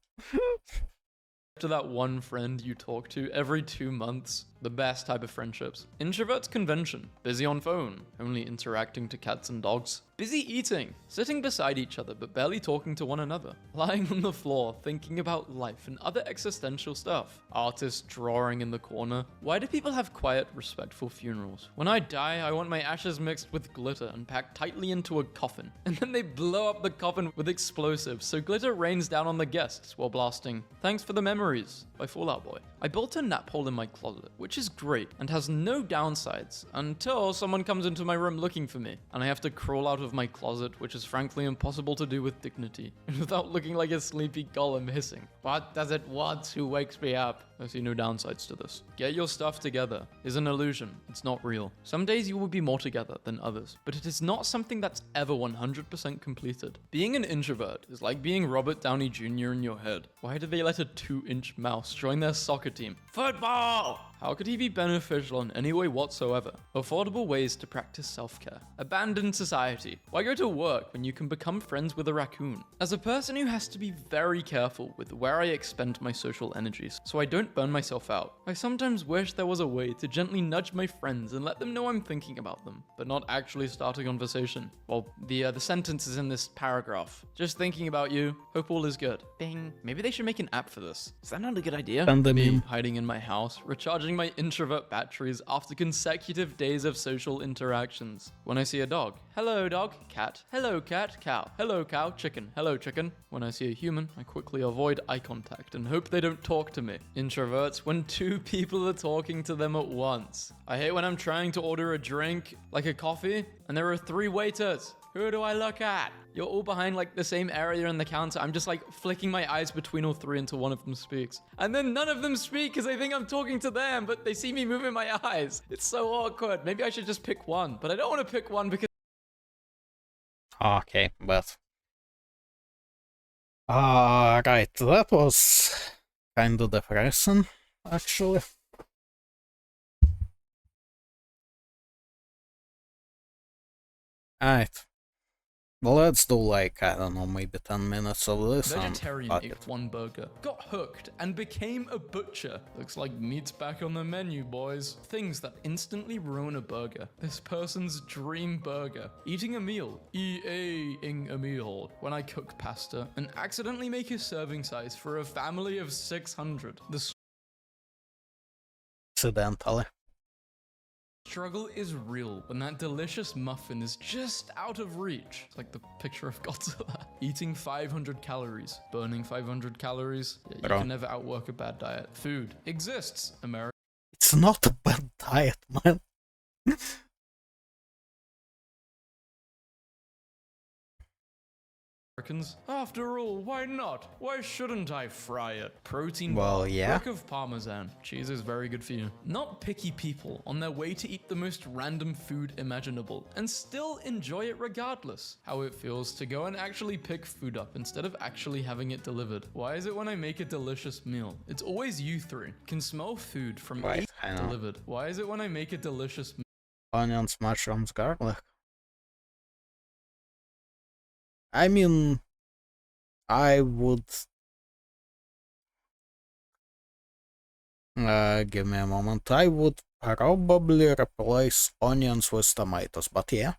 To that one friend you talk to every 2 months. The best type of friendships. Introverts convention. Busy on phone. Only interacting to cats and dogs. Busy eating. Sitting beside each other but barely talking to one another. Lying on the floor thinking about life and other existential stuff. Artists drawing in the corner. Why do people have quiet, respectful funerals? When I die, I want my ashes mixed with glitter and packed tightly into a coffin. And then they blow up the coffin with explosives so glitter rains down on the guests while blasting Thanks for the Memories by Fall Out Boy. I built a nap hole in my closet, which is great and has no downsides until someone comes into my room looking for me and I have to crawl out of my closet, which is frankly impossible to do with dignity and without looking like a sleepy golem hissing. What does it want? Who wakes me up? I see no downsides to this. Get your stuff together is an illusion. It's not real. Some days you will be more together than others, but it is not something that's ever 100% completed. Being an introvert is like being Robert Downey Jr. in your head. Why do they let a 2-inch mouse join their soccer team? Football! How could he be beneficial in any way whatsoever? Affordable ways to practice self-care. Abandoned society. Why go to work when you can become friends with a raccoon? As a person who has to be very careful with where I expend my social energies, so I don't burn myself out, I sometimes wish there was a way to gently nudge my friends and let them know I'm thinking about them, but not actually start a conversation. Well, the sentence is in this paragraph. Just thinking about you. Hope all is good. Bing. Maybe they should make an app for this. Is that not a good idea? And the Me meme. hiding in my house, recharging my introvert batteries after consecutive days of social interactions. When I see a dog, hello dog, cat, hello cat, cow, hello cow, chicken, hello chicken. When I see a human, I quickly avoid eye contact and hope they don't talk to me. Introverts, when two people are talking to them at once. I hate when I'm trying to order a drink, like a coffee, and there are 3 waiters. Who do I look at? You're all behind like the same area in the counter. I'm just like flicking my eyes between all 3 until one of them speaks. And then none of them speak because they think I'm talking to them, but they see me moving my eyes. It's so awkward. Maybe I should just pick one, but I don't want to pick one because... Okay, but... right, that was kinda depressing, actually. Alright. Well, let's do like, I don't know, maybe 10 minutes of this and Vegetarian fuck ate it. 1 burger, got hooked, and became a butcher. Looks like meat's back on the menu, boys. Things that instantly ruin a burger. This person's dream burger. Eating a meal. EA-ing a meal. When I cook pasta and accidentally make a serving size for a family of 600. The Accidentally. struggle is real when that delicious muffin is just out of reach. It's like the picture of Godzilla. Eating 500 calories, burning 500 calories. Yeah, you Bro. can never outwork a bad diet. Food exists, America. It's not a bad diet, man. Americans. After all, why not? Why shouldn't I fry it? Protein Well, bar, yeah. brick of parmesan. Cheese is very good for you. Not picky people on their way to eat the most random food imaginable and still enjoy it regardless. How it feels to go and actually pick food up instead of actually having it delivered. Why is it when I make a delicious meal, it's always you 3 can smell food from Right, each I know. delivered? Why is it when I make a delicious Onions, mushrooms, garlic. I mean, I would... give me a moment. I would probably replace onions with tomatoes, but yeah.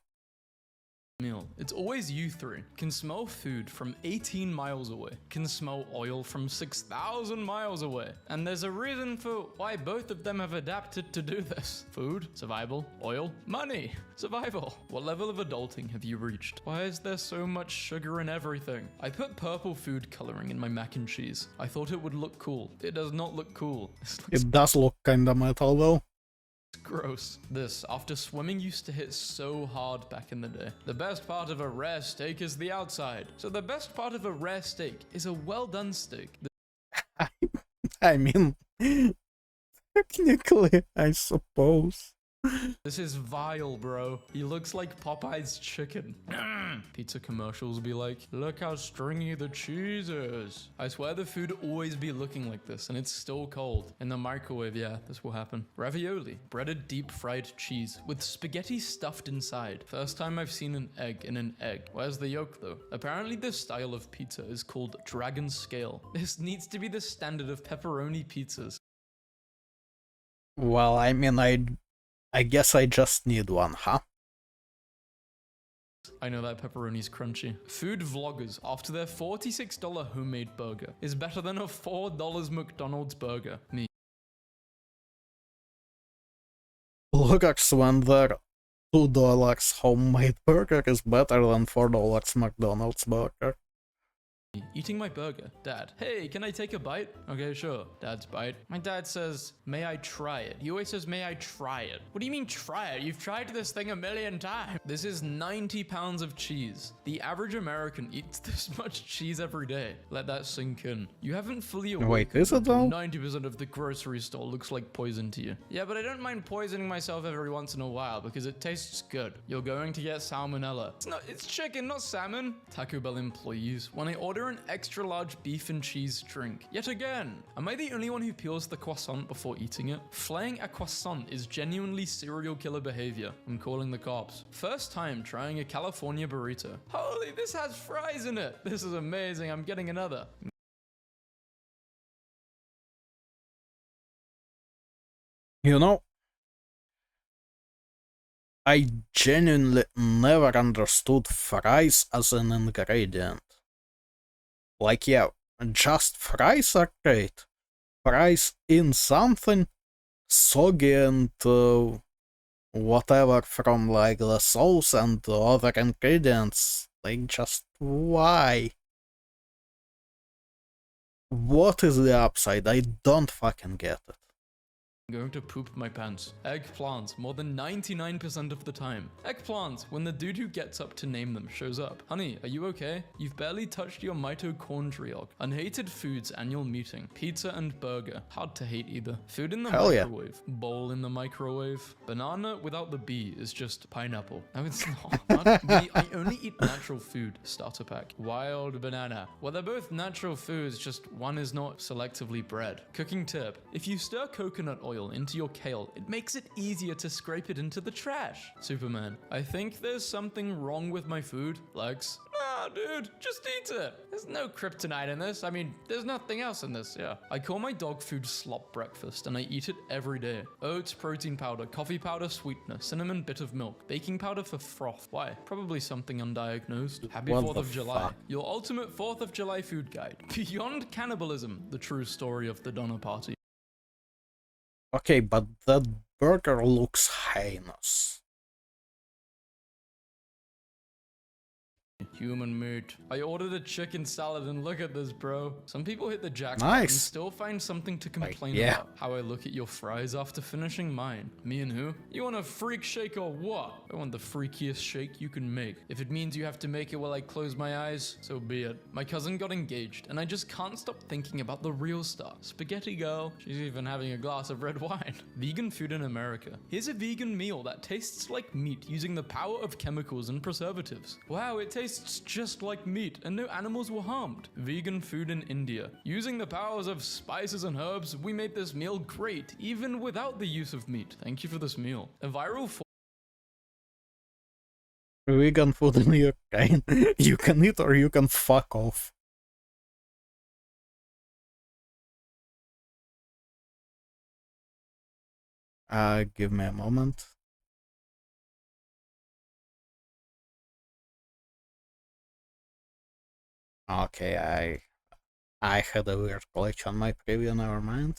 meal? It's always you 3 can smell food from 18 miles away, can smell oil from 6,000 miles away. And there's a reason for why both of them have adapted to do this. Food, survival, oil, money, survival. What level of adulting have you reached? Why is there so much sugar in everything? I put purple food coloring in my mac and cheese. I thought it would look cool. It does not look cool. This looks It does look kinda metal though. gross. This, after swimming, used to hit so hard back in the day. The best part of a rare steak is the outside. So the best part of a rare steak is a well done steak. I mean, technically, I suppose. This is vile, bro. He looks like Popeye's chicken. Pizza commercials be like, look how stringy the cheese is. I swear the food always be looking like this, and it's still cold. In the microwave, yeah, this will happen. Ravioli, breaded deep fried cheese with spaghetti stuffed inside. First time I've seen an egg in an egg. Where's the yolk though? Apparently this style of pizza is called dragon scale. This needs to be the standard of pepperoni pizzas. Well, I mean, I guess I just need one, huh? I know that pepperoni's crunchy. Food vloggers after their $46 homemade burger is better than a $4 McDonald's burger. Me. Vloggers when their $2 homemade burger is better than $4 McDonald's burger. Eating my burger. Dad, hey, can I take a bite? Okay, sure. Dad's bite. My dad says, may I try it? He always says, may I try it? What do you mean try it? You've tried this thing a million times. This is 90 pounds of cheese. The average American eats this much cheese every day. Let that sink in. You haven't fully awakened. Wait, is it though? 90% of the grocery store looks like poison to you. Yeah, but I don't mind poisoning myself every once in a while because it tastes good. You're going to get salmonella. It's chicken, not salmon. Taco Bell employees. When I order order an extra large beef and cheese drink. Yet again, am I the only one who peels the croissant before eating it? Flaying a croissant is genuinely serial killer behavior. I'm calling the cops. First time trying a California burrito. Holy, this has fries in it. This is amazing. I'm getting another. You know, I genuinely never understood fries as an ingredient. Like, yeah, just fries are great. Fries in something soggy and whatever from like the sauce and the other ingredients. Like, just why? What is the upside? I don't fucking get it. I'm going to poop my pants. Eggplants, more than 99% of the time. Eggplants, when the dude who gets up to name them shows up. Honey, are you okay? You've barely touched your mitochondrial. Unhated foods annual meeting. Pizza and burger. Hard to hate either. Food in the Hell yeah. microwave. Bowl in the microwave. Banana without the B is just pineapple. No, it's not. I only eat natural food. Starter pack. Wild banana. Well, they're both natural foods, just one is not selectively bred. Cooking tip. If you stir coconut oil into your kale, it makes it easier to scrape it into the trash. Superman, I think there's something wrong with my food. Legs. Nah, dude, just eat it. There's no kryptonite in this. I mean, there's nothing else in this, yeah. I call my dog food slop breakfast, and I eat it every day. Oats, protein powder, coffee powder, sweetener, cinnamon, bit of milk, baking powder for froth. Why? Probably something undiagnosed. Happy What 4th the of July. fuck? Your ultimate 4th of July food guide. Beyond cannibalism, the true story of the Donner Party. Okay, but that burger looks heinous. Human meat. I ordered a chicken salad and look at this, bro. Some people hit the jackpot and Nice. still find something to complain yeah. about. How I look at your fries after finishing mine. Me and who? You want a freak shake or what? I want the freakiest shake you can make. If it means you have to make it while I close my eyes, so be it. My cousin got engaged and I just can't stop thinking about the real star. Spaghetti girl. She's even having a glass of red wine. Vegan food in America. Here's a vegan meal that tastes like meat using the power of chemicals and preservatives. Wow, it tastes just like meat and no animals were harmed. Vegan food in India. Using the powers of spices and herbs, we made this meal great, even without the use of meat. Thank you for this meal. A viral Vegan food in Ukraine. You can eat or you can fuck off. Give me a moment. Okay, I had a weird glitch on my preview, never mind.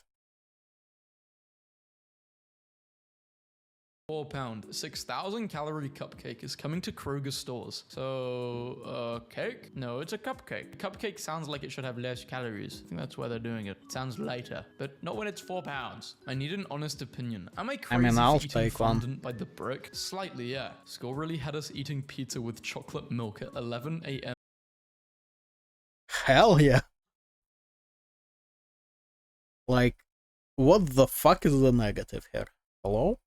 4-pound, 6,000 calorie cupcake is coming to Kroger stores. So, cake? No, it's a cupcake. Cupcake sounds like it should have less calories. I think that's why they're doing it. It sounds lighter, but not when it's 4 pounds. I need an honest opinion. Am I crazy I'll for eating take one. fondant by the brick? Slightly, yeah. School really had us eating pizza with chocolate milk at 11 a.m. Hell yeah. Like, what the fuck is the negative here? Hello?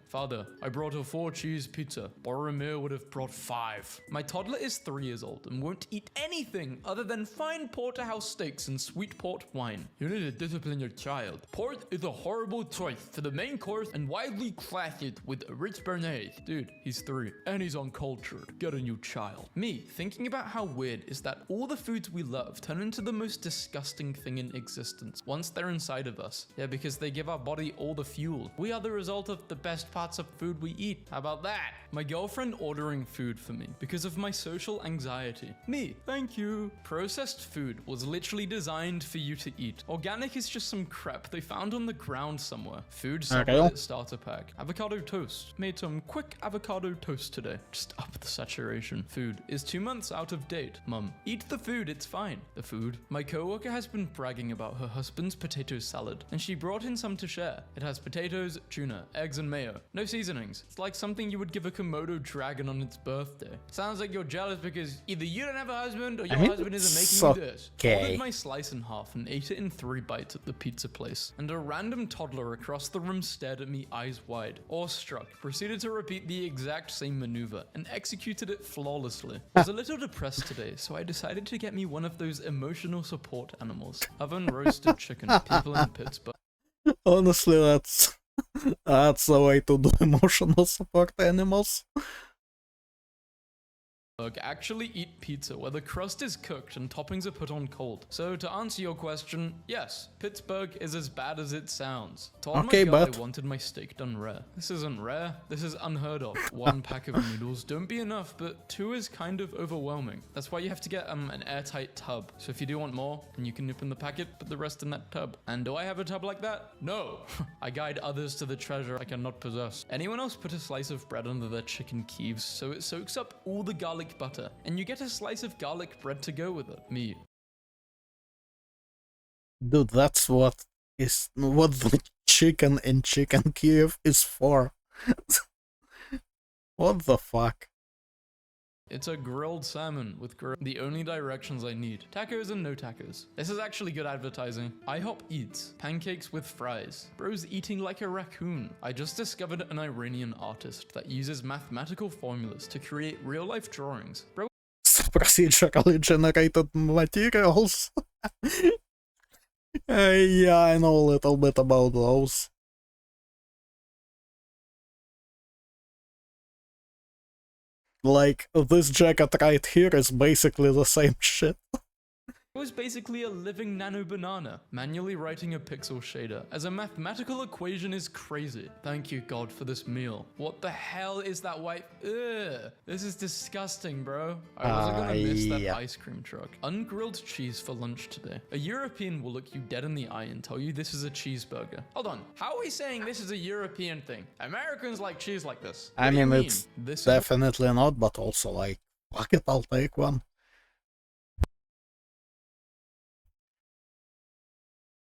Father, I brought a 4-cheese pizza. Boromir would have brought 5. My toddler is 3 years old and won't eat anything other than fine porterhouse steaks and sweet port wine. You need to discipline your child. Port is a horrible choice for the main course and widely classed with rich béarnaise. Dude, he's 3 and he's uncultured. Get a new child. Me, thinking about how weird is that all the foods we love turn into the most disgusting thing in existence once they're inside of us. Yeah, because they give our body all the fuel. We are the result of the best parts of food we eat. How about that? My girlfriend ordering food for me because of my social anxiety. Me, thank you. Processed food was literally designed for you to eat. Organic is just some crap they found on the ground somewhere. Food subreddit starter pack. Avocado toast. Made some quick avocado toast today. Just up the saturation. Food is 2 months out of date. Mum, eat the food, it's fine. The food. My coworker has been bragging about her husband's potato salad and she brought in some to share. It has potatoes, tuna, eggs and mayo. mayo. No seasonings. It's like something you would give a Komodo dragon on its birthday. Sounds like you're jealous because either you don't have a husband or your husband isn't making you this. Okay. Folded my slice in half and ate it in 3 bites at the pizza place. And a random toddler across the room stared at me eyes wide, awestruck, proceeded to repeat the exact same maneuver and executed it flawlessly. I was a little depressed today, so I decided to get me one of those emotional support animals. Oven roasted chicken, people in Pittsburgh. Honestly, that's the way to do emotional support animals. Actually eat pizza where the crust is cooked and toppings are put on cold. So to answer your question, yes, Pittsburgh is as bad as it sounds. Told Okay, my gut but I wanted my steak done rare. This isn't rare, this is unheard of. 1 pack of noodles don't be enough, but 2 is kind of overwhelming. That's why you have to get an airtight tub. So if you do want more, and you can nip in the packet, put the rest in that tub. And do I have a tub like that? No. I guide others to the treasure I cannot possess. Anyone else put a slice of bread under their chicken keeves so it soaks up all the garlic butter, and you get a slice of garlic bread to go with it. Me. dude, that's what the chicken in Chicken Kiev is for. What the fuck? It's a grilled salmon with the only directions I need. Tacos and no tacos. This is actually good advertising. IHOP eats. Pancakes with fries. Bro's eating like a raccoon. I just discovered an Iranian artist that uses mathematical formulas to create real-life drawings. Bro Procedurally generated materials. Yeah, I know a little bit about those. Like, this jacket right here is basically the same shit. was basically a living nano banana. Manually writing a pixel shader as a mathematical equation is crazy. Thank you, God, for this meal. What the hell is that white? Ugh, this is disgusting, bro. I wasn't gonna miss that yeah. ice cream truck. Ungrilled cheese for lunch today. A European will look you dead in the eye and tell you this is a cheeseburger. Hold on, how are we saying this is a European thing? Americans like cheese like this. What I do you mean, it's this definitely not, but also like, fuck it, I'll take one.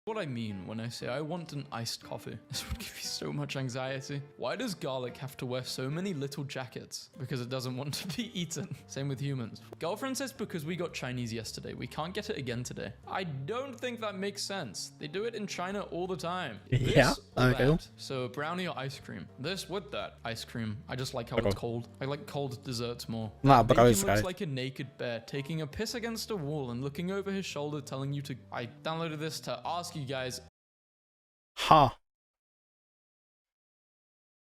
What I mean when I say I want an iced coffee. This would give me so much anxiety. Why does garlic have to wear so many little jackets? Because it doesn't want to be eaten. Same with humans. Girlfriend says because we got Chinese yesterday, we can't get it again today. I don't think that makes sense. They do it in China all the time. Yeah, okay. That. So brownie or ice cream? This with that. Ice cream. I just like how it's cold. I like cold desserts more. Nah, bro, Bacon it's looks right. like a naked bear taking a piss against a wall and looking over his shoulder telling you to... I downloaded this to ask you guys. Huh.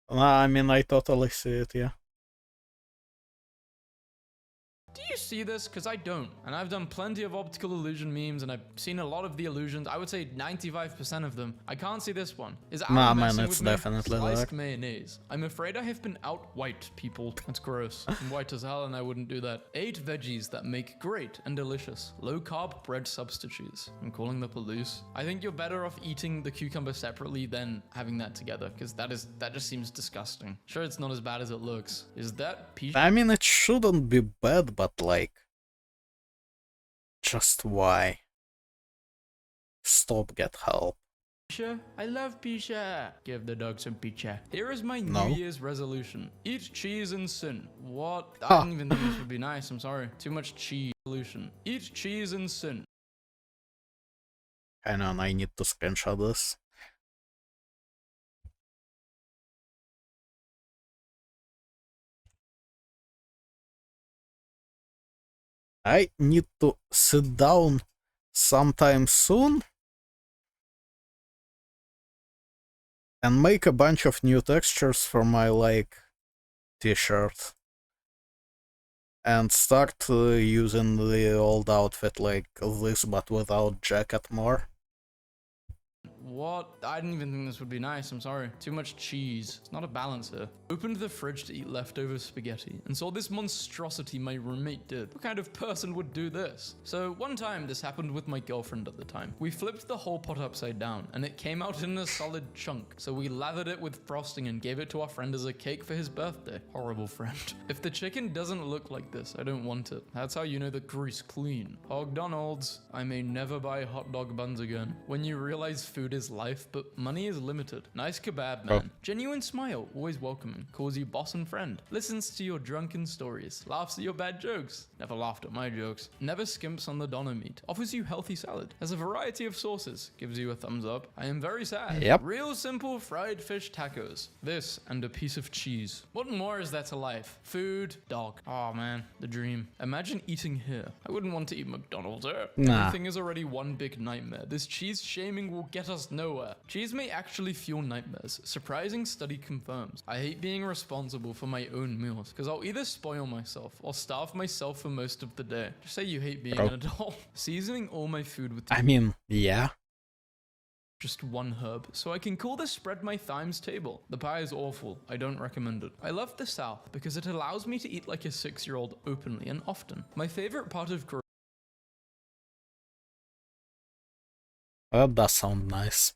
Nah, I mean, I totally see it, yeah. Do you see this? Because I don't. And I've done plenty of optical illusion memes and I've seen a lot of the illusions. I would say 95% of them. I can't see this one. Is Nah, Alan man, messing it's with me? definitely Sliced there. mayonnaise. I'm afraid I have been out white, people. That's gross. I'm white as hell and I wouldn't do that. 8 veggies that make great and delicious low carb bread substitutes. I'm calling the police. I think you're better off eating the cucumber separately than having that together because that just seems disgusting. Sure, it's not as bad as it looks. Is that peach? I mean, it shouldn't be bad, but like... Just why? Stop, get help. Pizza? I love pizza. Give the dog some pizza. Here is my No. New Year's resolution. Eat cheese and sin. What? I Huh. didn't even think this would be nice. I'm sorry. Too much cheese. Resolution. Eat cheese and sin. Hang on, I need to screenshot this. I need to sit down sometime soon and make a bunch of new textures for my, like, t-shirt. And start using the old outfit like this, but without jacket more. What? I didn't even think this would be nice. I'm sorry. Too much cheese. It's not a balance here. Opened the fridge to eat leftover spaghetti and saw this monstrosity my roommate did. What kind of person would do this? So one time this happened with my girlfriend at the time. We flipped the whole pot upside down and it came out in a solid chunk. So we lathered it with frosting and gave it to our friend as a cake for his birthday. Horrible friend. If the chicken doesn't look like this, I don't want it. That's how you know the grease clean. Hogdonald's. I may never buy hot dog buns again. When you realize food is is life, but money is limited. Nice kebab, Oh. man. Genuine smile, always welcoming. Calls you boss and friend. Listens to your drunken stories. Laughs at your bad jokes. Never laughed at my jokes. Never skimps on the doner meat. Offers you healthy salad. Has a variety of sauces. Gives you a thumbs up. I am very sad. Yep. Real simple fried fish tacos. This and a piece of cheese. What more is there to life? Food, dog. Oh man, the dream. Imagine eating here. I wouldn't want to eat McDonald's here. Nah. Everything is already one big nightmare. This cheese shaming will get us nowhere. Cheese may actually fuel nightmares. Surprising study confirms. I hate being responsible for my own meals because I'll either spoil myself or starve myself for most of the day. Just say you hate being Bro. an adult. Seasoning all my food with I mean, yeah. just one herb, so I can call this spread my thighs table. The pie is awful. I don't recommend it. I love the South because it allows me to eat like a 6-year-old openly and often. My favorite part of That does sound nice.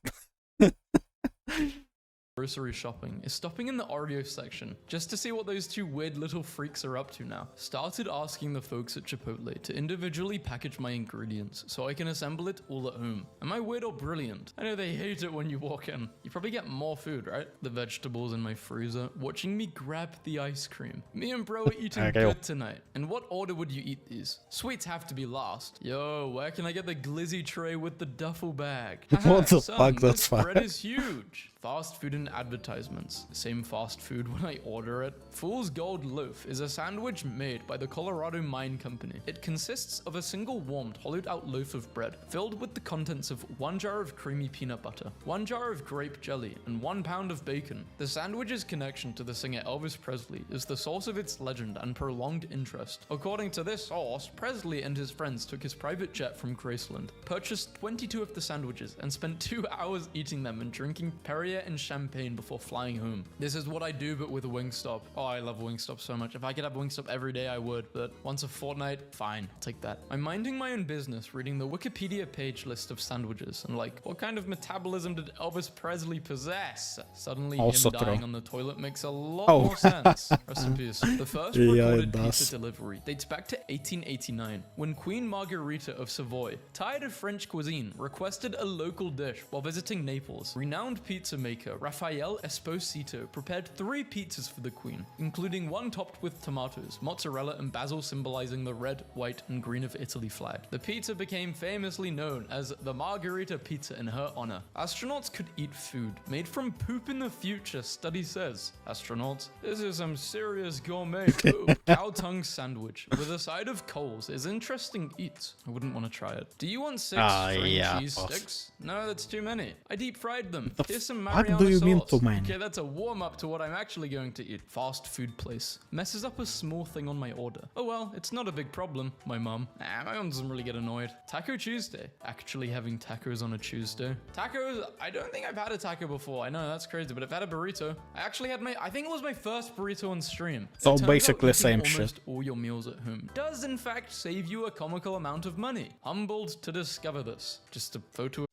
grocery shopping is stopping in the Oreo section just to see what those two weird little freaks are up to now. Started asking the folks at Chipotle to individually package my ingredients so I can assemble it all at home. Am I weird or brilliant? I know they hate it when you walk in. You probably get more food, right? The vegetables in my freezer, watching me grab the ice cream. Me and bro are eating Okay. good tonight. In what order would you eat these? Sweets have to be last. Yo, where can I get the glizzy tray with the duffel bag? What the Son, fuck, this that's fine. bread is huge. Fast food and advertisements. Same fast food when I order it. Fool's Gold Loaf is a sandwich made by the Colorado Mine Company. It consists of a single warmed, hollowed out loaf of bread filled with the contents of 1 jar of creamy peanut butter, 1 jar of grape jelly, and 1 pound of bacon. The sandwich's connection to the singer Elvis Presley is the source of its legend and prolonged interest. According to this source, Presley and his friends took his private jet from Graceland, purchased 22 of the sandwiches, and spent 2 hours eating them and drinking Perrier and champagne before flying home. This is what I do, but with a Wingstop. Oh, I love Wingstop so much. If I could have Wingstop every day, I would, but once a fortnight, fine, I'll take that. I'm minding my own business, reading the Wikipedia page list of sandwiches, and like, what kind of metabolism did Elvis Presley possess? Suddenly, Also him dying true. on the toilet makes a lot Oh. more sense. Rest in peace. The first Yeah, it recorded does. pizza delivery dates back to 1889, when Queen Margherita of Savoy, tired of French cuisine, requested a local dish while visiting Naples. Renowned pizza maker Raffaele Esposito prepared 3 pizzas for the Queen, including one topped with tomatoes, mozzarella, and basil symbolizing the red, white, and green of Italy flag. The pizza became famously known as the Margherita Pizza in her honor. Astronauts could eat food made from poop in the future, study says. Astronauts, this is some serious gourmet poop. Cow tongue sandwich with a side of coals is interesting eats. I wouldn't want to try it. Do you want 6 string yeah, cheese boss. sticks? No, that's too many. I deep fried them. The Here's some fuck Mariana do you mean sauce. too many? Okay, that's a warm up to what I'm actually going to eat. Fast food place. Messes up a small thing on my order. Oh well, it's not a big problem. My mum. Nah, my mum doesn't really get annoyed. Taco Tuesday. Actually having tacos on a Tuesday. Tacos, I don't think I've had a taco before. I know, that's crazy, but I've had a burrito. I actually had I think it was my first burrito on stream. So It turns out basically eating same shit. almost all your meals at home does in fact save you a comical amount of money. Humbled to discover this. Just a photo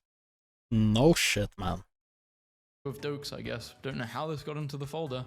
No shit, man. of dokes, I guess. Don't know how this got into the folder.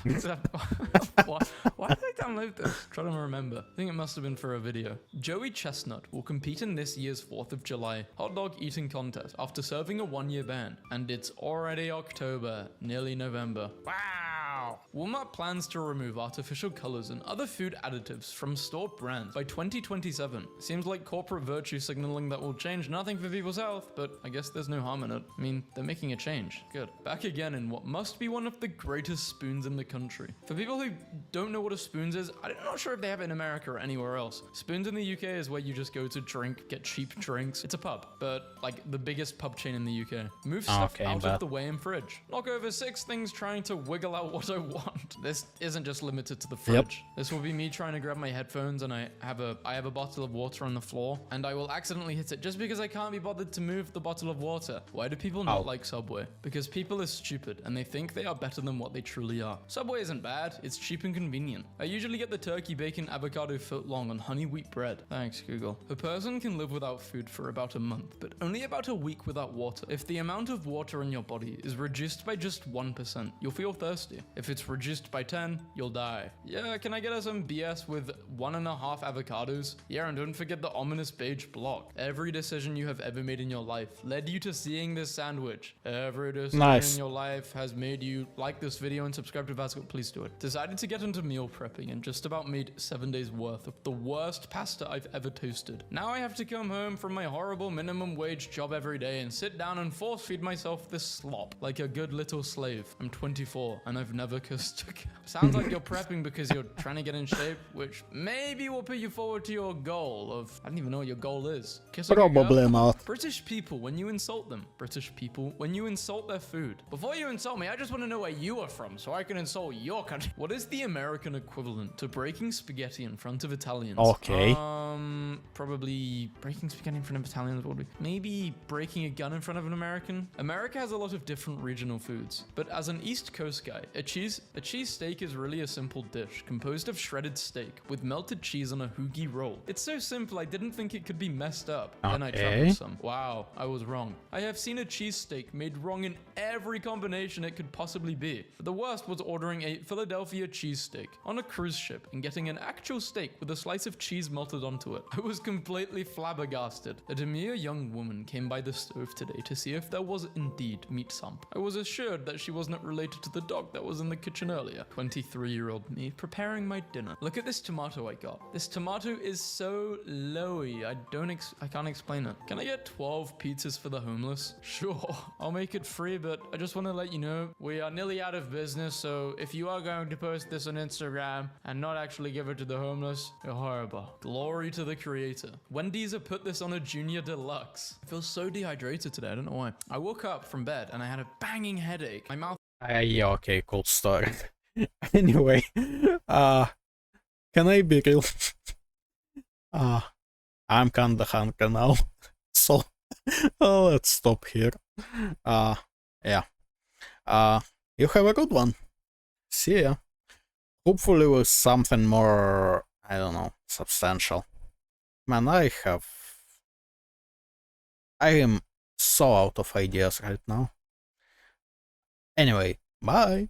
Why did I download this? Trying to remember. I think it must have been for a video. Joey Chestnut will compete in this year's 4th of July hot dog eating contest after serving a 1-year ban. And it's already October, nearly November. Wow! Walmart plans to remove artificial colors and other food additives from store brands by 2027. Seems like corporate virtue signaling that will change nothing for people's health, but I guess there's no harm in it. I mean, they're making a change. Good. Back again in what must be one of the greatest spoons in the country. For people who don't know what a spoons is, I'm not sure if they have it in America or anywhere else. Spoons in the UK is where you just go to drink, get cheap drinks. It's a pub, but like the biggest pub chain in the UK. Move stuff Okay, out but- of the way in fridge. Knock over 6 things trying to wiggle out what I want. This isn't just limited to the fridge. This will be me trying to grab my headphones and I have a bottle of water on the floor and I will accidentally hit it just because I can't be bothered to move the bottle of water. Why do people not like Subway? Because people are stupid and they think they are better than what they truly are. Subway isn't bad, it's cheap and convenient. I usually get the turkey bacon avocado foot long on honey wheat bread. Thanks, Google. A person can live without food for about a month, but only about a week without water. If the amount of water in your body is reduced by just 1%, you'll feel thirsty. If it's reduced by 10, you'll die. Yeah, can I get us some BS with 1.5 avocados? Yeah, and don't forget the ominous beige block. Every decision you have ever made in your life led you to seeing this sandwich. Every decision in your life has made you like this video and subscribe to Vasco. Please do it. Decided to get into meal prepping and just about made 7 days worth of the worst pasta I've ever toasted. Now I have to come home from my horrible minimum wage job every day and sit down and force feed myself this slop like a good little slave. I'm 24 and I've never kissed a cow. Sounds like you're prepping because you're trying to get in shape, which maybe will put you forward to your goal of, I don't even know what your goal is. Kissing a girl? Probably not. British people, when you insult them. British people, when you insult their food. Before you insult me, I just want to know where you are from so I can insult your country. What is the American equivalent to breaking spaghetti in front of Italians? Okay. Probably breaking spaghetti in front of Italians would be maybe breaking a gun in front of an American. America has a lot of different regional foods, but as an East Coast guy, a cheese steak is really a simple dish composed of shredded steak with melted cheese on a hoagie roll. It's so simple I didn't think it could be messed up. Then I tried some. Wow, I was wrong. I have seen a cheese steak made wrong in every combination it could possibly be. But the worst was ordering a Philadelphia cheesesteak on a cruise ship and getting an actual steak with a slice of cheese melted onto it. I was completely flabbergasted. A demure young woman came by the stove today to see if there was indeed meat sump. I was assured that she was not related to the dog that was in the kitchen earlier. 23-year-old me preparing my dinner. Look at this tomato I got. This tomato is so lowy. I can't explain it. Can I get 12 pizzas for the homeless? Sure, I'll make it free, but I just want to let you know we are nearly out of business, so if you are going to post this on Instagram and not actually give it to the homeless, you're horrible. Glory to the creator. Wendy's have put this on a junior deluxe. I feel so dehydrated today, I don't know why. I woke up from bed and I had a banging headache. My mouth. Yeah, okay, cool story. Anyway, can I be real? I'm kinda hungry now, so let's stop here. Yeah. You have a good one. See ya. Hopefully with something more, I don't know, substantial. Man, I am so out of ideas right now. Anyway, bye.